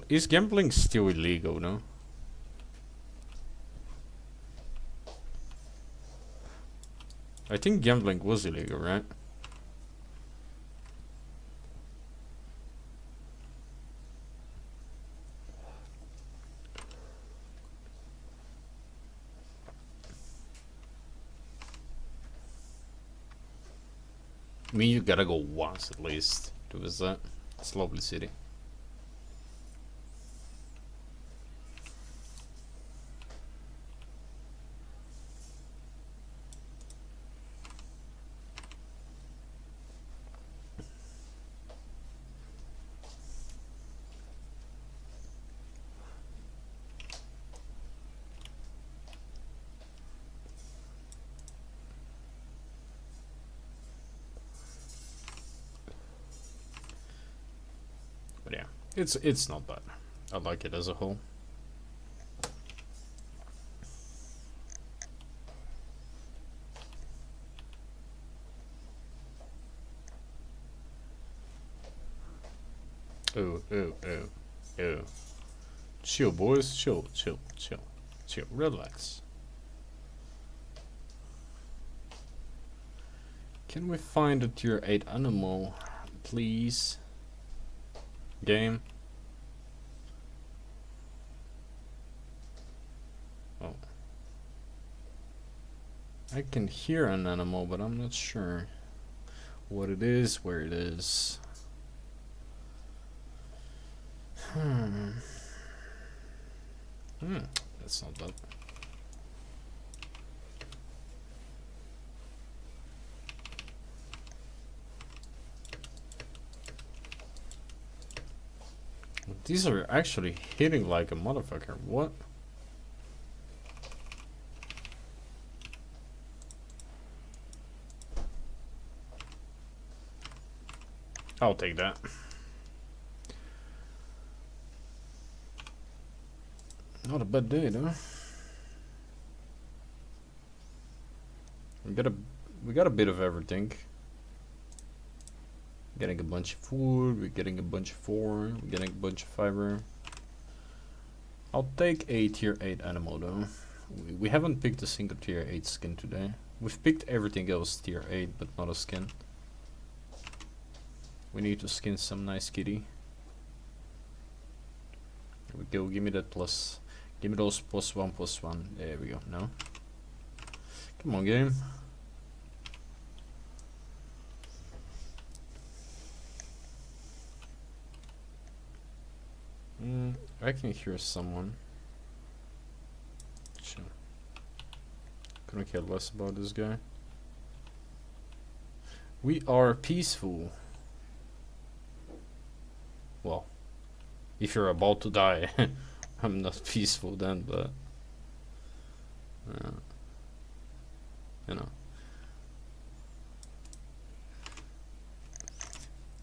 Is gambling still illegal, no? I think gambling was illegal, right? I mean, you gotta go once at least to visit. It's a lovely city. But yeah, it's not bad. I like it as a whole. Oh, oh, oh, oh. Chill, boys. Chill, chill, chill, chill. Relax. Can we find a tier 8 animal, please? Game. Oh. I can hear an animal, but I'm not sure what it is, where it is. That's not bad. These are actually hitting like a motherfucker. What? I'll take that. Not a bad day, though. We got a bit of everything. Getting a bunch of food, we're getting a bunch of we're getting a bunch of fiber. I'll take a tier 8 animal though. We haven't picked a single tier 8 skin today. We've picked everything else tier 8, but not a skin. We need to skin some nice kitty. Here we go, give me that plus. Give me those +1/+1. There we go, no. Come on, game. I can hear someone. Sure. Couldn't care less about this guy. We are peaceful. Well, if you're about to die, I'm not peaceful then, but you know.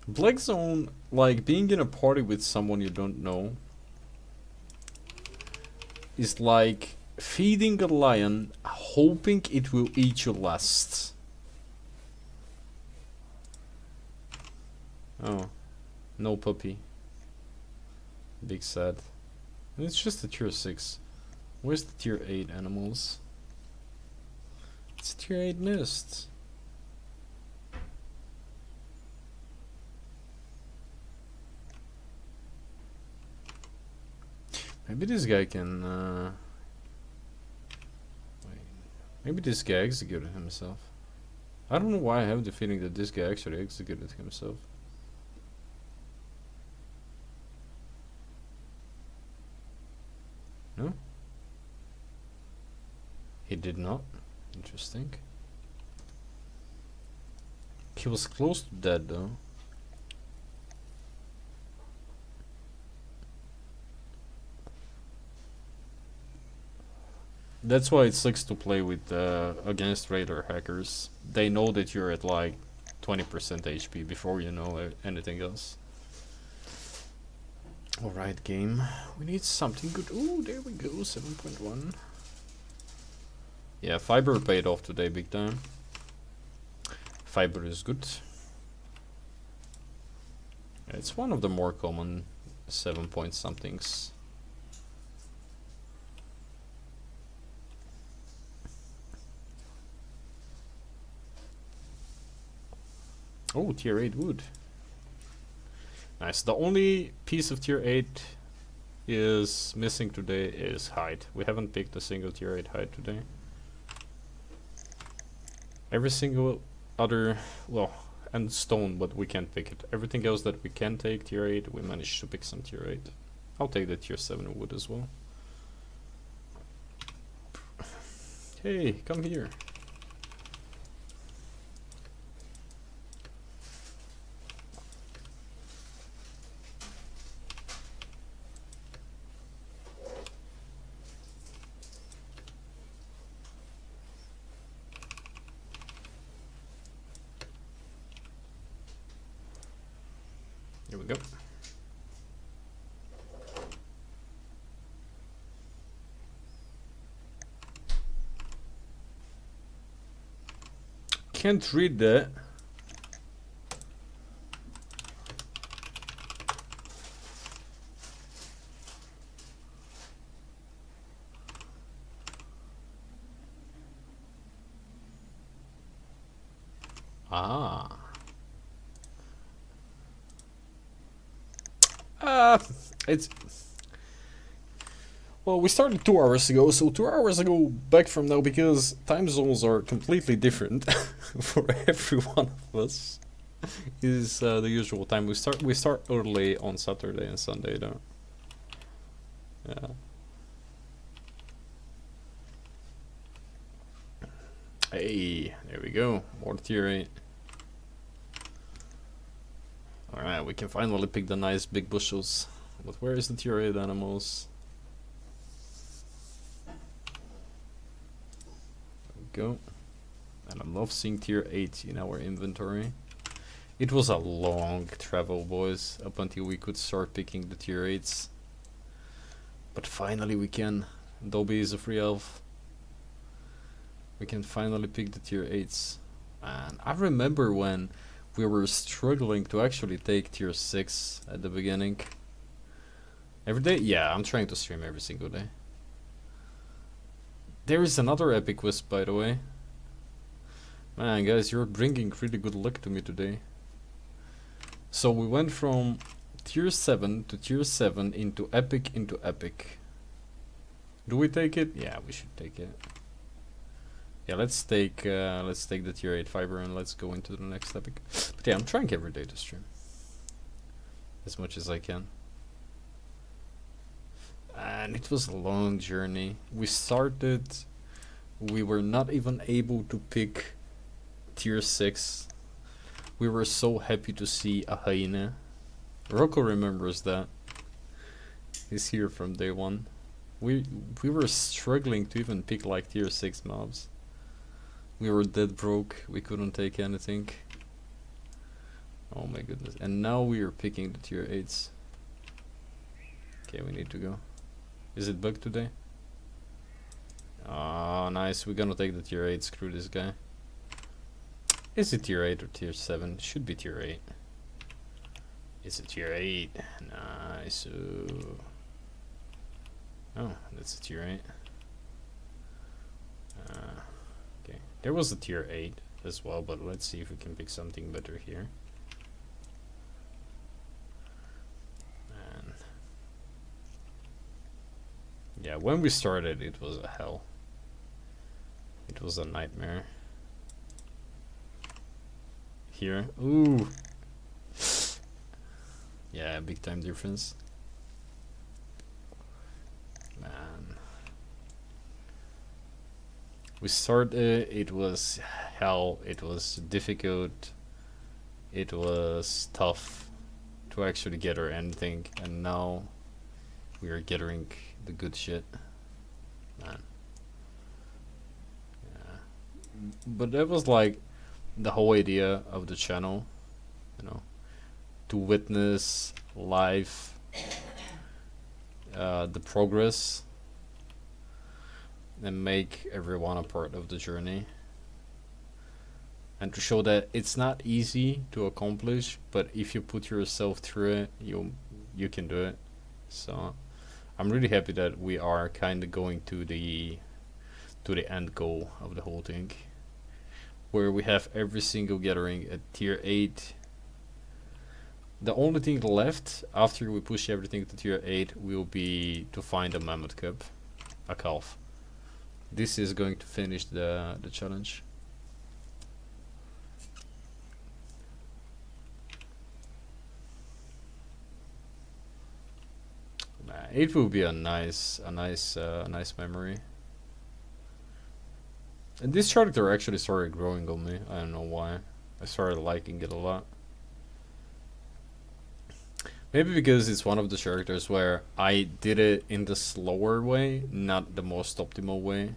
Black Zone, like being in a party with someone you don't know, is like feeding a lion, hoping it will eat you last. Oh, no puppy. Big sad. It's just a tier 6. Where's the tier 8 animals? It's tier 8 mist. Maybe this guy can wait. Maybe this guy executed himself. I don't know why I have the feeling that this guy actually executed himself. No? He did not. Interesting. He was close to dead though. That's why it sucks to play with against radar hackers. They know that you're at like 20% HP before you know anything else. Alright, game. We need something good. Ooh, there we go, 7.1. Yeah, fiber paid off today big time. Fiber is good. It's one of the more common 7 point somethings. Oh, tier 8 wood. Nice. The only piece of tier 8 is missing today is hide. We haven't picked a single tier 8 hide today. Every single other, well, and stone, but we can't pick it. Everything else that we can take tier 8, we managed to pick some tier 8. I'll take the tier 7 wood as well. Hey, come here. Here we go. Can't read that. Ah. It's well, we started 2 hours ago, so 2 hours ago back from now, because time zones are completely different for every one of us. Is the usual time. We start early on Saturday and Sunday though. Yeah. Hey, there we go. More tier 8. Alright, we can finally pick the nice big bushels. But where is the tier 8 animals? There we go. And I love seeing tier 8 in our inventory. It was a long travel, boys, up until we could start picking the tier 8s. But finally we can. Dobby is a free elf. We can finally pick the tier 8s. And I remember when we were struggling to actually take tier 6 at the beginning. Every day? Yeah, I'm trying to stream every single day. There is another epic wisp, by the way. Man, guys, you're bringing really good luck to me today. So we went from tier 7 to tier 7 into epic into epic. Do we take it? Yeah, we should take it. Yeah, let's take the tier 8 fiber and let's go into the next epic. But yeah, I'm trying every day to stream as much as I can. And it was a long journey. We started, we were not even able to pick tier 6. We were so happy to see a hyena. Rocco remembers that. He's here from day 1. We were struggling to even pick like tier 6 mobs. We were dead broke. We couldn't take anything. Oh my goodness. And now we are picking the tier 8s. Okay, we need to go. Is it bugged today? Oh, nice. We're gonna take the tier 8. Screw this guy. Is it tier 8 or tier 7? Should be tier 8. It's a tier 8. Nice. Ooh. Oh, that's a tier 8. Okay. There was a tier 8 as well, but let's see if we can pick something better here. And yeah, when we started, it was a hell. It was a nightmare. Here. Ooh. Yeah, big time difference. Man. We started, it was hell, it was difficult, it was tough to actually gather anything, and now we are gathering the good shit. Man. Yeah. But that was like the whole idea of the channel, you know, to witness live the progress and make everyone a part of the journey, and to show that it's not easy to accomplish, but if you put yourself through it, you can do it. So I'm really happy that we are kind of going to the end goal of the whole thing, where we have every single gathering at tier 8. The only thing left after we push everything to tier 8 will be to find a mammoth cub, a calf. This is going to finish the challenge. It will be a nice memory. And this character actually started growing on me. I don't know why. I started liking it a lot. Maybe because it's one of the characters where I did it in the slower way, not the most optimal way.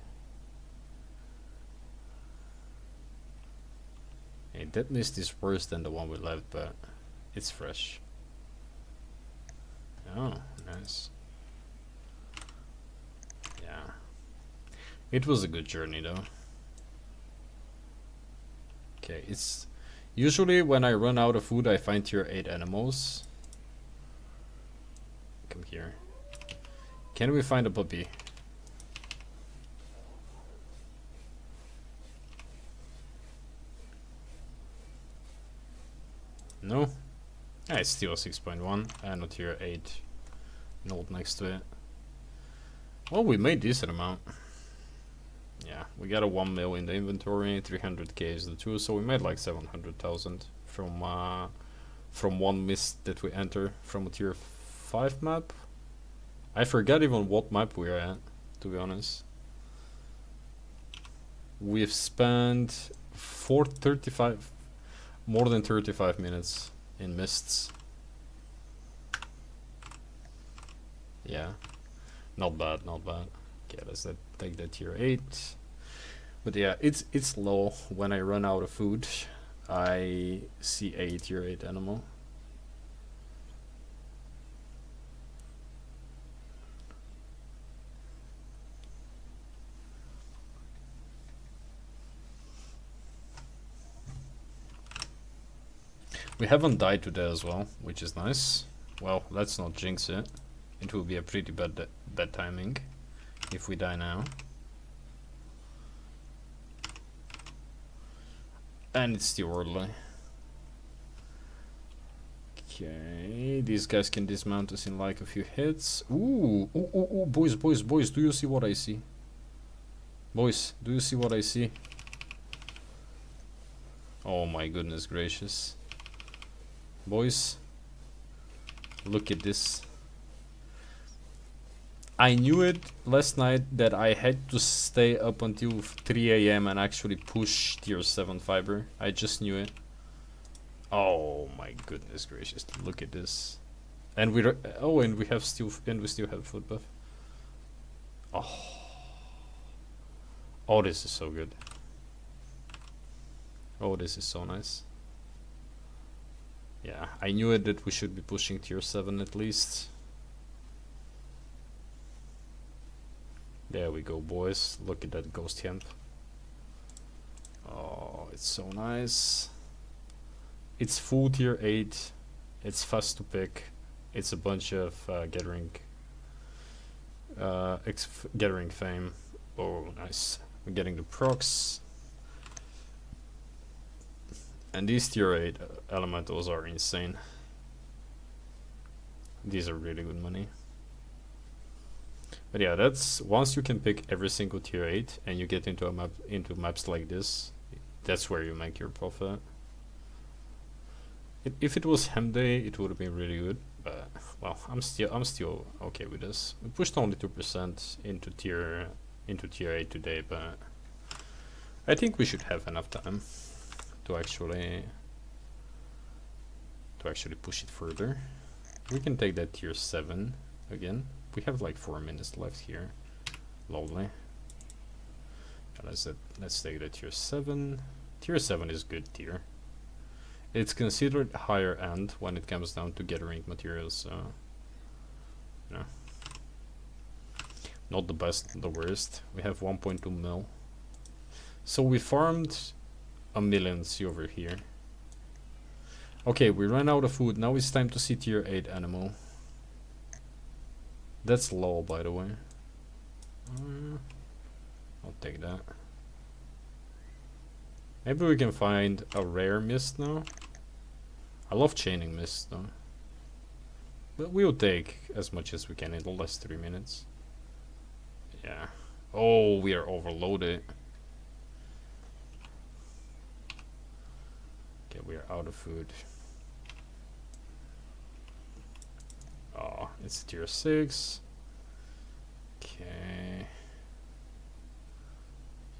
Hey, that mist is worse than the one we left, but it's fresh. Oh, nice. Yeah. It was a good journey though. Okay, it's usually when I run out of food I find tier 8 animals. Come here. Can we find a puppy? No? Ah, it's still 6.1 and a tier 8 note next to it. Well, we made decent amount. Yeah, we got a 1 mil in the inventory, 300k is the 2, so we made like 700,000 from one mist that we enter from a tier 5 map. I forgot even what map we are at, to be honest. We've spent more than 35 minutes in mists. Yeah, not bad, not bad. Okay, let's take that tier 8. But yeah, it's low. When I run out of food, I see a tier 8 animal. We haven't died today as well, which is nice. Well, let's not jinx it. It will be a pretty bad timing if we die now. And it's still early. Okay, these guys can dismount us in like a few hits. Ooh, boys, do you see what I see? Boys, do you see what I see? Oh my goodness gracious. Boys, look at this. I knew it last night that I had to stay up until 3 AM and actually push tier 7 fiber. I just knew it. Oh my goodness gracious, look at this. And we still have foot buff. Oh, this is so good. Oh, this is so nice. Yeah, I knew it that we should be pushing tier 7 at least. There we go, boys. Look at that ghost hemp. Oh, it's so nice. It's full tier 8. It's fast to pick. It's a bunch of gathering fame. Oh, nice. We're getting the procs. And these tier 8 elementals are insane. These are really good money. But yeah, that's once you can pick every single tier 8 and you get into maps like this, that's where you make your profit. If it was Hem Day, it would have been really good, but well, I'm still okay with this. We pushed only 2% into tier 8 today, but I think we should have enough time to actually push it further. We can take that tier 7 again. We have like 4 minutes left here. Lovely. Let's take that tier 7. Tier 7 is good tier. It's considered higher end when it comes down to gathering materials, so you know, not the best, the worst. We have 1.2 mil. So we farmed a million over here. Okay, we ran out of food. Now it's time to see tier 8 animal. That's low, by the way. I'll take that. Maybe we can find a rare mist now. I love chaining mist though. But we'll take as much as we can in the last 3 minutes. Yeah. Oh, we are overloaded. Okay, we are out of food. Oh, it's tier 6. Okay.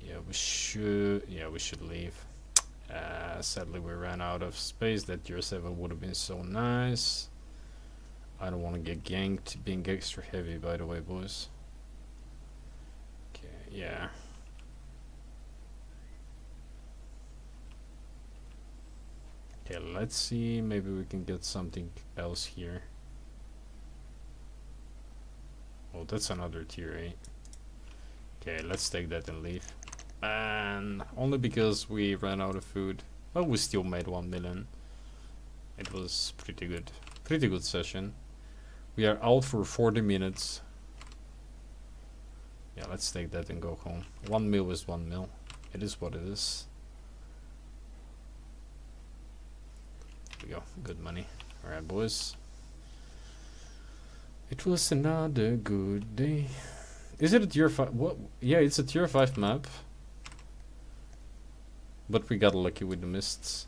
Yeah, we should leave. Sadly, we ran out of space. That tier 7 would have been so nice. I don't want to get ganked. Being extra heavy, by the way, boys. Okay, yeah. Okay, let's see. Maybe we can get something else here. Oh, that's another tier 8. Okay, let's take that and leave. And only because we ran out of food. Well, we still made 1 million. It was pretty good. Pretty good session. We are out for 40 minutes. Yeah, let's take that and go home. 1 mil is 1 mil. It is what it is. There we go. Good money. Alright, boys. It was another good day. Is it a tier 5? What? Yeah, it's a tier 5 map. But we got lucky with the mists.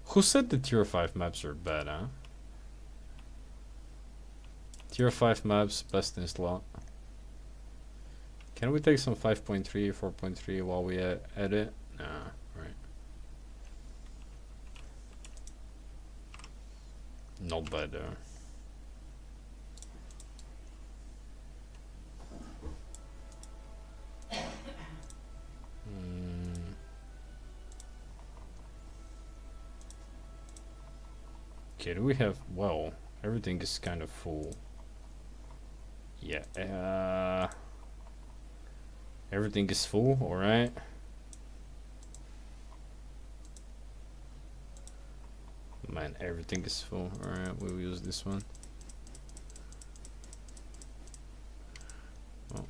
Who said the tier 5 maps are bad, huh? Tier 5 maps, best in slot. Can we take some 5.3, 4.3 while we at it? Nah, right. Not bad though. Okay, do we have, well, everything is kind of full. Yeah, everything is full, alright. Man, everything is full. Alright, we'll use this one. Oh.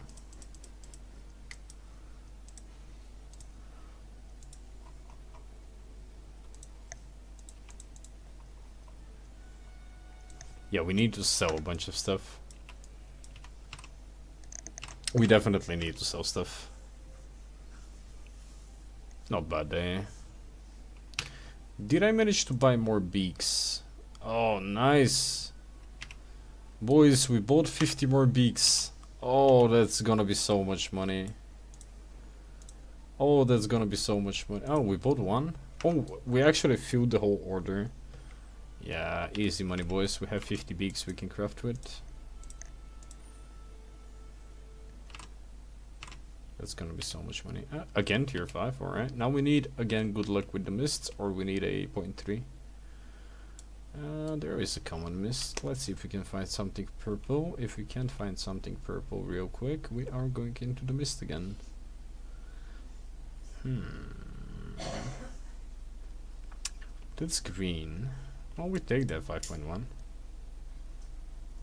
Yeah, we need to sell a bunch of stuff. We definitely need to sell stuff. Not bad, eh? Did I manage to buy more beaks? Oh, nice. Boys, we bought 50 more beaks. Oh, that's gonna be so much money. Oh, that's gonna be so much money. Oh, we bought one? Oh, we actually filled the whole order. Yeah, easy money, boys. We have 50 beaks we can craft with. That's gonna be so much money. Again, tier 5, alright. Now we need, again, good luck with the mists, or we need a 0.3. There is a common mist. Let's see if we can find something purple. If we can't find something purple real quick, we are going into the mist again. That's green. Well, we take that 5.1.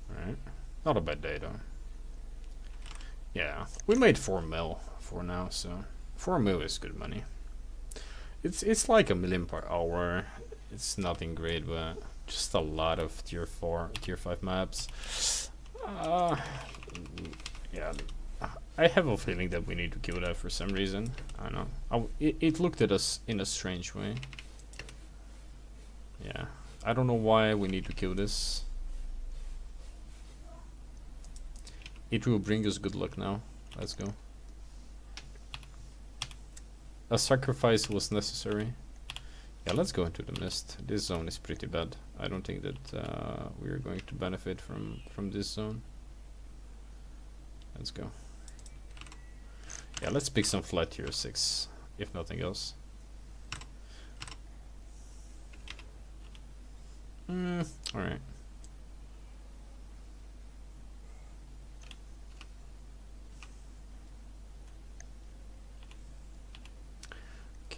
Alright. Not a bad day though. Yeah, we made 4 mil for now, so 4 mil is good money. It's like 1 million per hour. It's nothing great, but just a lot of tier 4, tier 5 maps. Yeah, I have a feeling that we need to kill that for some reason. I don't know. It looked at us in a strange way. Yeah, I don't know why we need to kill this. It will bring us good luck now. Let's go. A sacrifice was necessary. Yeah, let's go into the mist. This zone is pretty bad. I don't think that we are going to benefit from this zone. Let's go. Yeah, let's pick some flat tier 6, if nothing else. Alright.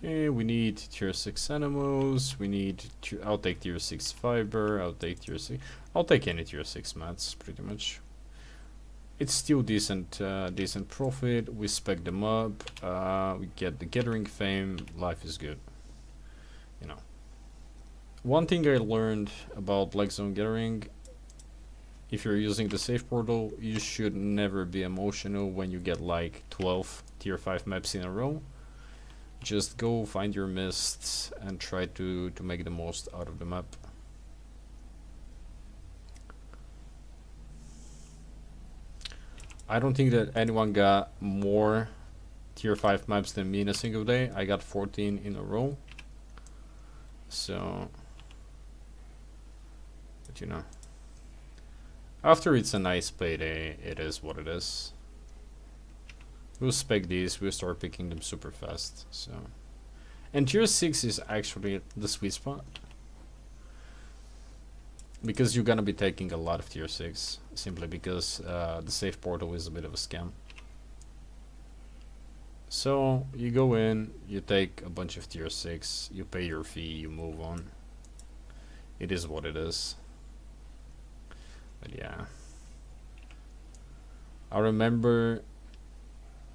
Okay, we need tier 6 animals. We need to. I'll take tier 6 fiber. I'll take tier 6. I'll take any tier 6 mats, pretty much. It's still decent, decent profit. We spec them up. We get the gathering fame. Life is good. You know. One thing I learned about Black Zone Gathering: if you're using the save portal, you should never be emotional when you get like 12 tier 5 maps in a row. Just go find your mists and try to make the most out of the map. I don't think that anyone got more tier 5 maps than me in a single day. I got 14 in a row. So, but you know, after it's a nice payday, it is what it is. We'll spec these, we'll start picking them super fast. So, and tier 6 is actually the sweet spot, because you're gonna be taking a lot of tier 6 simply because the save portal is a bit of a scam. So you go in, you take a bunch of tier 6, you pay your fee, you move on. It is what it is. But yeah, I remember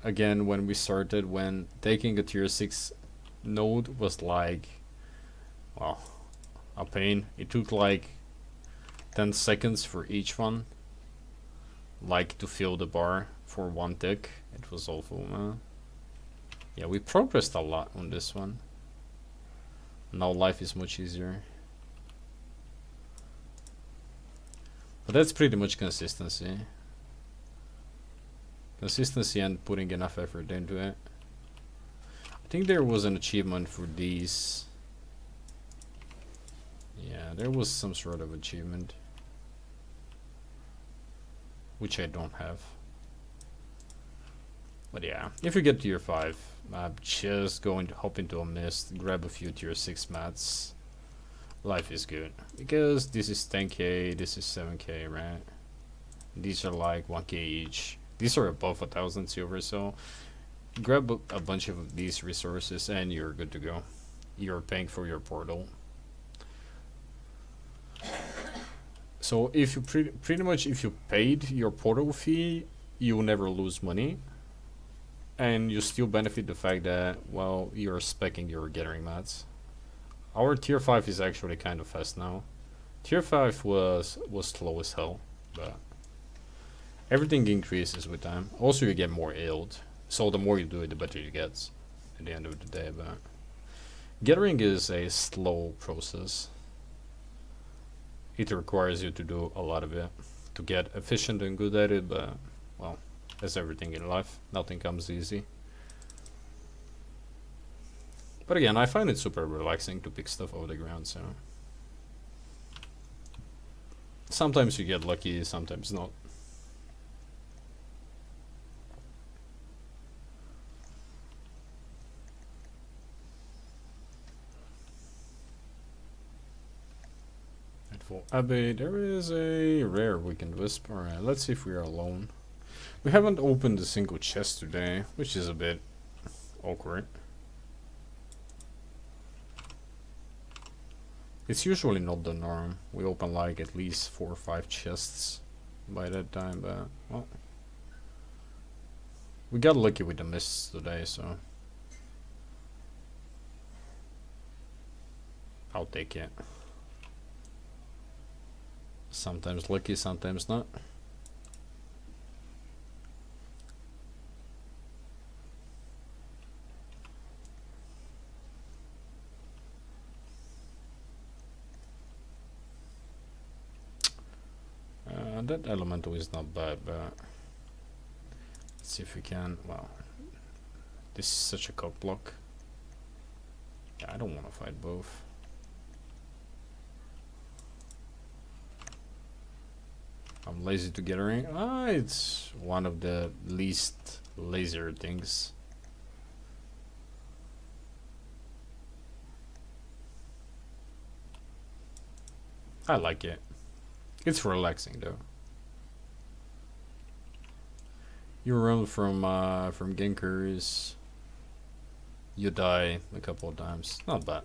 again when we started, when taking a tier 6 node was like, well, a pain. It took like 10 seconds for each one, like to fill the bar for one tick. It was awful, man. Yeah, we progressed a lot on this one. Now life is much easier. But that's pretty much consistency. Consistency and putting enough effort into it. I think there was an achievement for these. Yeah, there was some sort of achievement. Which I don't have. But yeah, if you get tier 5, I'm just going to hop into a mist, grab a few tier 6 mats. Life is good. Because this is 10k, this is 7k, right? These are like 1k each. These are above 1,000 silver, so grab a bunch of these resources and you're good to go. You're paying for your portal. So if you pretty much if you paid your portal fee, you will never lose money. And you still benefit the fact that, well, you're speccing your gathering mats. Our tier 5 is actually kind of fast now. Tier 5 was slow as hell, but everything increases with time. Also, you get more yield. So the more you do it, the better it gets at the end of the day. But gathering is a slow process. It requires you to do a lot of it to get efficient and good at it, but well, as everything in life, nothing comes easy. But again, I find it super relaxing to pick stuff off the ground, so sometimes you get lucky, sometimes not. For Abbey, there is a rare weekend wisp. Alright, let's see if we are alone. We haven't opened a single chest today, which is a bit awkward. It's usually not the norm. We open like at least 4 or 5 chests by that time, but well, we got lucky with the mists today, so I'll take it. Sometimes lucky, sometimes not. That elemental is not bad, but let's see if we can. Wow, this is such a cock block. Yeah, I don't want to fight both. I'm lazy to get a ring. Ah, it's one of the least lazier things. I like it. It's relaxing though. You run from gankers. You die a couple of times. Not bad.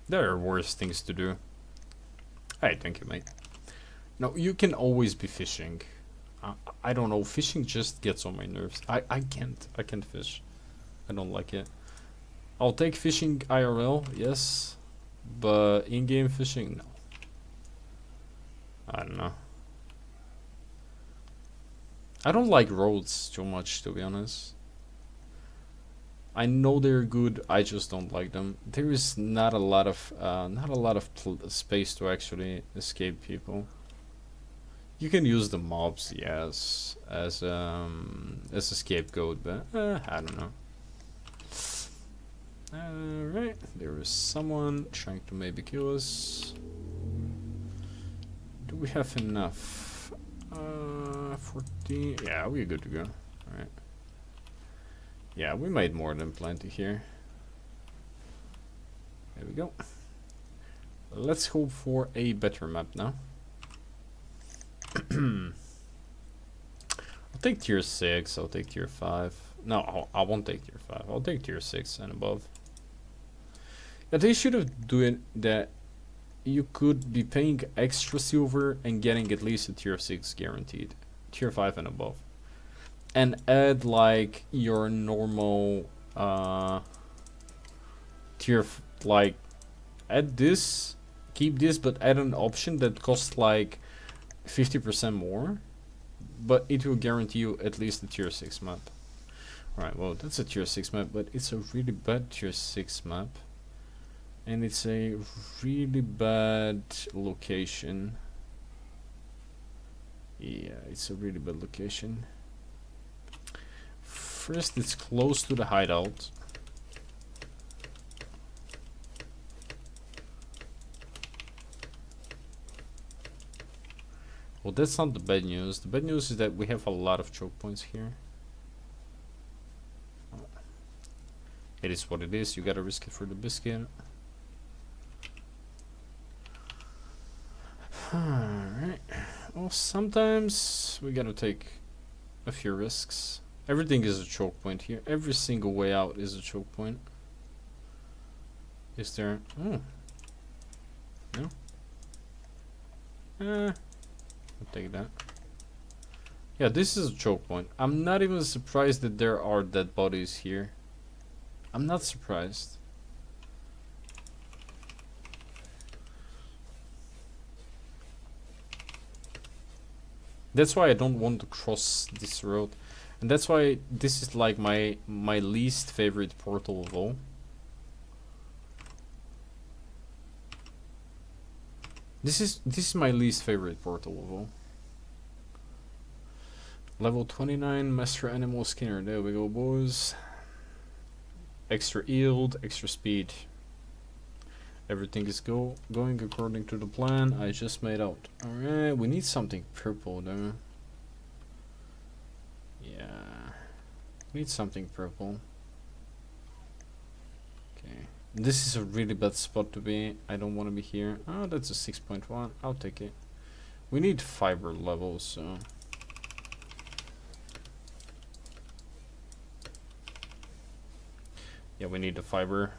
There are worse things to do. Hey, thank you, mate. No, you can always be fishing. I don't know, fishing just gets on my nerves. I can't fish. I don't like it. I'll take fishing IRL, yes, but in-game fishing, no. I don't know. I don't like roads too much, to be honest. I know they're good, I just don't like them. There is not a lot of space to actually escape people. You can use the mobs, yes, as a scapegoat, but I don't know. Alright, there is someone trying to maybe kill us. Do we have enough? 14. Yeah, we're good to go. Alright. Yeah, we made more than plenty here. There we go. Let's hope for a better map now. I'll take tier 6, I'll take tier 5. No, I won't take tier 5. I'll take tier 6 and above. Yeah, they should have done that. You could be paying extra silver and getting at least a tier 6 guaranteed. Tier 5 and above. And add like your normal like add this, keep this, but add an option that costs like 50% more, but it will guarantee you at least a tier 6 map. Alright, well, that's a tier 6 map, but it's a really bad tier 6 map. And it's a really bad location. Yeah, it's a really bad location. First, it's close to the hideout. Well, that's not the bad news. The bad news is that we have a lot of choke points here. It is what it is. You gotta risk it for the biscuit. Alright. Well, sometimes we gotta take a few risks. Everything is a choke point here. Every single way out is a choke point. Is there... Oh. No? I'll take that. Yeah, this is a choke point. I'm not even surprised that there are dead bodies here. I'm not surprised. That's why I don't want to cross this road. And that's why this is like my least favorite portal of all. This is my least favorite portal of all. Level 29 Master Animal Skinner. There we go, boys. Extra yield, extra speed. Everything is going according to the plan I just made out. Alright, we need something purple though. Yeah. We need something purple. Okay. This is a really bad spot to be. I don't want to be here. Oh, that's a 6.1. I'll take it. We need fiber levels, so... Yeah, we need the fiber.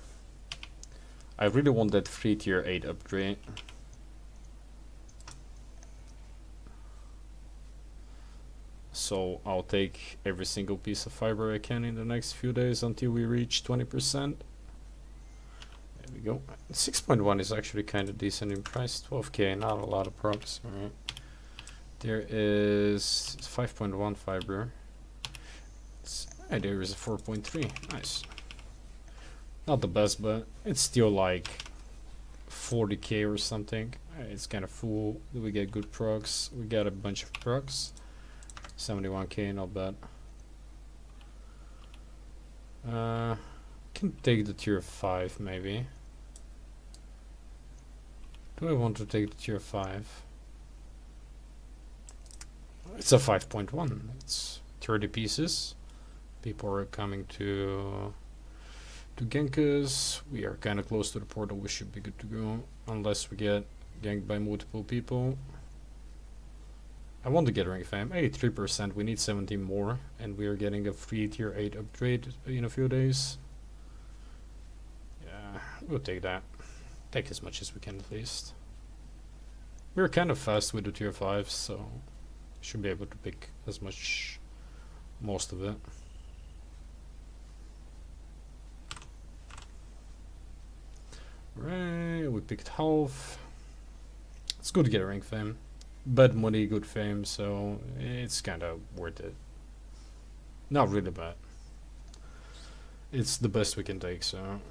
I really want that free tier 8 upgrade. So I'll take every single piece of fiber I can in the next few days until we reach 20%. There we go. 6.1 is actually kind of decent in price. 12k, not a lot of procs. Alright. There is 5.1 fiber. There is a 4.3. Nice. Not the best, but it's still like 40k or something. It's kind of full. We get good procs. We got a bunch of procs. 71k, not bad. Can take the tier 5 maybe. Do I want to take the tier 5? It's a 5.1. It's 30 pieces. People are coming to gank us. We are kind of close to the portal. We should be good to go, unless we get ganked by multiple people. I want to get rank fam. 83%. We need 17 more, and we are getting a free tier 8 upgrade in a few days. Yeah, we'll take that. Take as much as we can at least. We're kind of fast with the tier 5, so should be able to pick as much, most of it. Right, we picked half. It's good to get a rank fame. Bad money, good fame, so it's kind of worth it. Not really bad. It's the best we can take, so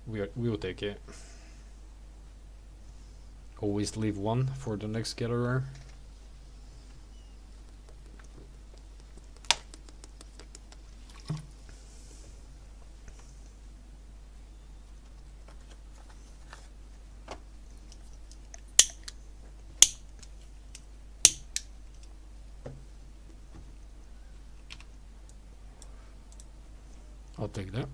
we will take it. Always leave one for the next gatherer. I'll take that.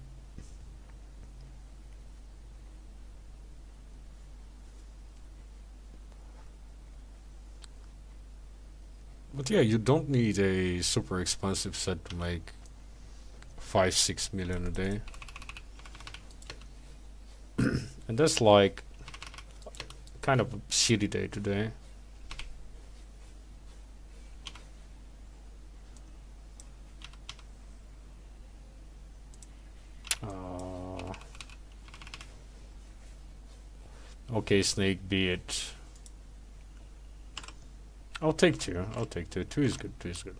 But yeah, you don't need a super expensive set to make 5-6 million a day. And that's like kind of a shitty day today. Okay, Snake, be it. I'll take 2. I'll take 2. 2 is good. 2 is good.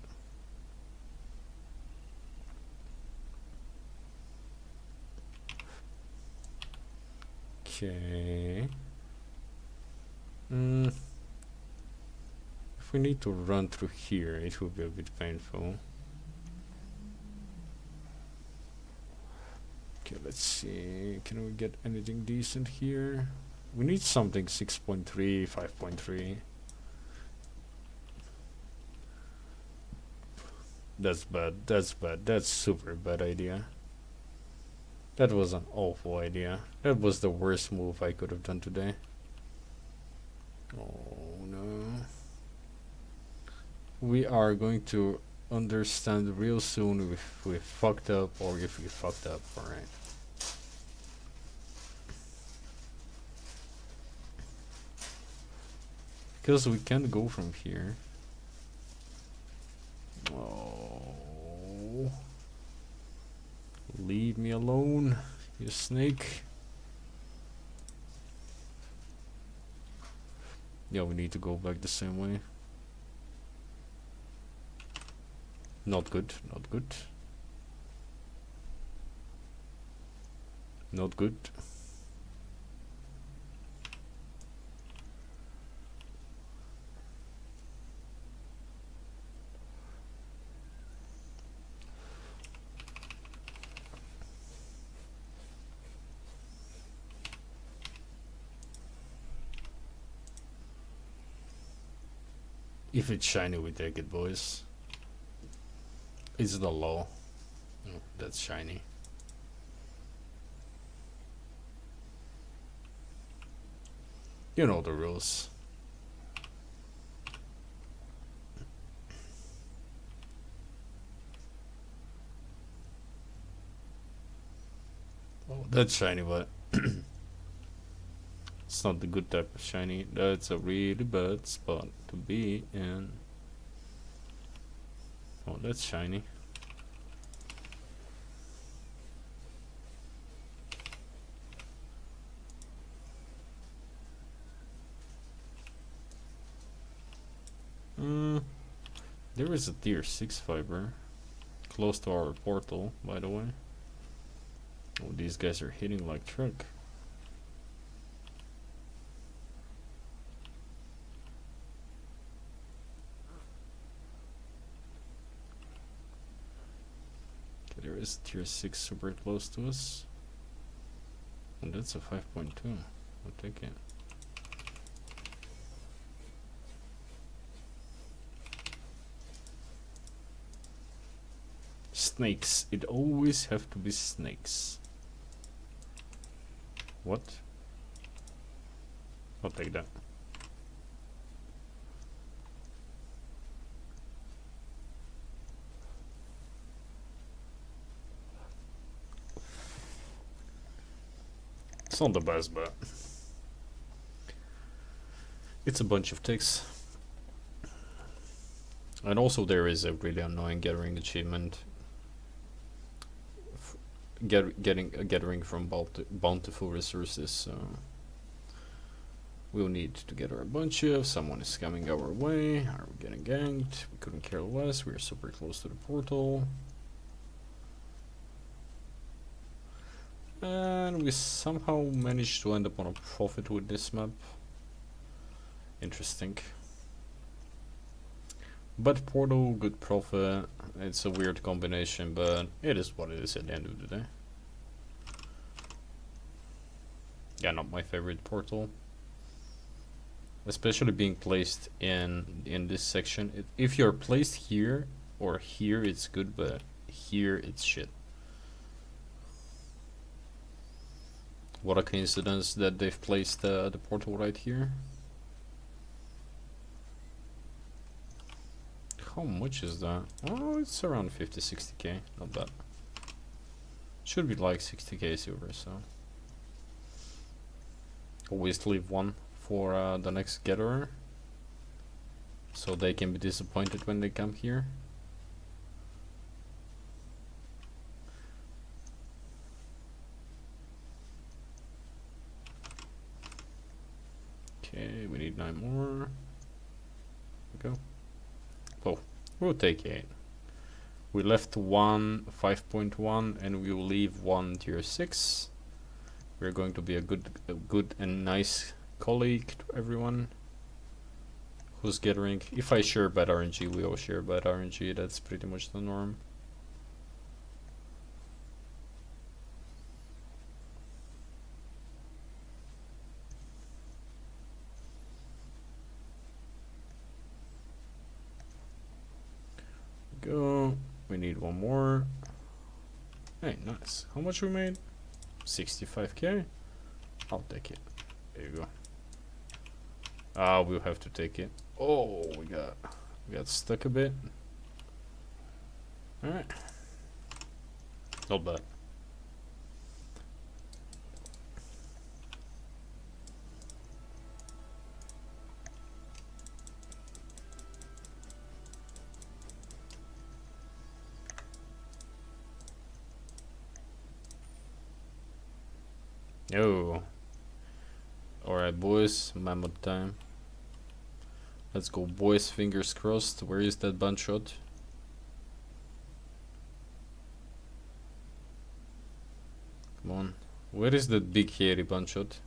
Okay. If If we need to run through here, it will be a bit painful. Okay, let's see. Can we get anything decent here? We need something 6.3, 5.3. That's bad. That's bad. That's super bad idea. That was an awful idea. That was the worst move I could have done today. Oh no. We are going to understand real soon if we fucked up or if we fucked up, alright. Because we can't go from here. Oh. Leave me alone, you snake. Yeah, we need to go back the same way. Not good, not good. Not good. If it's shiny, we take it, boys. It's the law. Oh, that's shiny. You know the rules. Oh, that's shiny, but it's not the good type of shiny. That's a really bad spot to be in. Oh, that's shiny. There is a tier 6 fiber close to our portal, by the way. Oh, these guys are hitting like truck. Okay, there is a tier 6 super close to us. And that's a 5.2. I'll take it. Snakes. It always have to be snakes. What? I'll take that. It's not the best, but it's a bunch of ticks. And also there is a really annoying gathering achievement. Gathering from bountiful resources, so we'll need to gather a bunch of. Someone is coming our way. Are we getting ganked? We couldn't care less. We're super close to the portal. And we somehow managed to end up on a profit with this map. Interesting. But portal, good profit. It's a weird combination, but it is what it is at the end of the day. Yeah, not my favorite portal. Especially being placed in this section. If you're placed here or here, it's good, but here it's shit. What a coincidence that they've placed the portal right here. How much is that? Oh, it's around 50-60k, not bad. Should be like 60k silver, so. Always leave one for the next gatherer, so they can be disappointed when they come here. Okay, we need 9 more. Go. Oh, we'll take 8. We left one 5.1 and we will leave one tier 6. We're going to be a good and nice colleague to everyone who's gathering. If I share bad RNG, we all share bad RNG. That's pretty much the norm. Go. We need one more. Hey, nice. How much we made? 65k. I'll take it. There you go. Ah, we'll have to take it. Oh, we got stuck a bit. All right. Not bad. Yo. Alright, boys. Mammoth time. Let's go, boys. Fingers crossed. Where is that bunch shot? Come on. Where is that big hairy bunch shot?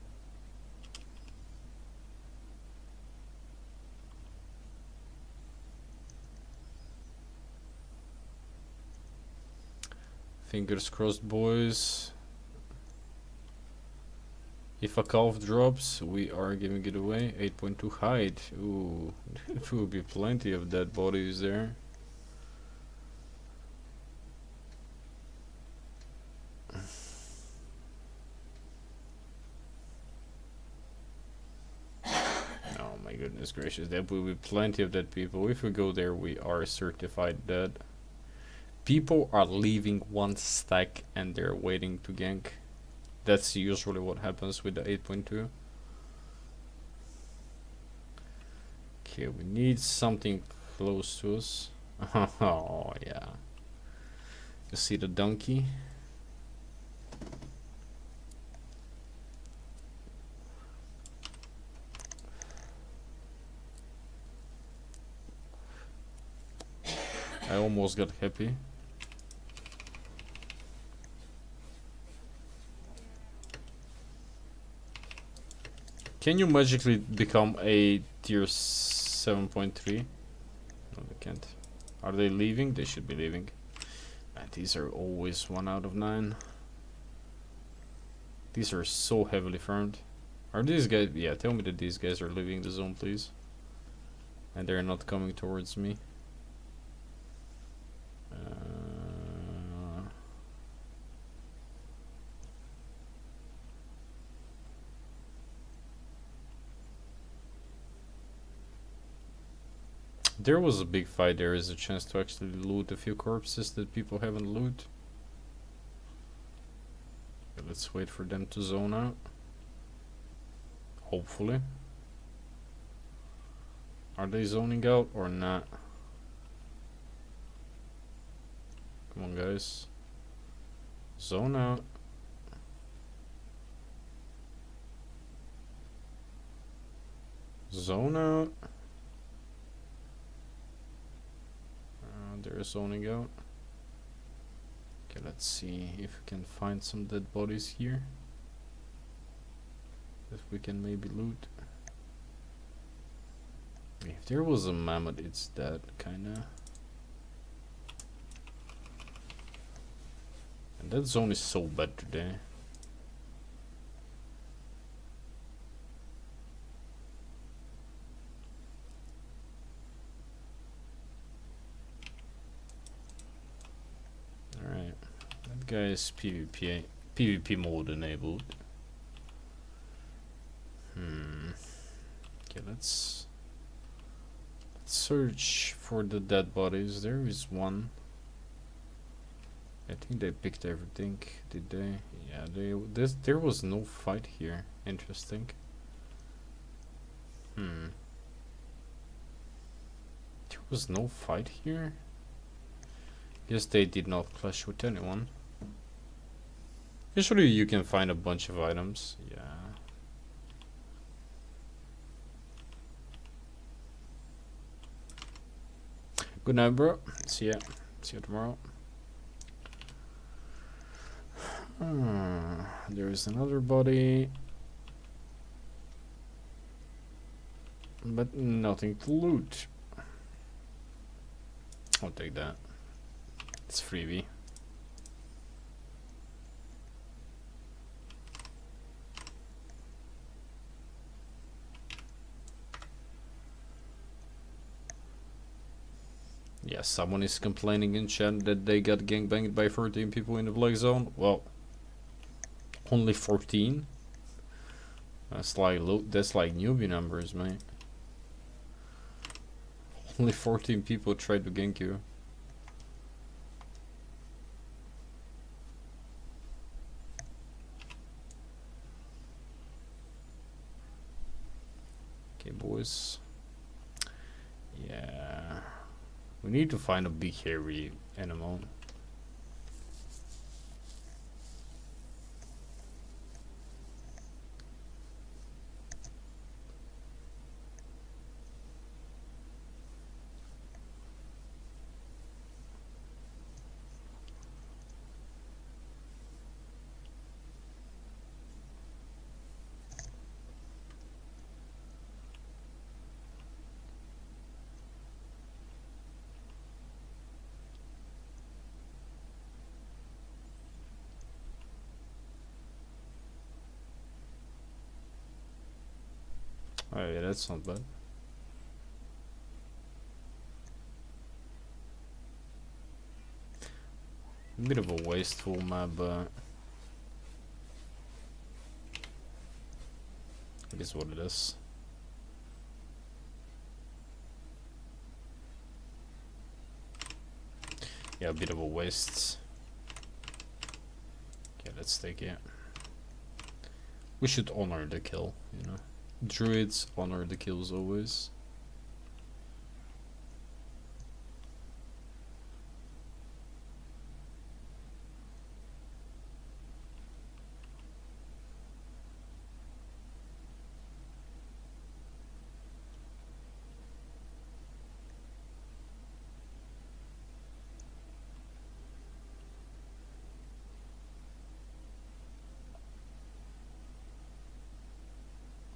Fingers crossed, boys. If a calf drops, we are giving it away. 8.2 height. Ooh, it will be plenty of dead bodies there. Oh my goodness gracious, there will be plenty of dead people. If we go there, we are certified dead. People are leaving one stack and they're waiting to gank. That's usually what happens with the 8.2. Okay, we need something close to us. Oh yeah. You see the donkey? I almost got happy. Can you magically become a tier 7.3? No, they can't. Are they leaving? They should be leaving. Man, these are always 1 out of 9. These are so heavily farmed. Are these guys? Yeah, tell me that these guys are leaving the zone, please. And they're not coming towards me. There was a big fight. There is a chance to actually loot a few corpses that people haven't looted. Okay, let's wait for them to zone out. Hopefully. Are they zoning out or not? Come on, guys. Zone out. Zone out. They're zoning out. Okay, let's see if we can find some dead bodies here. If we can maybe loot. If there was a mammoth, it's that kinda. And that zone is so bad today. Alright, that guy is PvP mode enabled. Okay, let's search for the dead bodies. There is one. I think they picked everything, did they? Yeah, there was no fight here. Interesting. There was no fight here? Guess they did not clash with anyone. Usually you can find a bunch of items. Yeah. Good night, bro. See ya. See you tomorrow. There is another body. but nothing to loot. I'll take that. It's freebie. Yeah, someone is complaining in chat that they got gangbanged by 13 people in the black zone. Well, only 14? That's like newbie numbers, man. Only 14 people tried to gank you. Okay, boys. Yeah. We need to find a big hairy animal. Oh yeah, that's not bad. A bit of a wasteful map, but it is what it is. Yeah, a bit of a waste. Okay, let's take it. We should honor the kill, you know. Druids honor the kills always.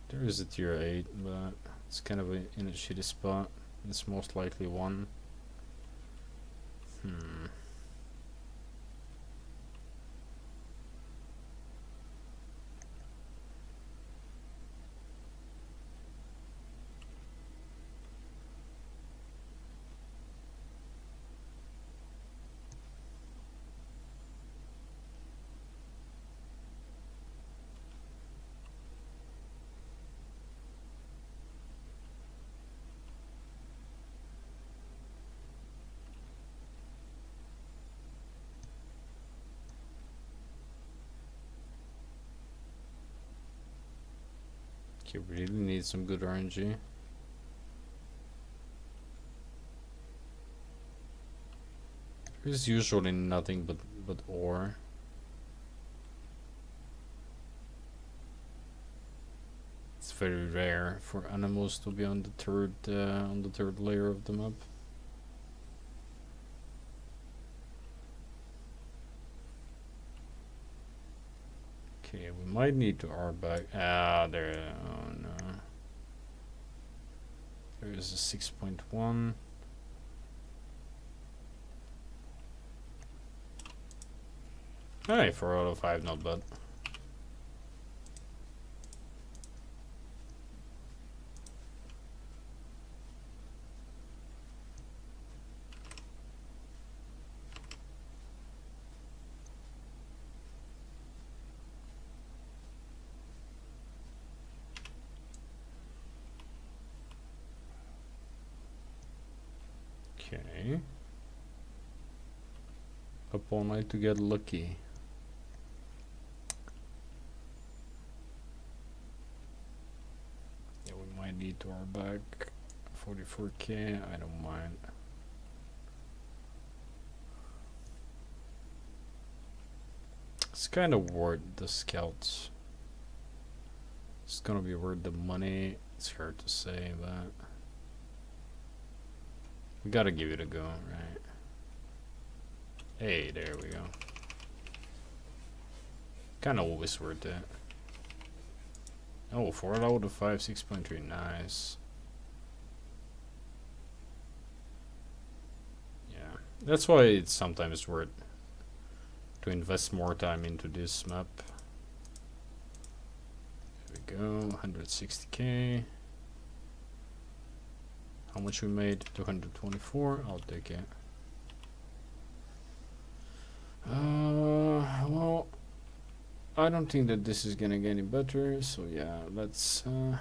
There is a tier 8, but it's kind of in a shitty spot. It's most likely 1. You really need some good RNG. There's usually nothing but ore. It's very rare for animals to be on the third layer of the map. Okay, we might need to R back. There. Oh no. There is a 6.1. Hey, 4 out of 5, not bad. Okay. Up all night to get lucky. Yeah, we might need to our back. 44k, I don't mind. It's kind of worth the scouts. It's gonna be worth the money. It's hard to say, but we gotta give it a go, right? Hey, there we go. Kinda always worth it. Oh, 4 out of 5, 6.3, nice. That's why it's sometimes worth to invest more time into this map. There we go, 160k. How much we made? 224. I'll take it. Well, I don't think that this is gonna get any better. So yeah, let's. Well,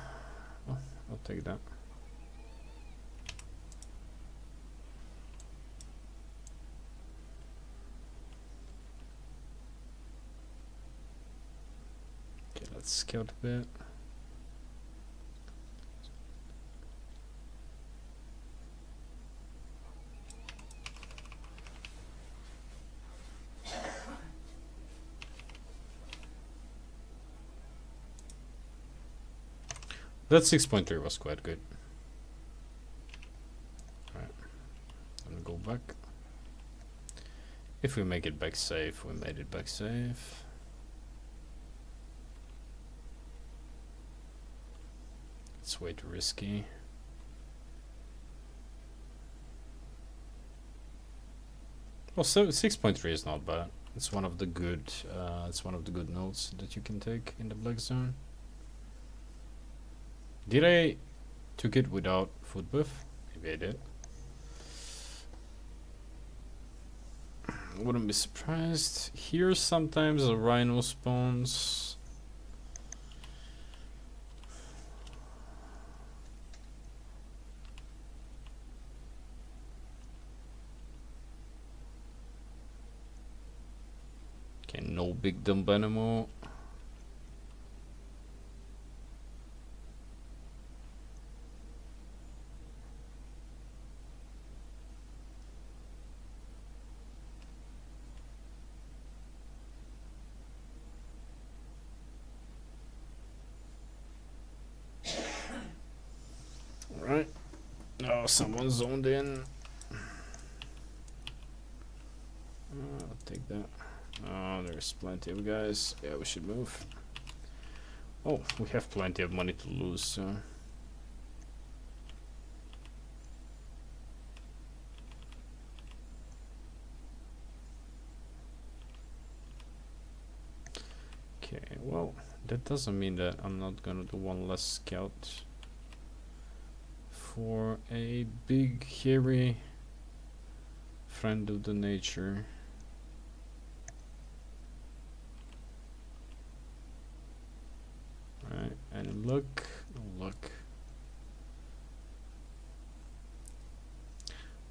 I'll take that. Okay, let's scout a bit. That 6.3 was quite good. Alright, let me go back. If we make it back safe, we made it back safe. It's way too risky. Well, so 6.3 is not bad. It's one of the good. It's one of the good notes that you can take in the black zone. Did I took it without foot buff? Maybe I did. Wouldn't be surprised. Here sometimes a rhino spawns. Okay, no big dump animal. Right. Oh, someone zoned in. I'll take that. Oh, there's plenty of guys. Yeah, we should move. Oh, we have plenty of money to lose, so. Okay, well, that doesn't mean that I'm not gonna do one less scout for a big, hairy friend of the nature. Right, and look.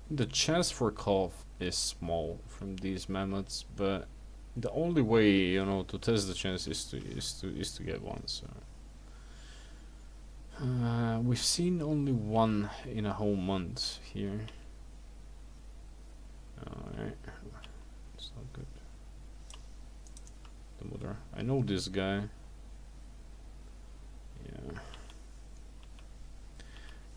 The chance for call is small from these mammoths, but the only way, you know, to test the chance is to get one. So we've seen only one in a whole month here. Alright, it's not good. The mother. I know this guy. Yeah.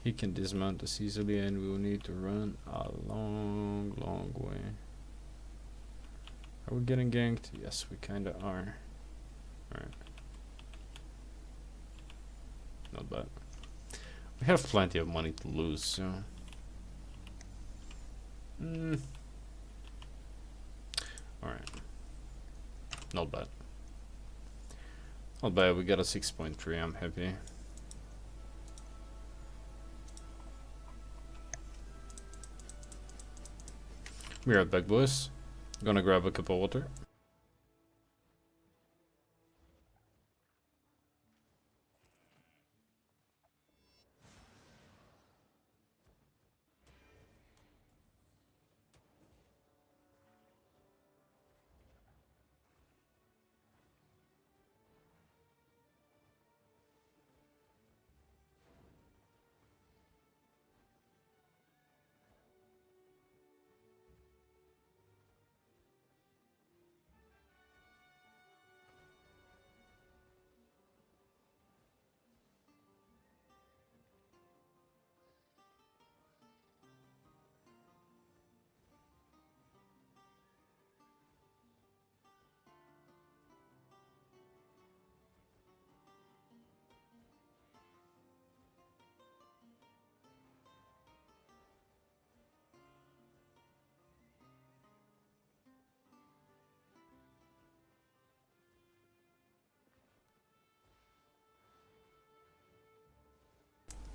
He can dismount us easily, and we will need to run a long way. Are we getting ganked? Yes, we kinda are. Alright. Not bad. We have plenty of money to lose, so. Alright. Not bad. Not bad, we got a 6.3, I'm happy. Be right back, boys. Gonna grab a cup of water.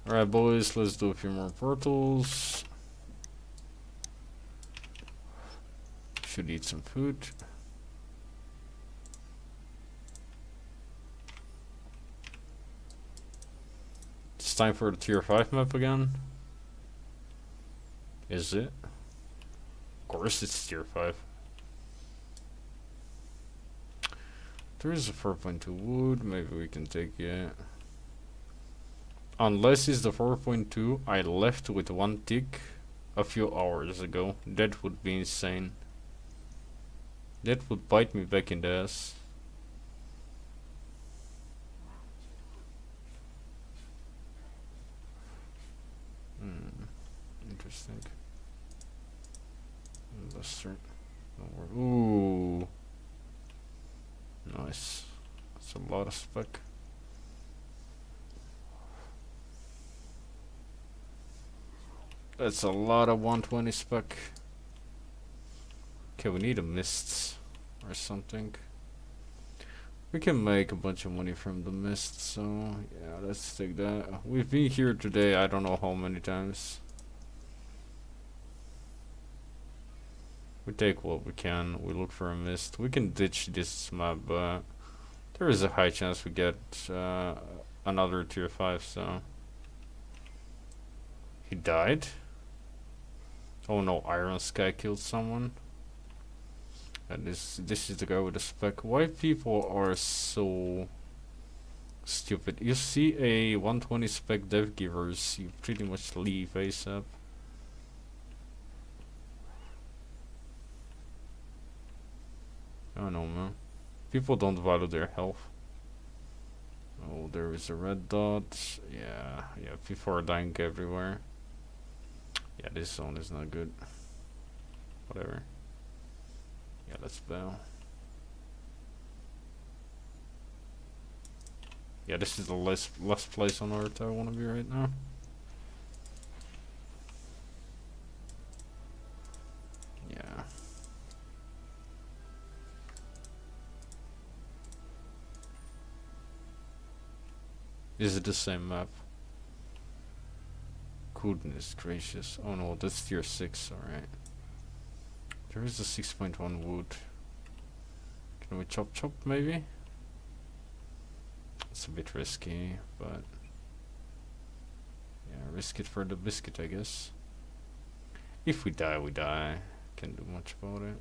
Alright, boys, let's do a few more portals. Should eat some food. It's time for the tier 5 map again. Is it? Of course it's tier 5. There is a 4.2 wood, maybe we can take it. Unless it's the 4.2 I left with 1 tick a few hours ago. That would be insane. That would bite me back in the ass. Interesting. Luster. Ooh. Nice. That's a lot of spec. That's a lot of 120 spec. Okay, we need a mists or something. We can make a bunch of money from the mist, so yeah, let's take that. We've been here today, I don't know how many times. We take what we can, we look for a mist. We can ditch this map, but there is a high chance we get another tier 5, so. He died? Oh no, Iron Sky killed someone. And this is the guy with the spec. Why people are so stupid? You see a 120 spec dev givers, you pretty much leave ASAP. I don't know, man. People don't value their health. Oh, there is a red dot. Yeah, people are dying everywhere. Yeah, this zone is not good. Whatever. Yeah, let's bail. Yeah, this is the last place on earth I want to be right now. Yeah. Is it the same map? Goodness gracious. Oh no, that's tier 6, alright. There is a 6.1 wood. Can we chop maybe? It's a bit risky, but yeah, risk it for the biscuit, I guess. If we die, we die. Can't do much about it.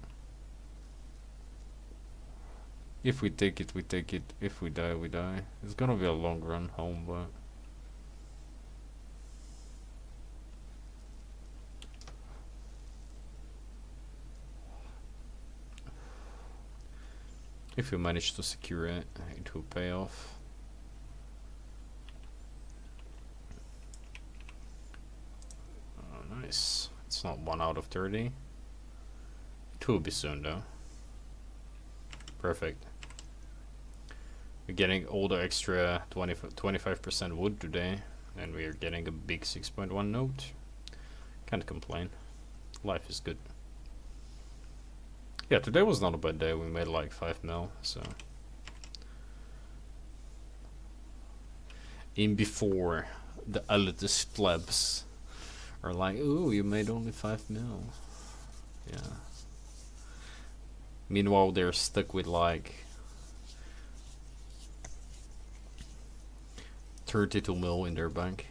If we take it, we take it. If we die, we die. It's gonna be a long run home, but if we manage to secure it, it will pay off. Oh, nice. It's not 1 out of 30. It will be soon though. Perfect. We're getting all the extra 25% wood today, and we are getting a big 6.1 note. Can't complain. Life is good. Yeah, today was not a bad day. We made like 5 mil, so. In before, the elitist plebs are like, ooh, you made only 5 mil. Yeah. Meanwhile, they're stuck with like 32 mil in their bank.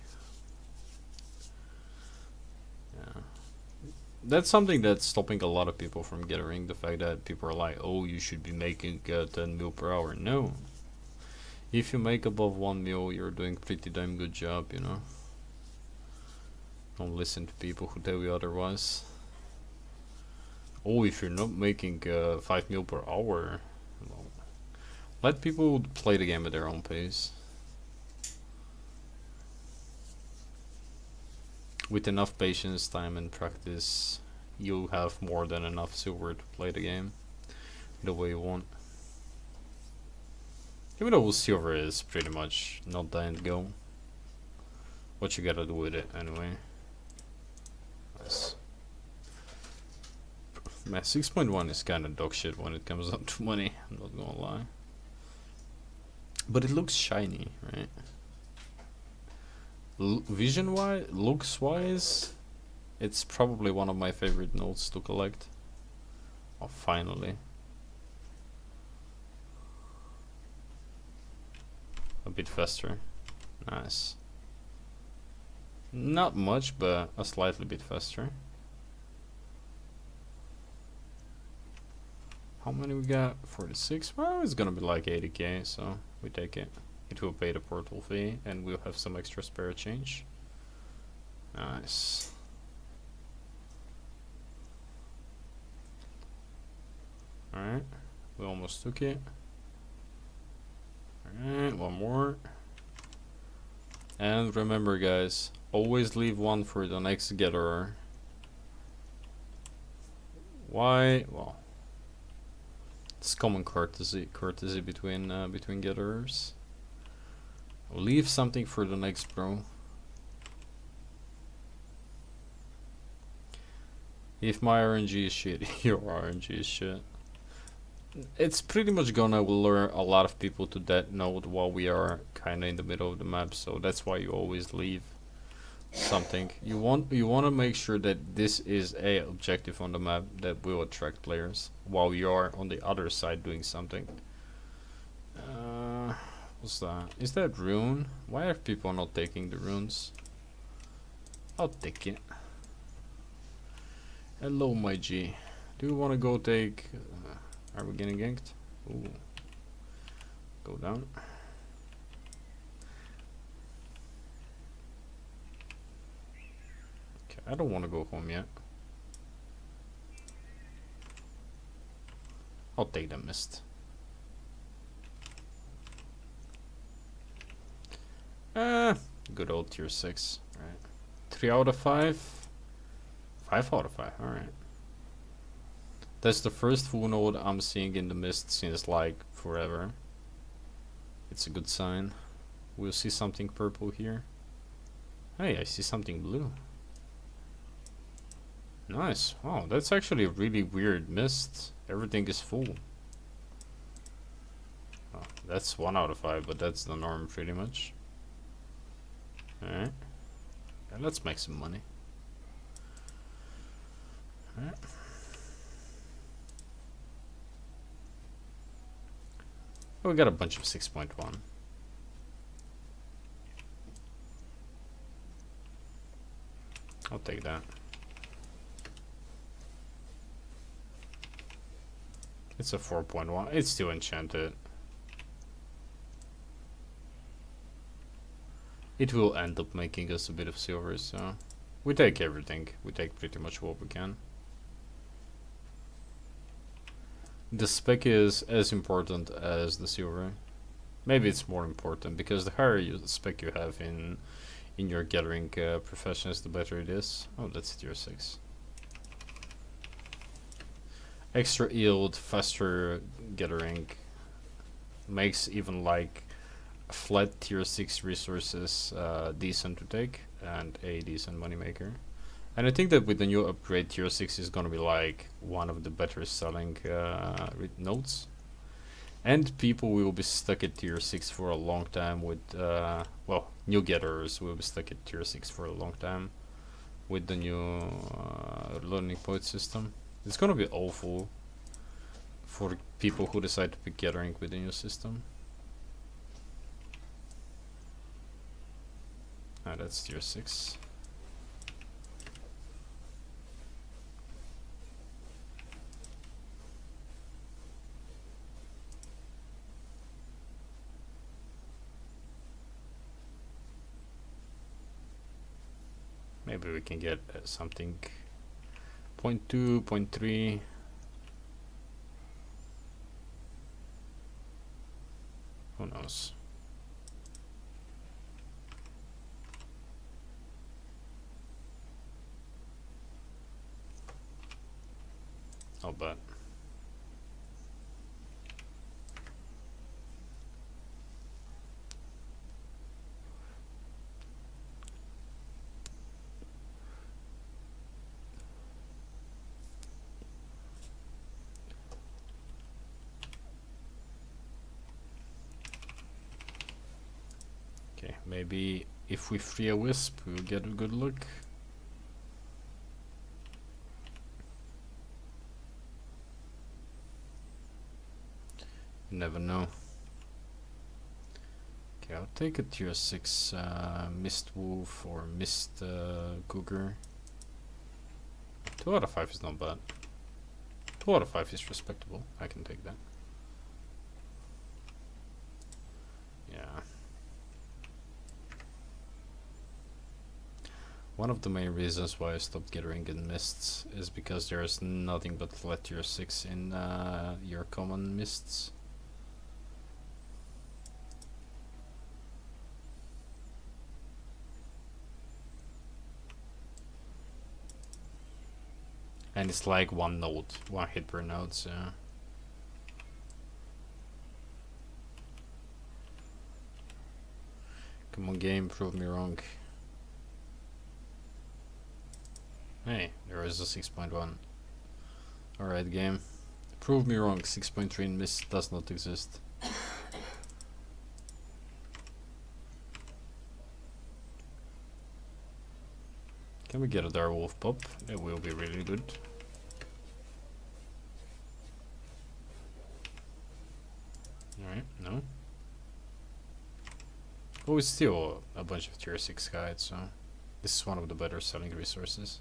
Yeah. That's something that's stopping a lot of people from getting. The fact that people are like, oh, you should be making 10 mil per hour. No. If you make above 1 mil, you're doing pretty damn good job, you know. Don't listen to people who tell you otherwise. Oh, if you're not making 5 mil per hour, well, let people play the game at their own pace. With enough patience, time and practice, you have more than enough silver to play the game the way you want. Even though silver is pretty much not the end goal, what you gotta do with it anyway. Nice. Man, 6.1 is kinda dog shit when it comes up to money, I'm not gonna lie. But it looks shiny, right? Vision wise, looks wise, it's probably one of my favorite nodes to collect. Oh, finally. A bit faster. Nice. Not much, but a slightly bit faster. How many we got? 46? Well, it's gonna be like 80k, so we take it. It will pay the portal fee, and we'll have some extra spare change. Nice. Alright, we almost took it. Alright, one more. And remember guys, always leave one for the next gatherer. Why? Well, it's common courtesy between between gatherers. Leave something for the next bro. If my RNG is shit, your RNG is shit. It's pretty much gonna lure a lot of people to that node while we are kinda in the middle of the map, so that's why you always leave something. You want to make sure that this is a objective on the map that will attract players while you are on the other side doing something. What's that? Is that rune? Why are people not taking the runes? I'll take it. Hello my G. Do you want to go take... are we getting ganked? Ooh. Go down. Okay, I don't want to go home yet. I'll take the mist. Good old tier 6. Right. 3 out of 5. 5 out of 5. Alright. That's the first full node I'm seeing in the mist since like forever. It's a good sign. We'll see something purple here. Hey, I see something blue. Nice. Wow, that's actually a really weird mist. Everything is full. Oh, that's 1 out of 5, but that's the norm pretty much. Alright. Yeah, let's make some money. Alright. Oh, we got a bunch of 6.1. I'll take that. It's a 4.1. It's still enchanted. It will end up making us a bit of silver, so we take everything. We take pretty much what we can. The spec is as important as the silver. Maybe it's more important because the higher spec you have in your gathering professions, the better it is. Oh, that's tier 6. Extra yield, faster gathering makes even like flat tier 6 resources decent to take and a decent moneymaker. And I think that with the new upgrade, tier 6 is gonna be like one of the better selling nodes. And people will be stuck at tier 6 for a long time with, well, new gatherers will be stuck at tier 6 for a long time with the new learning point system. It's gonna be awful for people who decide to pick gathering with the new system. Ah, that's tier 6. Maybe we can get something 0.2, 0.3. Who knows? I'll bet. Okay, maybe if we free a wisp, we'll get a good look. You never know. Okay, I'll take a tier 6 Mist Wolf or Mist Cougar. 2 out of 5 is not bad. 2 out of 5 is respectable. I can take that. Yeah. One of the main reasons why I stopped gathering in mists is because there's nothing but flat tier 6 in your common mists. And it's like one node, one hit per node, so. Come on game, prove me wrong. Hey, there is a 6.1. Alright game. Prove me wrong, 6.3 in mist does not exist. Can we get a Direwolf pop? That will be really good. Alright, no. Oh, it's still a bunch of tier 6 guides, so this is one of the better selling resources.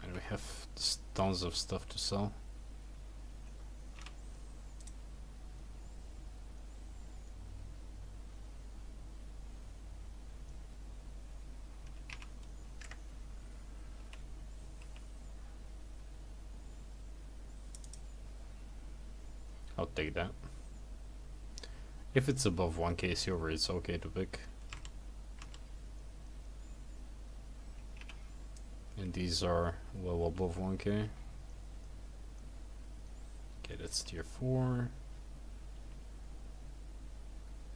And we have tons of stuff to sell. I'll take that. If it's above 1k silver, it's okay to pick. And these are well above 1k. Okay, that's tier 4.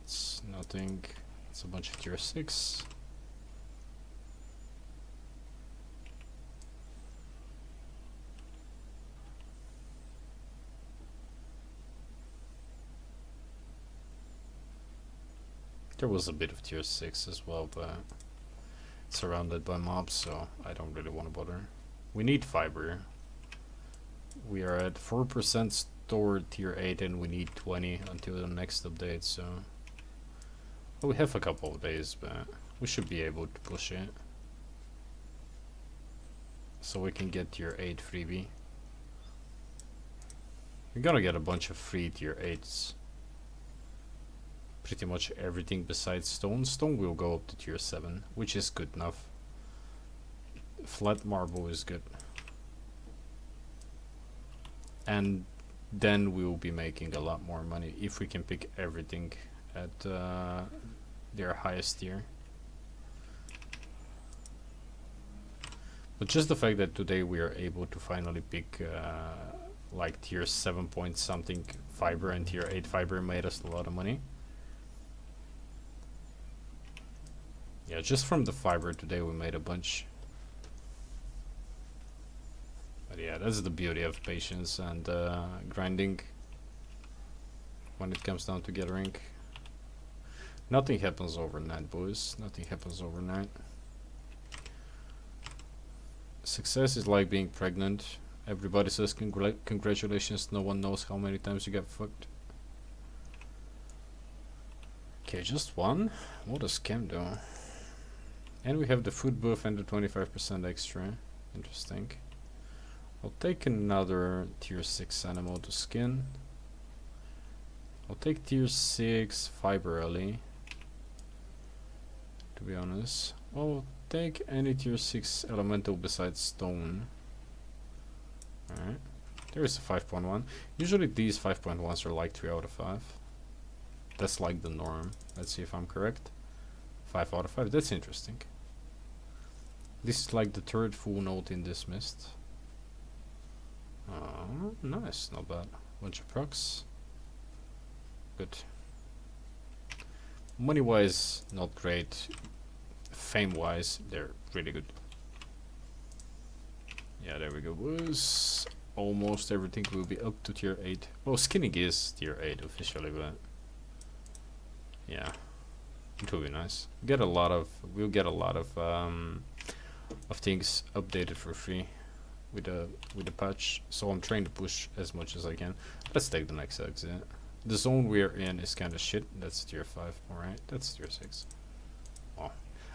It's nothing. It's a bunch of tier 6. There was a bit of tier 6 as well, but it's surrounded by mobs, so I don't really want to bother. We need fiber. We are at 4% stored tier 8 and we need 20 until the next update, so well, we have a couple of days, but we should be able to push it. So we can get tier 8 freebie. We're gonna get a bunch of free tier 8s. Pretty much everything besides stone. Stone will go up to tier 7, which is good enough. Flat marble is good. And then we will be making a lot more money if we can pick everything at their highest tier. But just the fact that today we are able to finally pick like tier 7 point something fiber and tier 8 fiber made us a lot of money. Yeah, just from the fiber today we made a bunch. But yeah, that's the beauty of patience and grinding when it comes down to gathering. Nothing happens overnight, boys. Nothing happens overnight. Success is like being pregnant. Everybody says congratulations, no one knows how many times you get fucked. Okay, just one? What a scam though. And we have the food buff and the 25% extra. Interesting. I'll take another tier 6 animal to skin. I'll take tier 6 fiber early, to be honest. I'll take any tier 6 elemental besides stone. Alright. There is a 5.1. Usually these 5.1s are like 3 out of 5. That's like the norm. Let's see if I'm correct. 5 out of 5. That's interesting. This is like the third full node in this mist. Oh, nice. Not bad. Bunch of procs. Good. Money wise, not great. Fame wise, they're really good. Yeah, there we go, boys. Almost everything will be up to tier 8. Well, skinning is tier 8 officially, but yeah, it will be nice. We'll get a lot of things updated for free with the patch. So I'm trying to push as much as I can. Let's take the next exit. The zone we're in is kind of shit. That's tier 5. Alright, that's tier 6. Oh,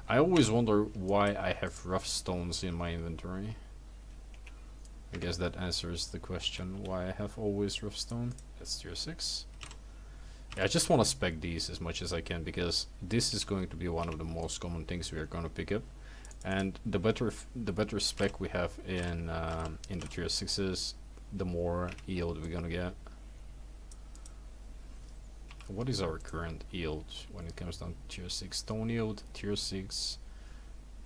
I always wonder why I have rough stones in my inventory. I guess that answers the question why I have always rough stone. That's tier 6. Yeah, I just want to spec these as much as I can, because this is going to be one of the most common things we are going to pick up. And the better spec we have in the tier 6s, the more yield we're gonna get. What is our current yield when it comes down to tier 6? Stone yield, tier 6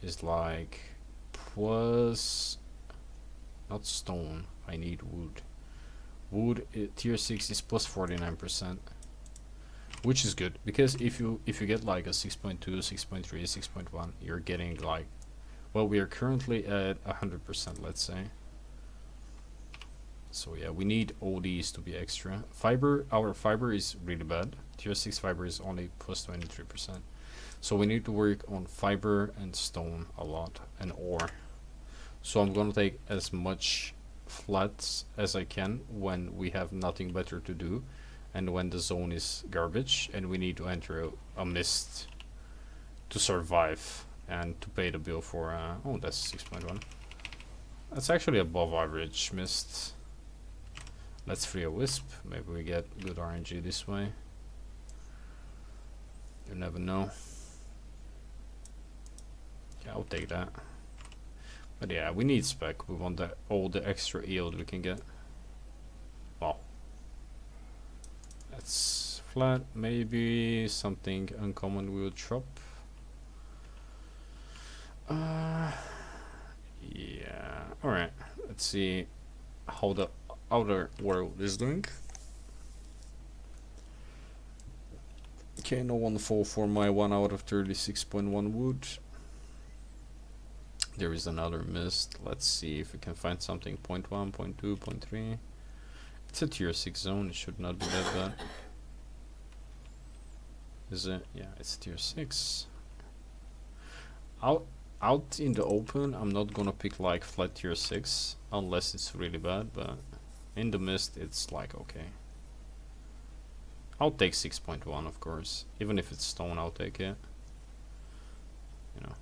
is like plus, not stone, I need wood. Wood, tier 6 is plus 49%. Which is good, because if you get like a 6.2, 6.3, 6.1, you're getting like, well, we are currently at 100%, let's say. So yeah, we need all these to be extra. Fiber, our fiber is really bad. Tier 6 fiber is only plus 23%. So we need to work on fiber and stone a lot, and ore. So I'm gonna take as much flats as I can when we have nothing better to do, and when the zone is garbage and we need to enter a mist to survive and to pay the bill for oh, that's 6.1. That's actually above average mist. Let's free a wisp. Maybe we get good RNG this way. You never know. Yeah, I'll take that. But yeah, we need spec. We want all the extra yield we can get. Wow. That's flat. Maybe something uncommon will drop. Yeah. Alright. Let's see how the outer world is doing. Okay, no one fall for my 1 out of 36.1 wood. There is another mist. Let's see if we can find something. 0.1, 0.2, 0.3. It's a tier 6 zone. It should not be that bad. Is it? Yeah, it's tier 6. Out in the open, I'm not gonna pick like flat tier 6 unless it's really bad, but in the mist it's like okay. I'll take 6.1 of course. Even if it's stone, I'll take it. You know.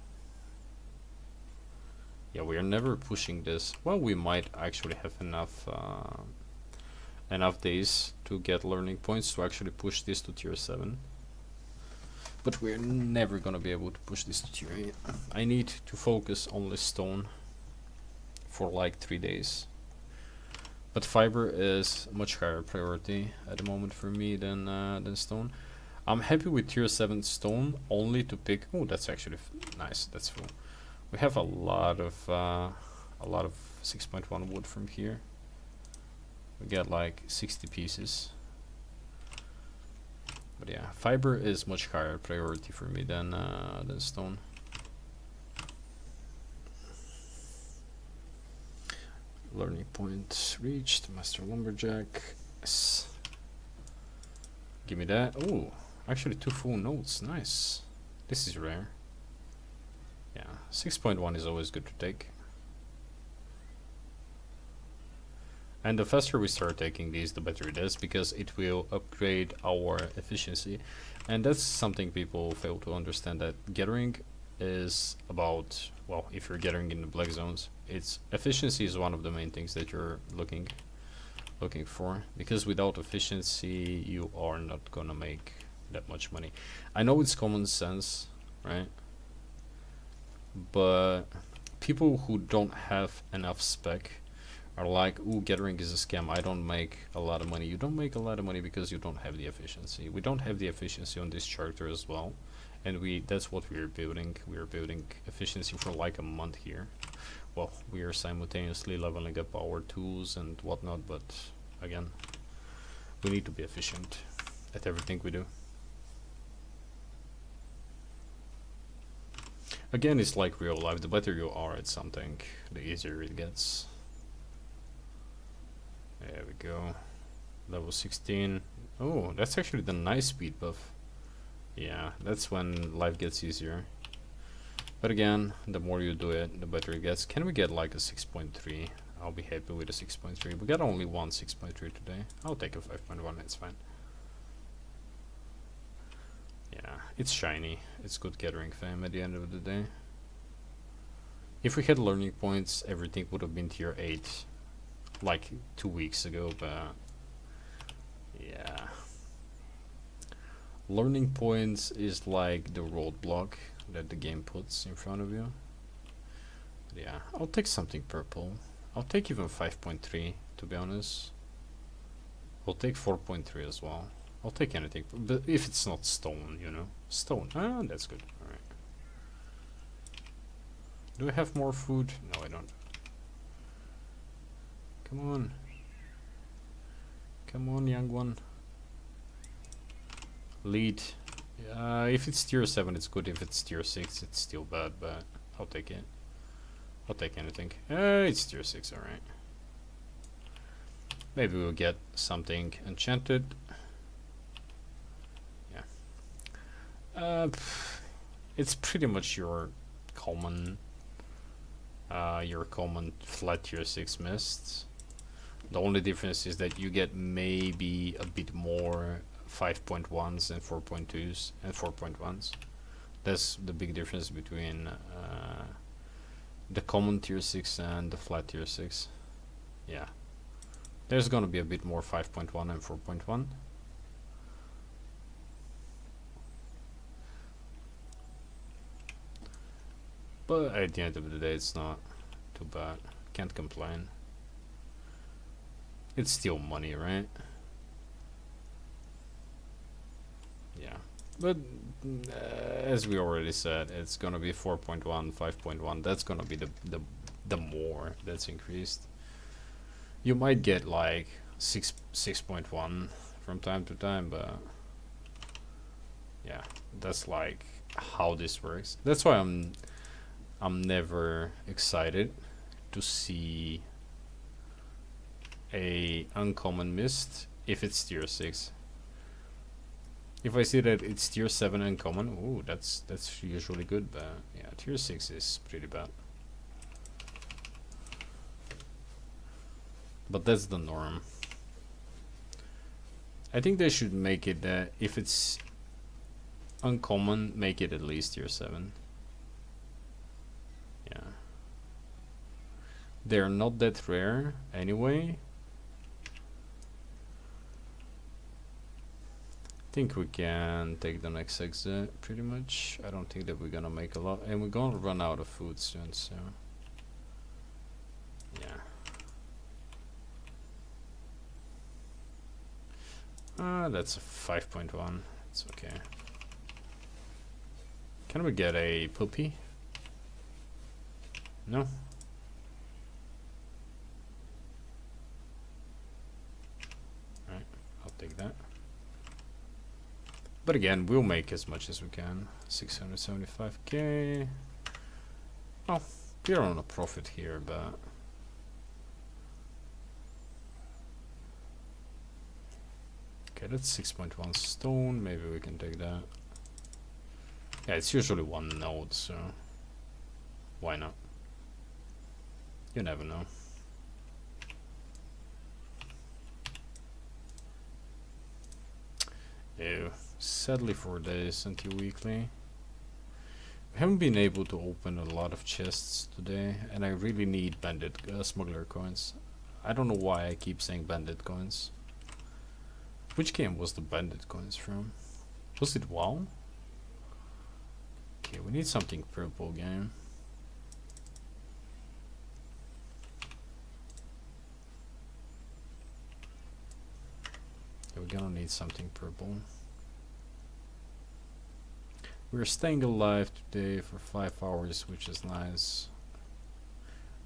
Yeah, we are never pushing this. Well, we might actually have enough days to get learning points to actually push this to tier 7. But we're never gonna be able to push this to tier 8. I need to focus on this stone for like 3 days. But fiber is much higher priority at the moment for me than stone. I'm happy with tier 7 stone only to pick. Oh, that's actually nice. That's full. We have a lot of 6.1 wood from here. We get like 60 pieces. But yeah, fiber is much higher priority for me than stone. Learning point reached. Master Lumberjack. Yes. Give me that. Oh, actually 2 full notes. Nice. This is rare. Yeah, 6.1 is always good to take. And the faster we start taking these, the better it is, because it will upgrade our efficiency. And that's something people fail to understand, that gathering is about, well, if you're gathering in the black zones, it's efficiency is one of the main things that you're looking for, because without efficiency you are not gonna make that much money. I know it's common sense, right? But people who don't have enough spec are like, ooh, gathering is a scam, I don't make a lot of money. You don't make a lot of money because you don't have the efficiency. We don't have the efficiency on this character as well, and that's what we're building. We're building efficiency for like a month here. Well, we are simultaneously leveling up our tools and whatnot, but again, we need to be efficient at everything we do. Again, it's like real life. The better you are at something, the easier it gets. There we go. Level 16. Oh, that's actually the nice speed buff. Yeah, that's when life gets easier. But again, the more you do it, the better it gets. Can we get like a 6.3? I'll be happy with a 6.3. We got only one 6.3 today. I'll take a 5.1, it's fine. Yeah, it's shiny. It's good gathering fame at the end of the day. If we had learning points, everything would have been tier 8 like 2 weeks ago, but yeah. Learning points is like the roadblock that the game puts in front of you. But yeah, I'll take something purple. I'll take even 5.3 to be honest. I'll take 4.3 as well. I'll take anything, but if it's not stone, you know. Stone, ah, that's good. Alright. Do I have more food? No, I don't. Come on. Come on, young one. Lead. If it's tier 7, it's good. If it's tier 6, it's still bad, but I'll take it. I'll take anything. It's tier 6, alright. Maybe we'll get something enchanted. Yeah. It's pretty much your common flat tier 6 mists. The only difference is that you get maybe a bit more 5.1s and 4.2s and 4.1s. That's the big difference between the common tier 6 and the flat tier 6. Yeah. There's gonna be a bit more 5.1 and 4.1. But at the end of the day, it's not too bad. Can't complain. It's still money, right? Yeah. But as we already said, it's gonna be 4.1, 5.1. That's gonna be the more that's increased. You might get like 6.1 from time to time, but yeah, that's like how this works. That's why I'm never excited to see a uncommon mist if it's tier 6. If I see that it's tier 7 uncommon, ooh, that's usually good, but yeah, tier 6 is pretty bad. But that's the norm. I think they should make it that if it's uncommon, make it at least tier 7. Yeah. They're not that rare anyway. I think we can take the next exit pretty much. I don't think that we're gonna make a lot, and we're gonna run out of food soon, so yeah. That's a 5.1. It's okay. Can we get a puppy? No. Alright, I'll take that. But again, we'll make as much as we can. 675k. Oh, we're on a profit here, but okay, that's 6.1 stone. Maybe we can take that. Yeah, it's usually one node, so why not? You never know. Ew. Sadly for this until weekly. We haven't been able to open a lot of chests today, and I really need bandit smuggler coins. I don't know why I keep saying bandit coins. Which game was the bandit coins from? Was it WoW? Okay, we need something purple game. Yeah, we're gonna need something purple. We're staying alive today for 5 hours, which is nice.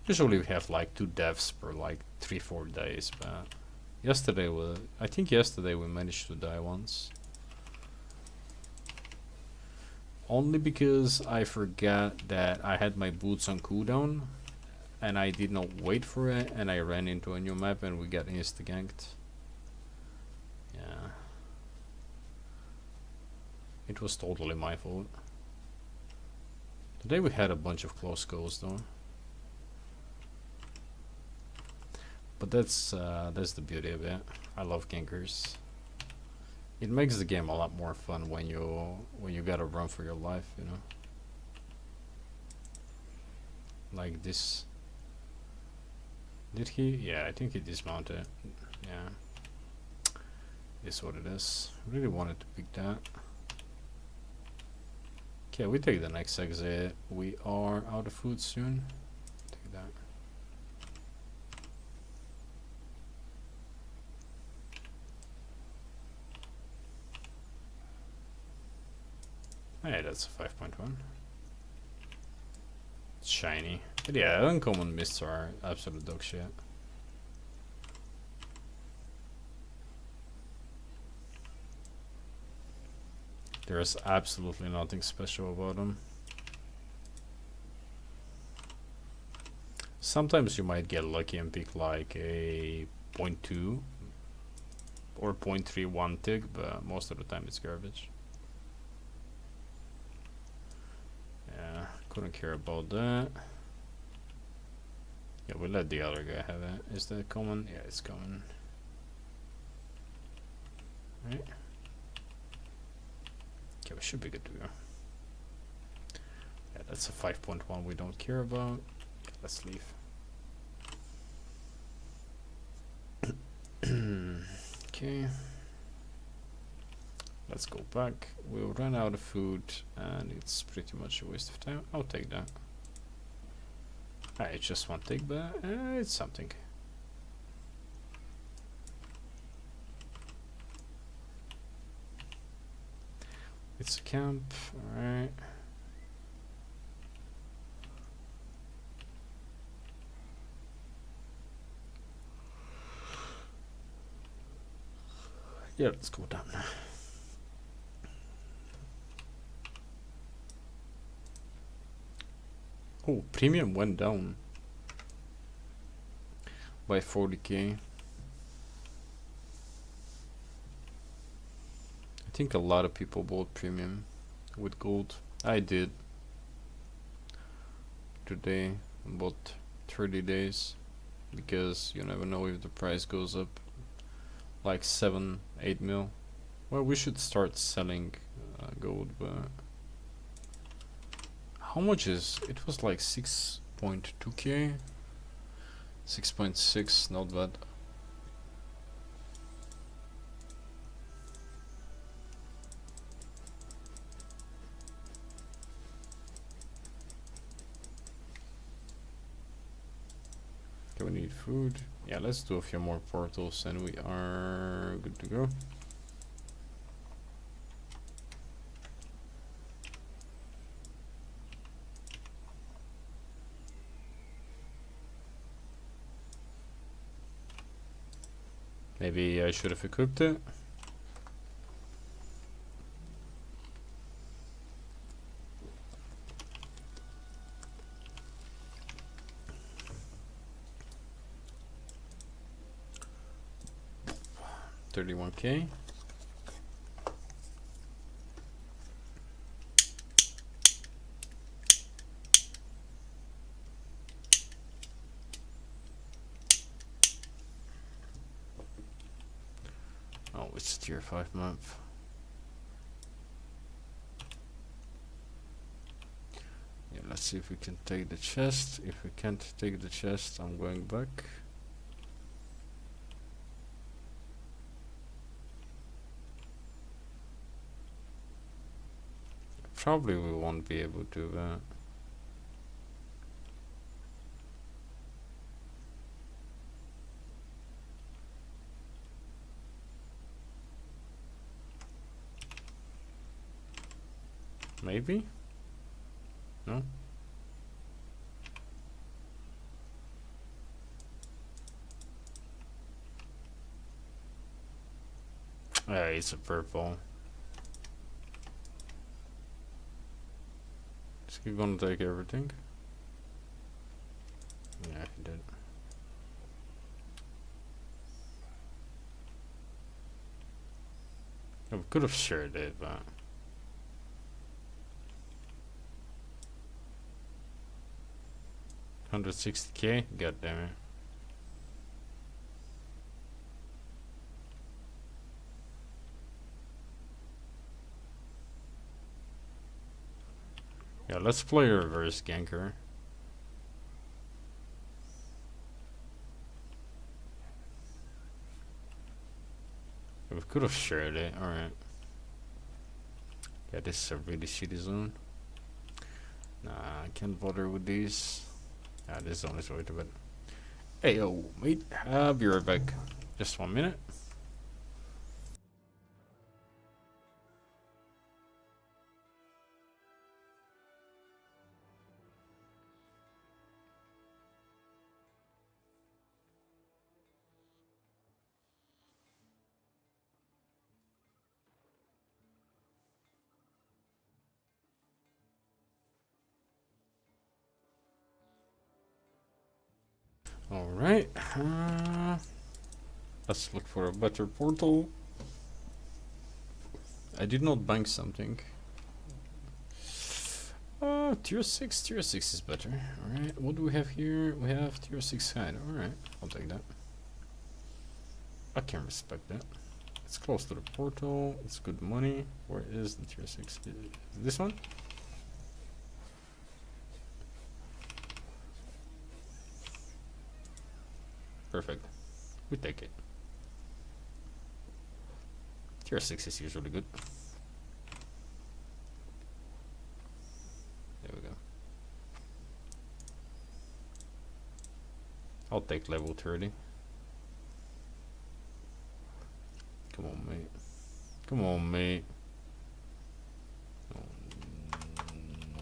Usually we have like 2 deaths per like 3-4 days, but yesterday I think yesterday we managed to die once. Only because I forgot that I had my boots on cooldown and I did not wait for it, and I ran into a new map and we got insta-ganked. Yeah. It was totally my fault. Today we had a bunch of close goals though. But that's the beauty of it. I love gankers. It makes the game a lot more fun when you gotta run for your life, you know. Like this. Did he? Yeah, I think he dismounted. Yeah. Is what it is. Really wanted to pick that. Okay, we take the next exit. We are out of food soon. Take that. Hey, that's a 5.1. It's shiny. But yeah, uncommon mists are absolute dog shit. There's absolutely nothing special about them. Sometimes you might get lucky and pick like a 0.2 or 0.31 tick, but most of the time it's garbage. Yeah, couldn't care about that. Yeah, we'll let the other guy have it. Is that common? Yeah, it's common. Right. Okay, we should be good to go. Yeah, that's a 5.1 we don't care about. Okay, let's leave. Okay. Let's go back. We'll run out of food and it's pretty much a waste of time. I'll take that. It's just one tick, but it's something. It's a camp, alright. Yeah, let's go down. Oh, premium went down by 40k. I think a lot of people bought premium with gold. I did today, bought 30 days, because you never know if the price goes up like 7-8 mil. Well, we should start selling gold, but how much is it? Was like 6.2k, 6.6, not bad. Okay, we need food. Yeah, let's do a few more portals and we are good to go. Maybe I should have equipped it. $31k. Oh, it's tier 5 map. Yeah, let's see if we can take the chest. If we can't take the chest, I'm going back. Probably we won't be able to, but maybe? No? Yeah, it's a purple. Is he gonna take everything? Yeah, he did. I could have shared it, but 160k? God damn it. Yeah, let's play a reverse ganker. We could have shared it, alright. Yeah, this is a really shitty zone. Nah, I can't bother with these. Yeah, this zone is way too bad. Hey, yo, mate, I'll be right back. Just 1 minute. Alright, let's look for a better portal. I did not bank something. Tier 6 is better. Alright, what do we have here? We have tier 6 hide. Alright, I'll take that. I can respect that. It's close to the portal, it's good money. Where is the tier 6? Is this one? Perfect. We take it. Tier 6 is usually good. There we go. I'll take level 30. Come on, mate. Come on, mate. Oh, no.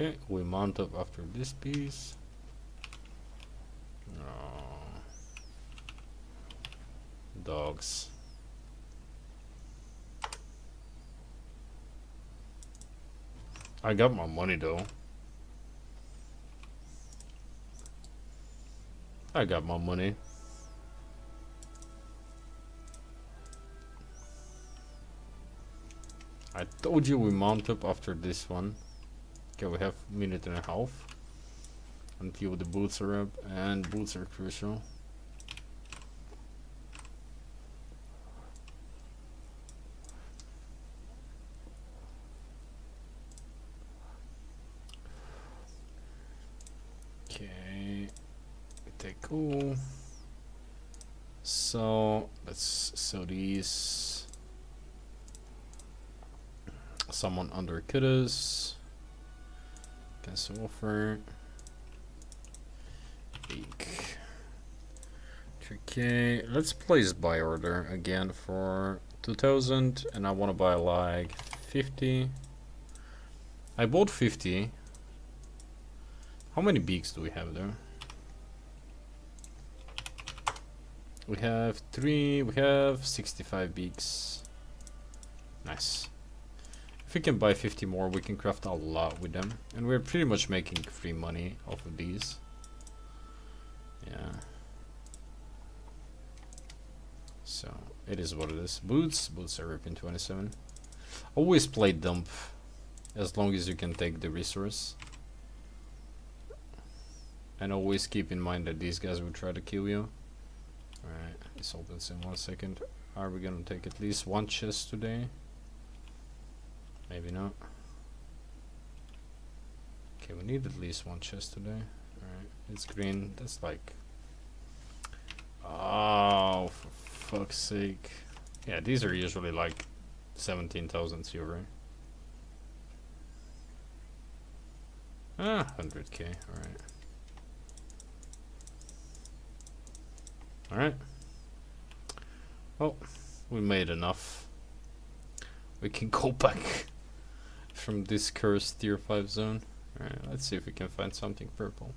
Okay, we mount up after this piece. Oh. Dogs. I got my money though. I got my money. I told you we mount up after this one. Okay, we have a minute and a half until the boots are up, and boots are crucial. Okay, take cool. So let's sell these. Someone undercut us. Cancel offer. 3k. Let's place buy order again for 2000, and I want to buy like 50. I bought 50. How many beaks do we have there? We have 3. We have 65 beaks. Nice. If we can buy 50 more, we can craft a lot with them. And we're pretty much making free money off of these. Yeah. So, it is what it is. Boots. Boots are ripping 27. Always play dump. As long as you can take the resource. And always keep in mind that these guys will try to kill you. Alright, this opens in 1 second. Are we gonna take at least 1 chest today? Maybe not. Okay, we need at least 1 chest today. Alright, it's green. That's like... Oh, for fuck's sake. Yeah, these are usually like 17,000 silver. Ah, 100k, alright. Alright. Well, we made enough. We can go back from this cursed tier 5 zone. Alright, let's see if we can find something purple.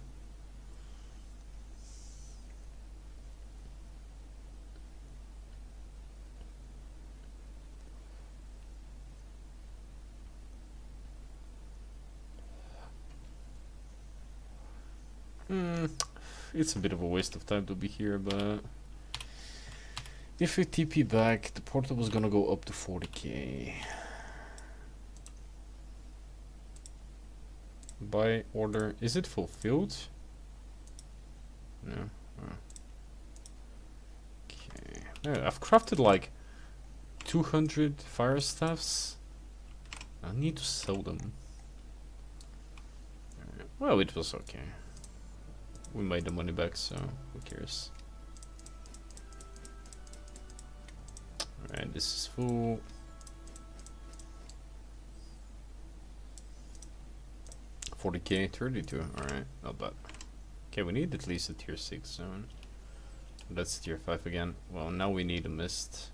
It's a bit of a waste of time to be here, but if we TP back, the portal was gonna go up to 40k. Buy order, is it fulfilled? No. Okay. Yeah, I've crafted like 200 fire staffs. I need to sell them. Well, it was okay. We made the money back, so who cares? Alright, this is full. $40k, 32. Alright, not bad. Okay, we need at least a tier 6 zone. That's tier 5 again. Well, now we need a mist.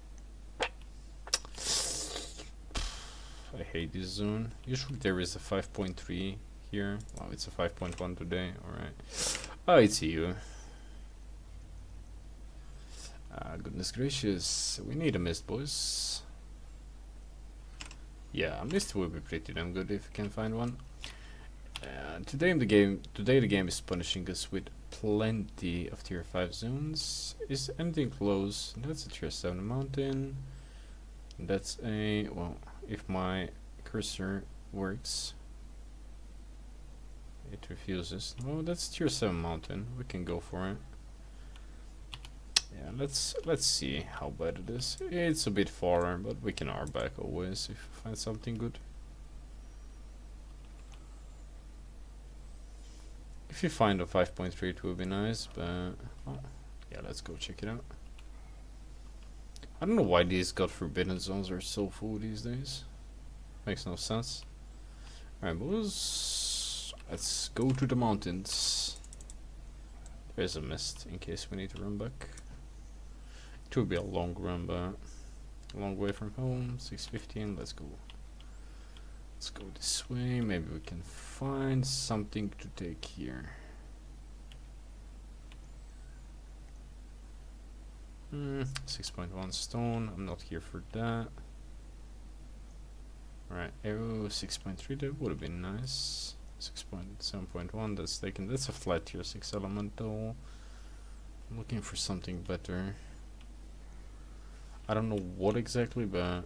I hate this zone. Usually there is a 5.3 here. Wow, it's a 5.1 today. Alright. Oh, it's you. Goodness gracious. We need a mist, boys. Yeah, a mist will be pretty damn good if we can find one. Today the game is punishing us with plenty of tier 5 zones. Is anything close? That's a tier 7 mountain. That's a, well, if my cursor works, it refuses. Oh, that's tier 7 mountain. We can go for it. Yeah, let's see how bad it is. It's a bit far, but we can R back always if we find something good. If you find a 5.3, it would be nice, but oh, yeah, let's go check it out. I don't know why these God Forbidden zones are so full these days. Makes no sense. Alright, boys, let's go to the mountains. There's a mist in case we need to run back. It will be a long run, but a long way from home. 6:15. Let's go. Let's go this way. Maybe we can find something to take here. 6.1 stone. I'm not here for that. Alright, arrow 6.3. That would have been nice. 7.1. That's taken. That's a flat tier 6 elemental. I'm looking for something better. I don't know what exactly, but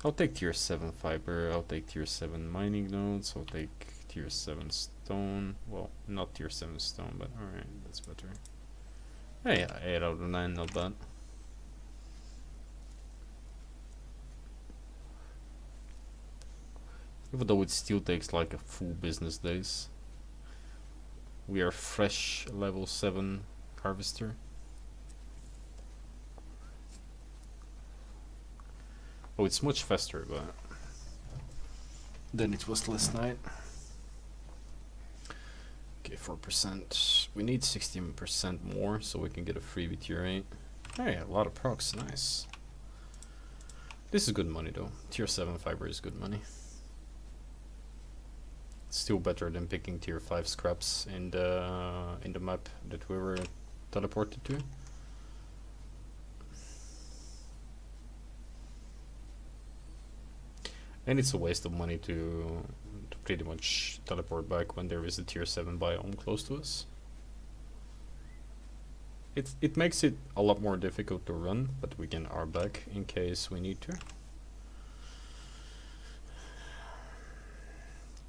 I'll take tier 7 fiber, I'll take tier 7 mining nodes, I'll take tier 7 stone. Well, not tier 7 stone, but alright, that's better. Hey, 8 out of 9, not bad. Even though it still takes like a full business days. We are fresh level 7 harvester. Oh, it's much faster, but than it was last night. Okay, 4%. We need 16% more so we can get a freebie tier 8. Hey, a lot of procs, nice. This is good money though. Tier 7 fiber is good money. It's still better than picking tier 5 scraps in the map that we were teleported to. And it's a waste of money to pretty much teleport back when there is a tier 7 biome close to us. It makes it a lot more difficult to run, but we can R back in case we need to.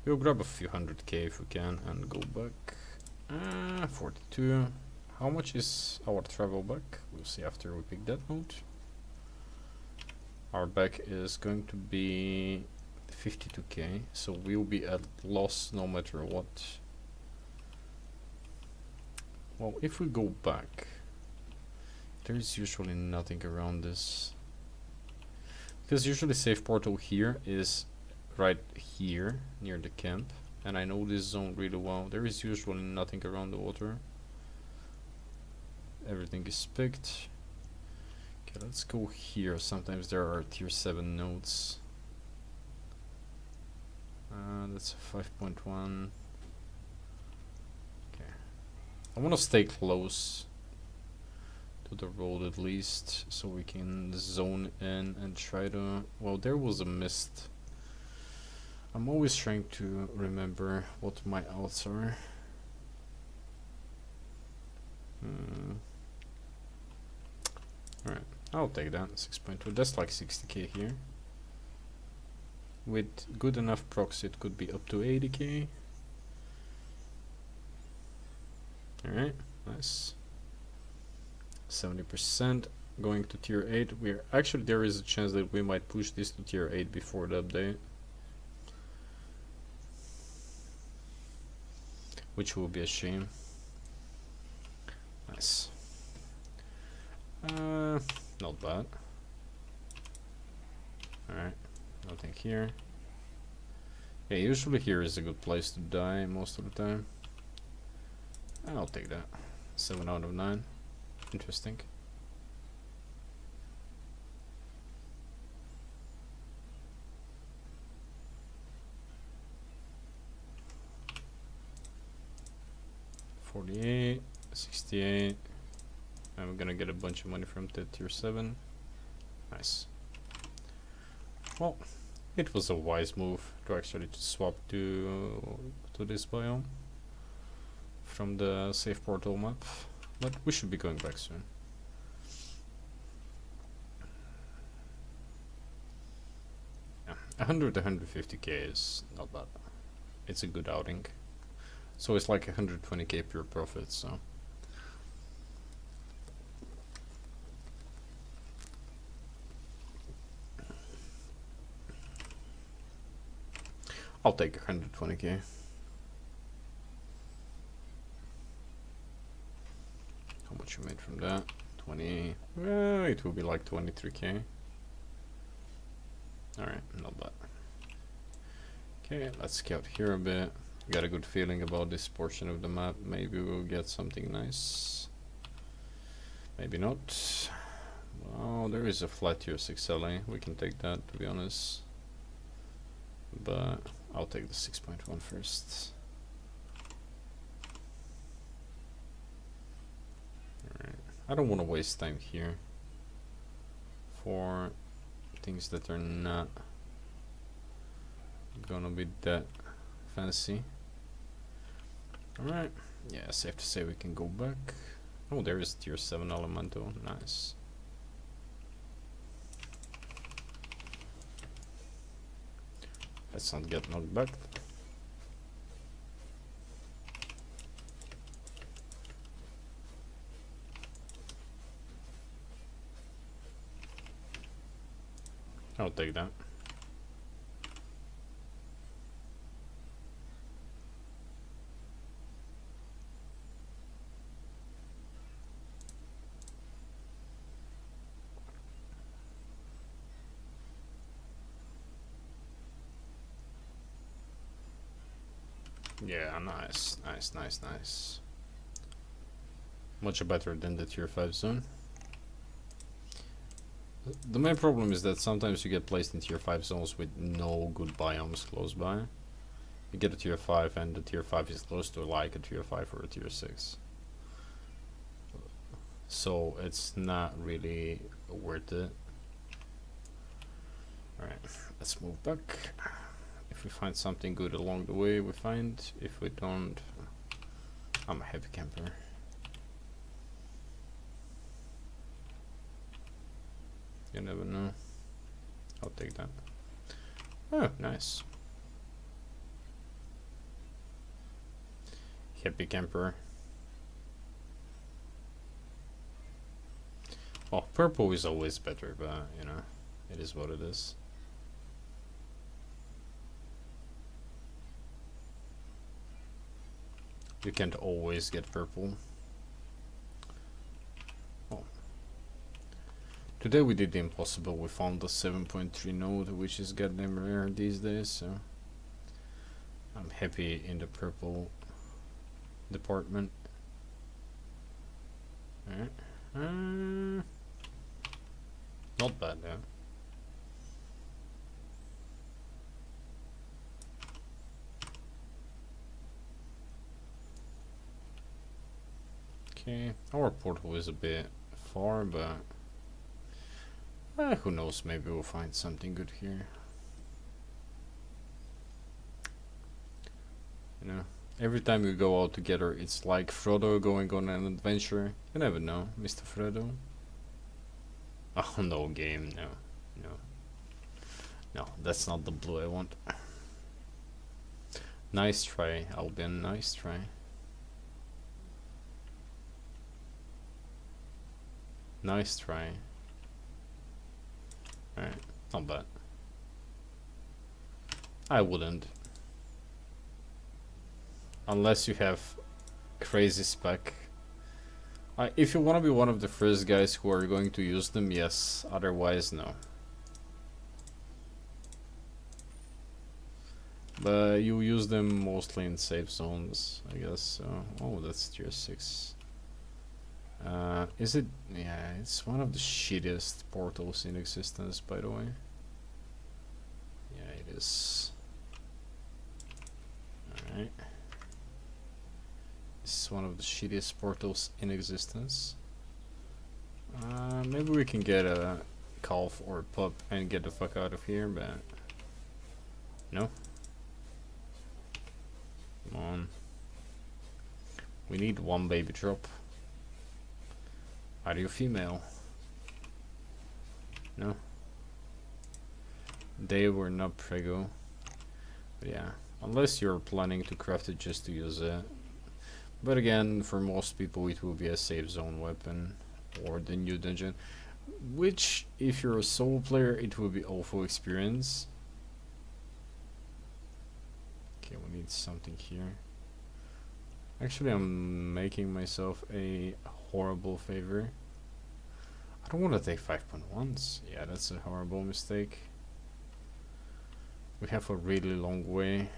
We'll grab a few 100k if we can and go back. 42. How much is our travel back? We'll see after we pick that mode. Our back is going to be 52k, so we'll be at loss no matter what. Well, if we go back, there is usually nothing around this. Because usually safe portal here is right here near the camp. and I know this zone really well. There is usually nothing around the water. Everything is picked. Okay, let's go here. Sometimes there are tier 7 nodes. That's a 5.1. Okay, I want to stay close to the road at least, so we can zone in and try to... Well, there was a mist. I'm always trying to remember what my outs are. Alright, I'll take that. 6.2. That's like 60k here. With good enough procs, it could be up to 80k. Alright, nice. 70% going to tier 8. We're actually, there is a chance that we might push this to tier 8 before the update, which will be a shame. Nice. Not bad. Alright, nothing here. Yeah, usually here is a good place to die most of the time. I'll take that. 7 out of 9. Interesting. $48, $68. And we're gonna get a bunch of money from the tier 7. Nice. Well, it was a wise move to actually swap to this biome from the safe portal map, but we should be going back soon. Yeah, 150k is not bad. It's a good outing. So it's like 120k pure profit, so. I'll take 120k. How much you made from that? 20. Well, it will be like 23k. Alright, not bad. Okay, let's scout here a bit. Got a good feeling about this portion of the map. Maybe we'll get something nice. Maybe not. Well, there is a flat tier 6 LA. We can take that, to be honest. But I'll take the 6.1 first. Alright. I don't want to waste time here for things that are not gonna be that fancy. Alright. Yeah, safe to say we can go back. Oh, there is tier 7 Elemento. Nice. Let's not get knocked back. I'll take that. Yeah, nice, nice, nice, nice. Much better than the tier 5 zone. The main problem is that sometimes you get placed in tier 5 zones with no good biomes close by. You get a tier 5 and the tier 5 is close to like a tier 5 or a tier 6. So it's not really worth it. Alright, let's move back. If we find something good along the way, we find. If we don't, I'm a heavy camper. You never know. I'll take that. Oh, nice. Happy camper. Well, purple is always better, but you know, it is what it is. You can't always get purple. Oh. Today we did the impossible. We found the 7.3 node, which is goddamn rare these days, so I'm happy in the purple department. Not bad, yeah. Okay, our portal is a bit far, but who knows, maybe we'll find something good here. You know, every time we go out together, it's like Frodo going on an adventure. You never know, Mr. Frodo. Oh, no game, no. No, that's not the blue I want. Nice try, Albion, nice try. Nice try. Alright, not bad. I wouldn't. Unless you have crazy spec. If you want to be one of the first guys who are going to use them, yes. Otherwise, no. But you use them mostly in safe zones, I guess. So. Oh, that's tier 6. Is it? Yeah, it's one of the shittiest portals in existence, by the way. Yeah, it is. Alright. This is one of the shittiest portals in existence. Maybe we can get a calf or a pup and get the fuck out of here, but no. Come on. We need one baby drop. Are you female? No. They were not prego. But yeah, unless you're planning to craft it just to use it. But again, for most people it will be a safe zone weapon or the new dungeon. Which, if you're a solo player, it will be awful experience. Okay, we need something here. Actually, I'm making myself a horrible favor. I don't want to take 5.1s. Yeah, that's a horrible mistake. We have a really long way.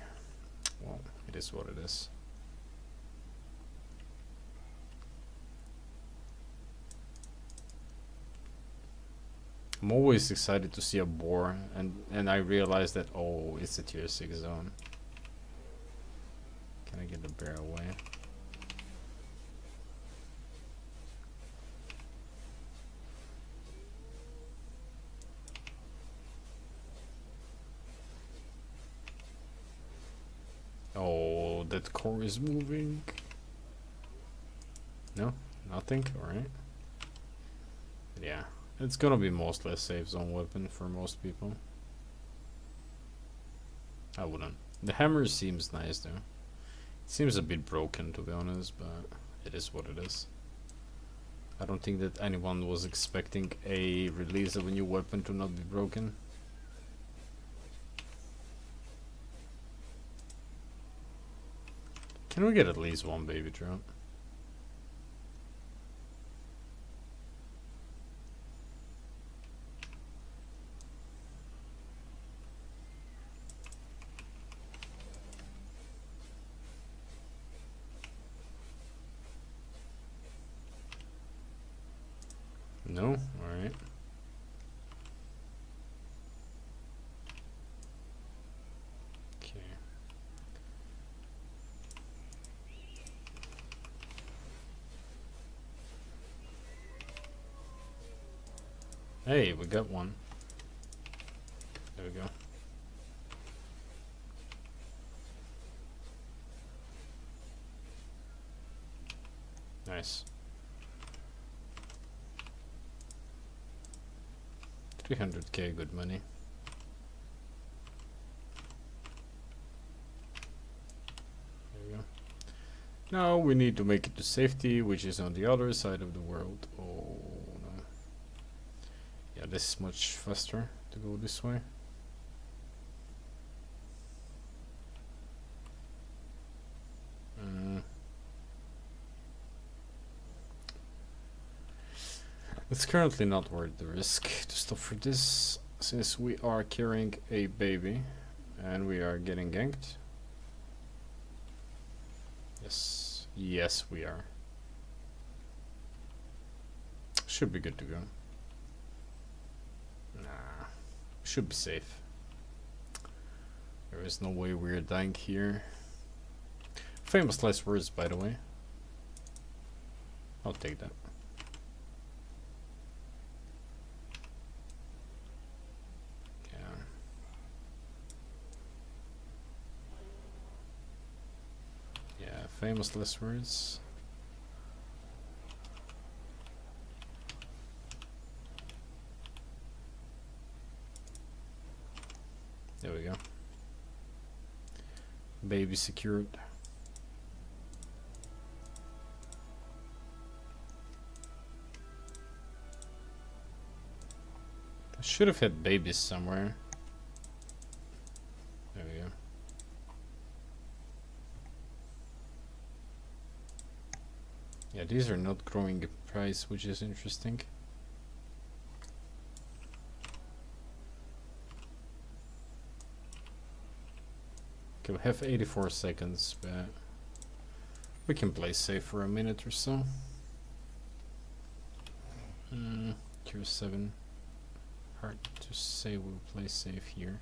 Well, it is what it is. I'm always excited to see a boar, and I realize that, oh, it's a tier 6 zone. Can I get the bear away? Oh, that core is moving. No? Nothing? Alright. Yeah. It's gonna be mostly a safe zone weapon for most people. I wouldn't. The hammer seems nice though. It seems a bit broken, to be honest, but it is what it is. I don't think that anyone was expecting a release of a new weapon to not be broken. Can we get at least one baby drop? No? Alright. Okay. Hey, we got one. There we go. Nice. 300k, good money. There we go. Now we need to make it to safety, which is on the other side of the world. Oh no. Yeah, this is much faster to go this way. It's currently not worth the risk to stop for this, since we are carrying a baby and we are getting ganked. Yes. Yes, we are. Should be good to go. Nah. Should be safe. There is no way we're dying here. Famous last words, by the way. I'll take that. Yeah. Yeah, famous last words. There we go. Baby secured. I should have had babies somewhere. There we go. Yeah, these are not growing in price, which is interesting. Okay, we have 84 seconds, but we can play safe for a minute or so. Tier 7. Hard to say we'll play safe here.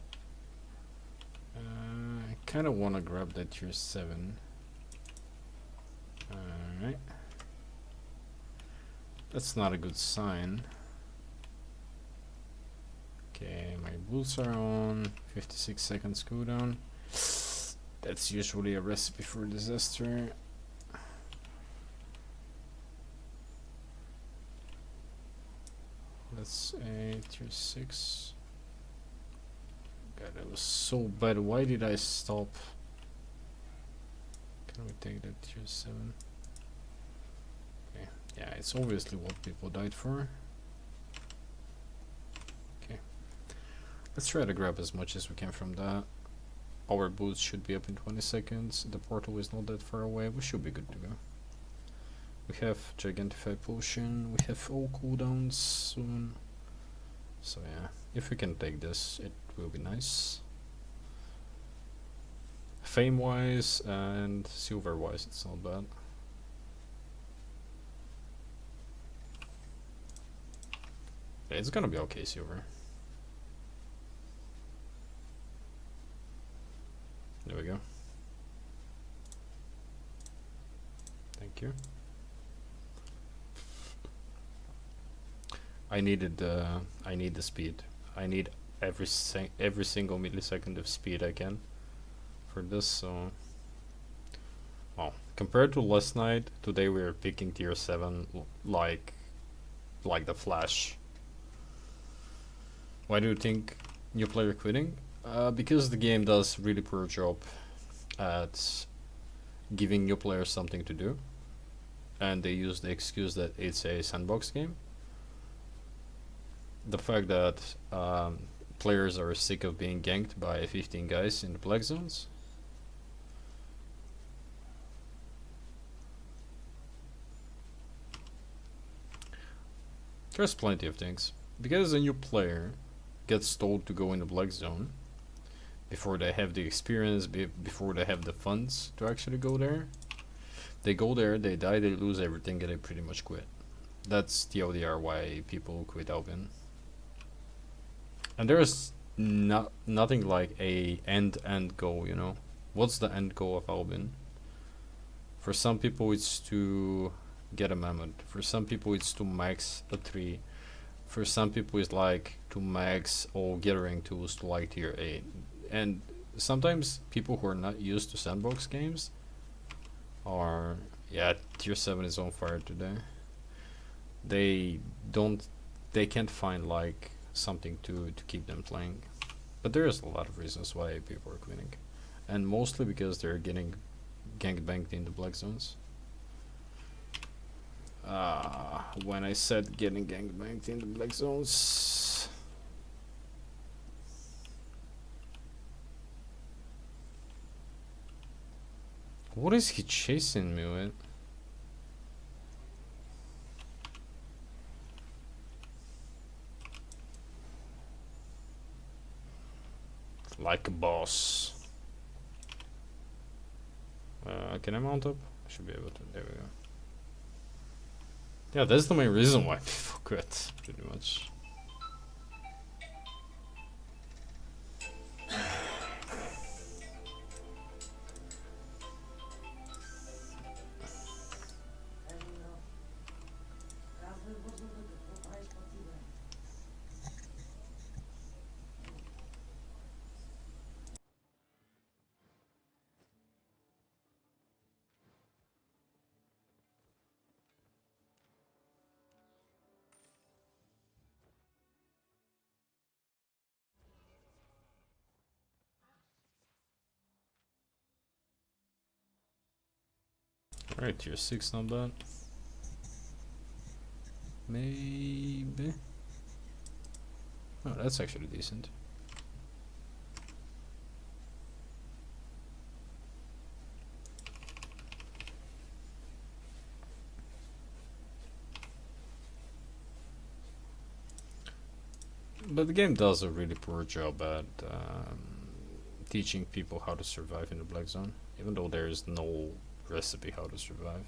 I kind of want to grab that tier 7. Alright. That's not a good sign. Okay, my boots are on. 56 seconds cooldown. That's usually a recipe for disaster. That's a tier 6. God, that was so bad. Why did I stop? Can we take that tier 7? Okay. Yeah, it's obviously what people died for. Okay. Let's try to grab as much as we can from that. Our boots should be up in 20 seconds. The portal is not that far away. We should be good to go. We have Gigantify Potion. We have all cooldowns soon. So yeah, if we can take this, it will be nice. Fame wise and silver wise, it's not bad. Yeah, it's gonna be okay, silver. There we go. Thank you. I need the speed. I need every single millisecond of speed I can for this. So, well, compared to last night, today we are picking tier 7 like the Flash. Why do you think new player quitting? Because the game does really poor job at giving new players something to do, and they use the excuse that it's a sandbox game. The fact that players are sick of being ganked by 15 guys in the black zones. There's plenty of things. Because a new player gets told to go in the black zone before they have the experience, before they have the funds to actually go there. They go there, they die, they lose everything, and they pretty much quit. That's the LDR why people quit Albion. And there's nothing like a end goal, you know. What's the end goal of Albion? For some people it's to get a mammoth. For some people it's to max a tree. For some people it's like to max all gathering tools to like tier 8. And sometimes people who are not used to sandbox games are, yeah, tier 7 is on fire today. They can't find like something to keep them playing. But there's a lot of reasons why people are quitting. And mostly because they're getting gangbanged in the black zones. When I said getting gangbanged in the black zones, what is he chasing me with? Like a boss. Can I mount up? should be able to. There we go. Yeah, that's the main reason why people quit, pretty much. Alright, tier 6, not bad. Maybe. Oh, that's actually decent. But the game does a really poor job at teaching people how to survive in the Black Zone, even though there is no recipe how to survive.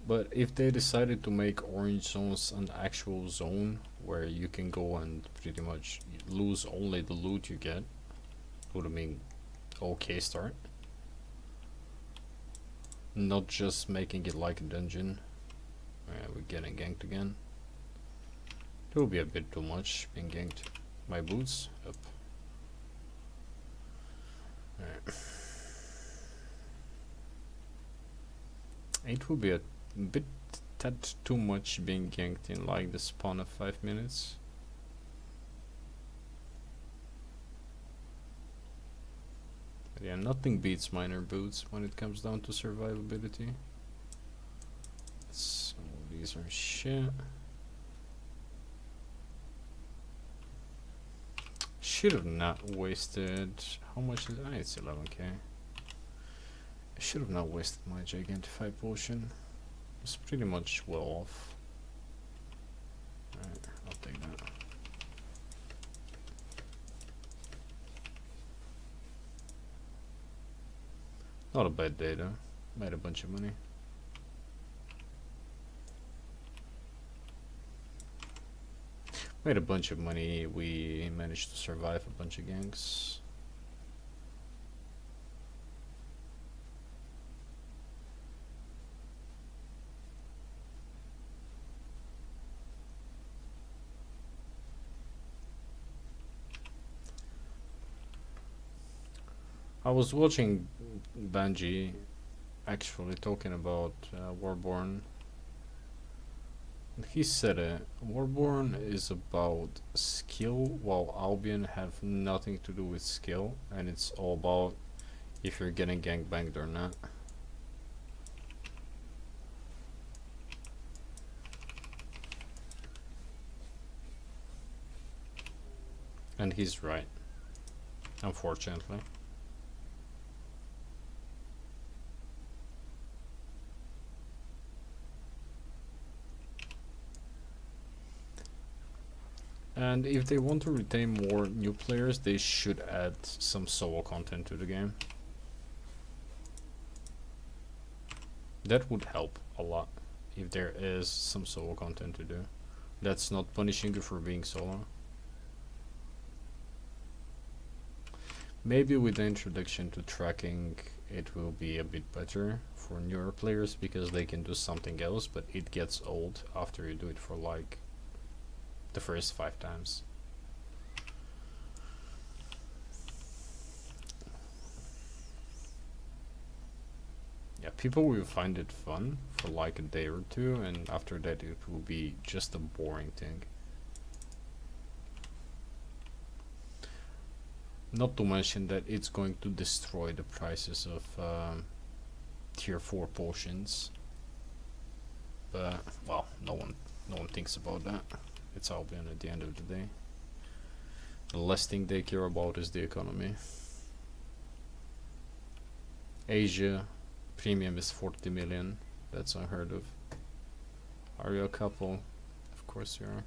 But if they decided to make orange zones an actual zone where you can go and pretty much lose only the loot you get, would have been okay start. Not just making it like a dungeon. We're getting ganked again. It will be a bit too much being ganked. My boots up. Alright. It will be a bit tad too much being ganked in like the spawn of 5 minutes. But yeah, nothing beats minor boots when it comes down to survivability. So these are shit. Should have not wasted. How much is it? It's 11k. I should have not wasted my Gigantify potion. It's pretty much well off. Alright, I'll take that. Not a bad day though. Made a bunch of money. Made a bunch of money. We managed to survive a bunch of ganks. I was watching Banji actually talking about Warborn. He said Warborn is about skill, while Albion have nothing to do with skill, and it's all about if you're getting gangbanged or not. And he's right, unfortunately. And if they want to retain more new players, they should add some solo content to the game. That would help a lot if there is some solo content to do. That's not punishing you for being solo. Maybe with the introduction to tracking, it will be a bit better for newer players because they can do something else, but it gets old after you do it for like the first 5 times. Yeah, people will find it fun for like a day or two, and after that it will be just a boring thing. Not to mention that it's going to destroy the prices of tier 4 potions. But well, no one thinks about that. It's Albion at the end of the day. The last thing they care about is the economy. Asia premium is 40 million. That's unheard of. Are you a couple? Of course you are.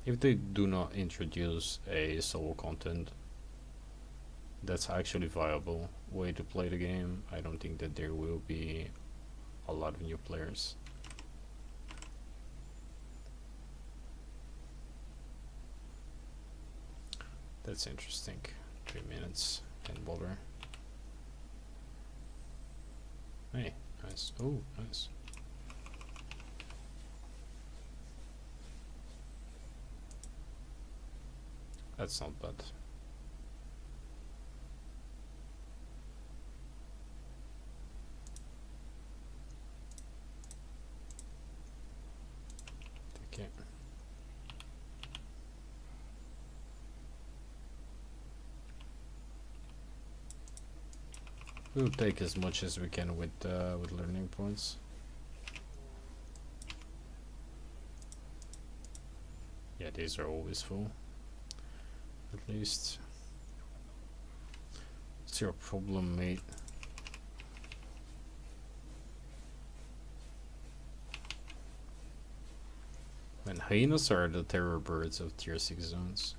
If they do not introduce a solo content that's actually viable way to play the game, I don't think that there will be a lot of new players. That's interesting. 3 minutes and water. Hey, nice. Oh, nice. That's not bad. Okay. We'll take as much as we can with learning points. Yeah, these are always full. At least. What's your problem, mate? And hyenas are the terror birds of tier 6 zones.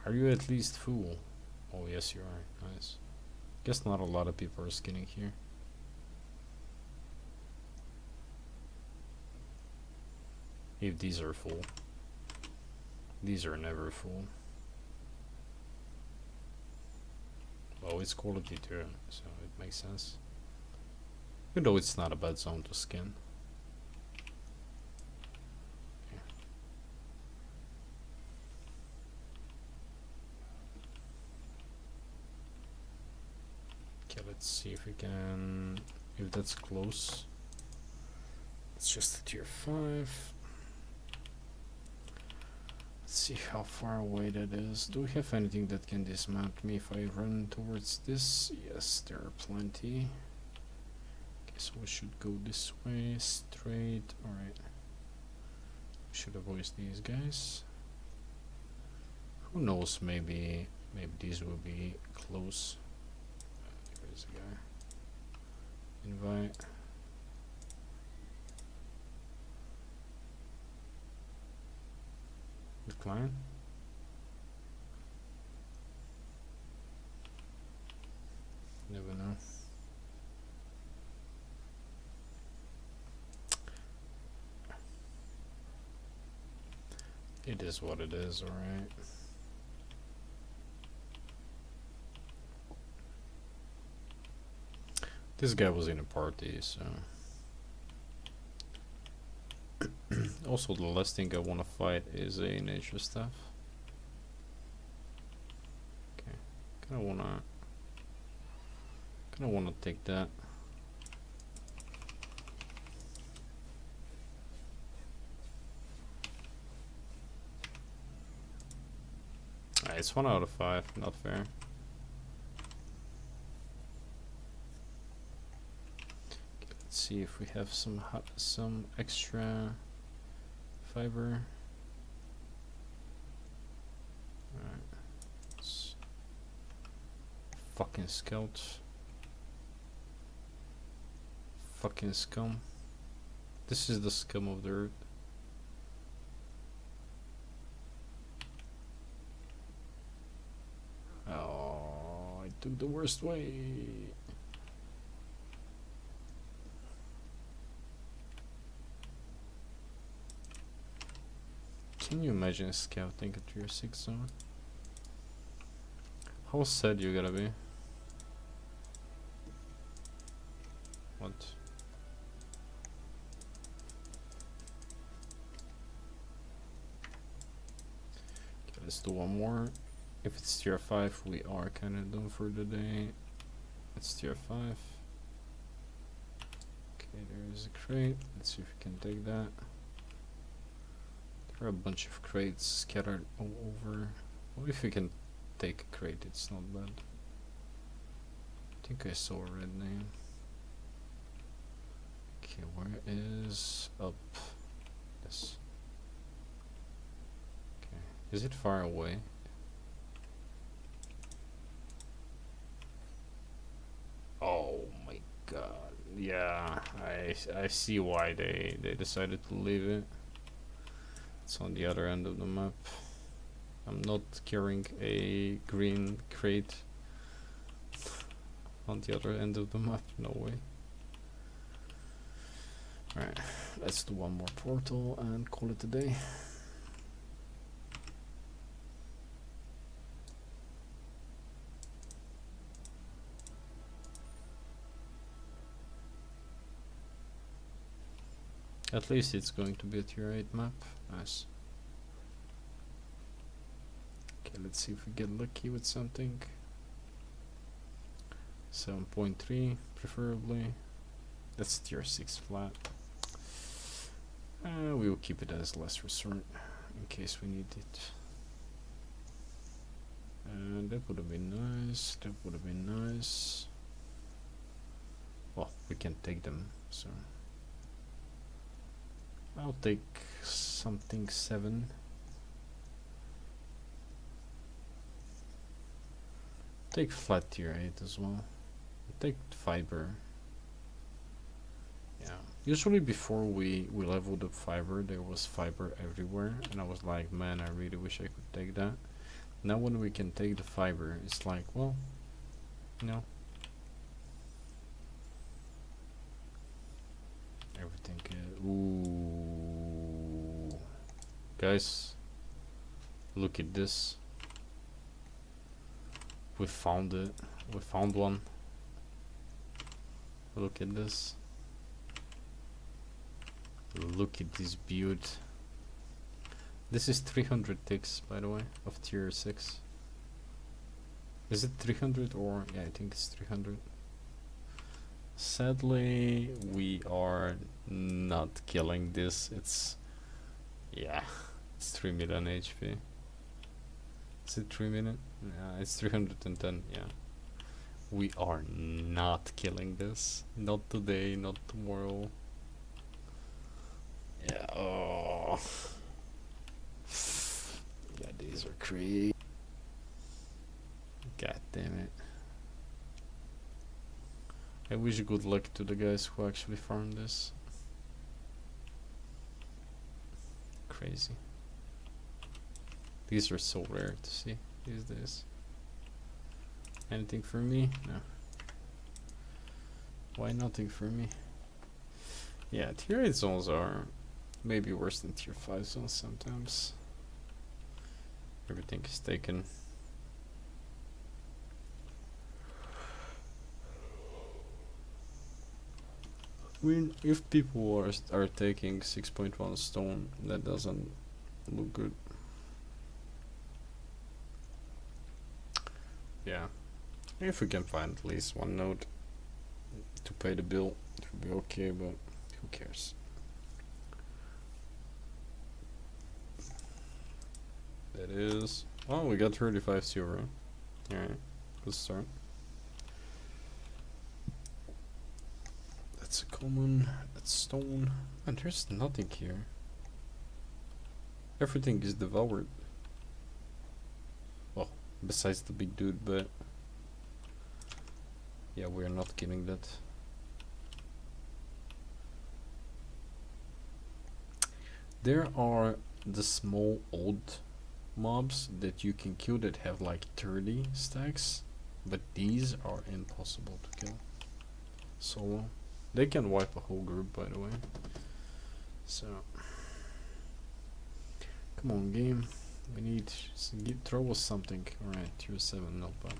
Are you at least full? Oh yes you are, nice. Guess not a lot of people are skinning here. If these are full. These are never full. Well, it's quality too, so it makes sense. Even though it's not a bad zone to skin. Okay, let's see if we can, if that's close. It's just a tier 5. Let's see how far away that is. Do we have anything that can dismount me if I run towards this? Yes, there are plenty. Okay, so we should go this way, straight. Alright. We should avoid these guys. Who knows, maybe these will be close. There's a guy. Invite. Decline. Never know. It is what it is, alright. This guy was in a party, so. Also, the last thing I want to fight is a nature staff. Okay, kinda wanna take that. Alright, it's 1 out of 5, not fair. Okay, let's see if we have some extra fiber. Alright. Fucking scout. Fucking scum. This is the scum of the earth. Oh, I took the worst way. Can you imagine scouting a tier 6 zone? How sad you gotta be? What? Okay, let's do one more. If it's tier 5, we are kinda done for the day. It's tier 5. Okay, there's a crate. Let's see if we can take that. There are a bunch of crates scattered all over. What if we can take a crate? It's not bad. I think I saw a red name. Okay, where is up? Yes. Okay, is it far away? Oh my god, Yeah, I see why they decided to leave it. It's on the other end of the map. I'm not carrying a green crate on the other end of the map, no way. Alright, let's do one more portal and call it a day. At least it's going to be a tier 8 map. Nice. Okay, let's see if we get lucky with something. 7.3 preferably. That's tier 6 flat. We will keep it as last resort in case we need it. And that would have been nice. That would have been nice. Well, we can take them, so I'll take something 7. Take flat tier 8 as well. Take fiber. Yeah. Usually before we leveled up fiber, there was fiber everywhere, and I was like, man, I really wish I could take that. Now when we can take the fiber, it's like, well, no. Everything. Ooh, guys, look at this. We found it. We found one. Look at this. Look at this beaut. This is 300 ticks, by the way, of tier 6. Is it 300 or yeah, I think it's 300. Sadly, we are not killing this. It's, yeah, it's 3 million HP. Is it 3 million? Yeah, it's 310, yeah. We are not killing this. Not today, not tomorrow. Yeah, oh. Yeah, these are crazy. God damn it. I wish good luck to the guys who actually farmed this. Crazy. These are so rare to see these days. Anything for me? No. Why nothing for me? Yeah, tier 8 zones are maybe worse than tier 5 zones sometimes. Everything is taken. I mean, if people are taking 6.1 stone, that doesn't look good. Yeah, if we can find at least one node to pay the bill, it will be okay, but who cares? That is... oh, we got 35 silver. Alright, good start. That's a common, that's stone. And there's nothing here. Everything is devoured. Well, besides the big dude, but... yeah, we're not killing that. There are the small old mobs that you can kill that have like 30 stacks, but these are impossible to kill solo. They can wipe a whole group, by the way. So, come on, game. We need throw us something. All right, tier 7, no problem.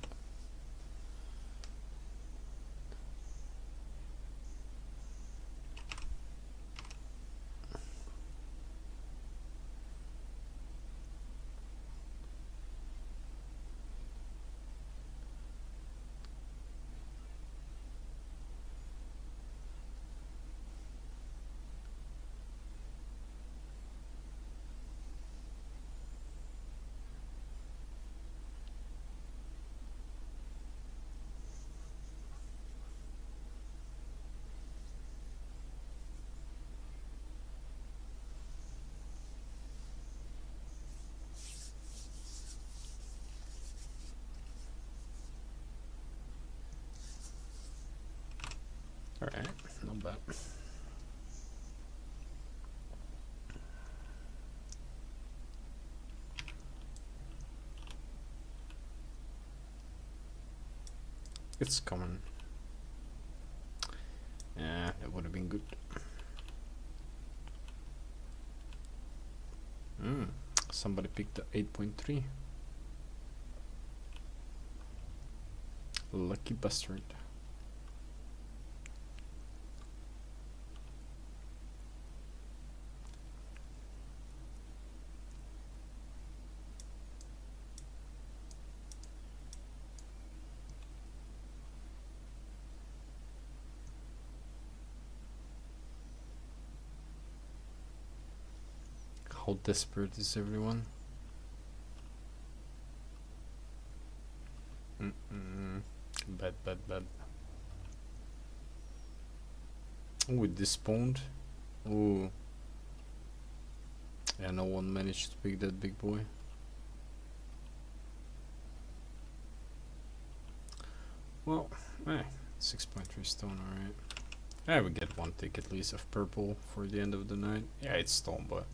bad. It's coming. Yeah, that would have been good. Somebody picked the 8.3. Lucky bastard. How desperate is everyone? Bad, bad, bad. Oh, it despawned. Oh. Yeah, no one managed to pick that big boy. Well, 6.3 stone, alright. Yeah, we get one tick at least of purple for the end of the night. Yeah, it's stone, but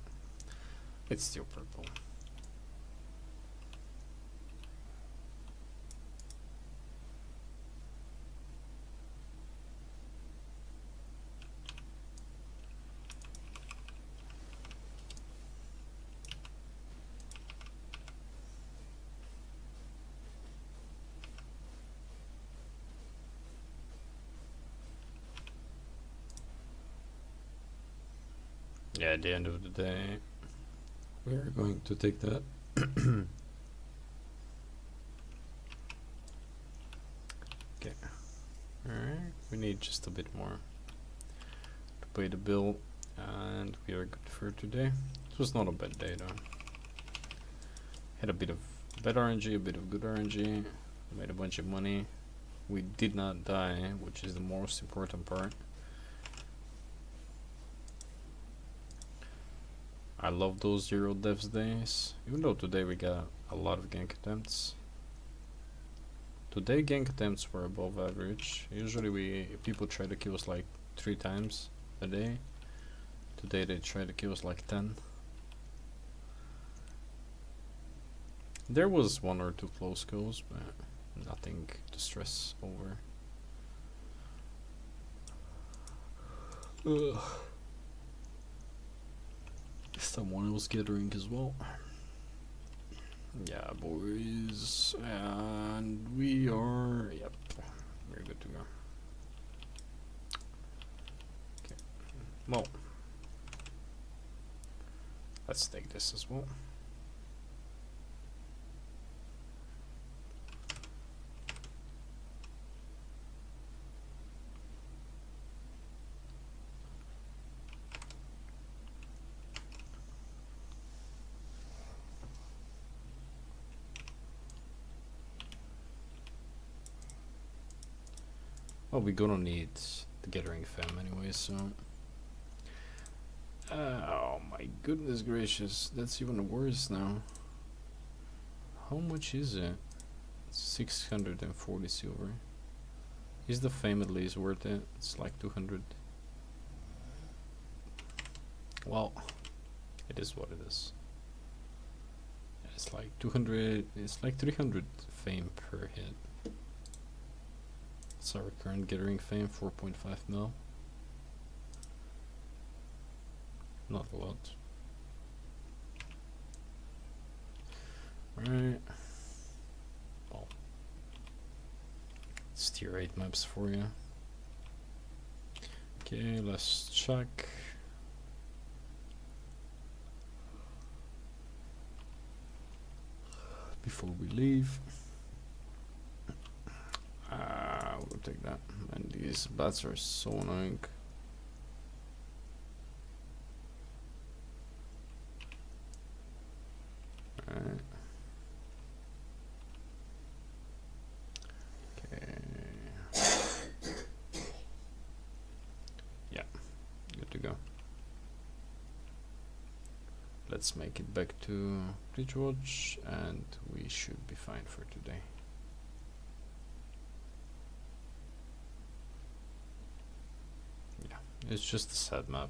it's still purple. Yeah, at the end of the day, we are going to take that. Okay. Alright, we need just a bit more to pay the bill, and we are good for today. It was not a bad day though. Had a bit of bad RNG, a bit of good RNG, made a bunch of money. We did not die, which is the most important part. I love those 0 deaths days, even though today we got a lot of gank attempts. Today gank attempts were above average. Usually people try to kill us like 3 times a day. Today they try to kill us like 10. There was 1 or 2 close kills, but nothing to stress over. Ugh. Someone else gathering as well. Yeah, boys, and we are, yep, we're good to go. Okay, well, let's take this as well. Well, we're gonna need the gathering fam anyway, so. Oh my goodness gracious, that's even worse now. How much is it? 640 silver. Is the fame at least worth it? It's like 200. Well, it is what it is. It's like 200, it's like 300 fame per hit. What's our current gathering fame? 4.5 mil. Not a lot. Alright. Well, it's tier 8 maps for you. Okay, let's check. Before we leave. We'll take that. And these bats are so annoying. Alright. Okay. Yeah, good to go. Let's make it back to Bridgewatch and we should be fine for today. Yeah. It's just a sad map.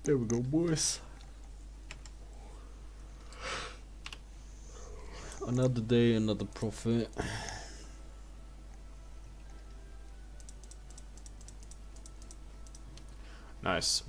There we go, boys. Another day, another profit. Nice.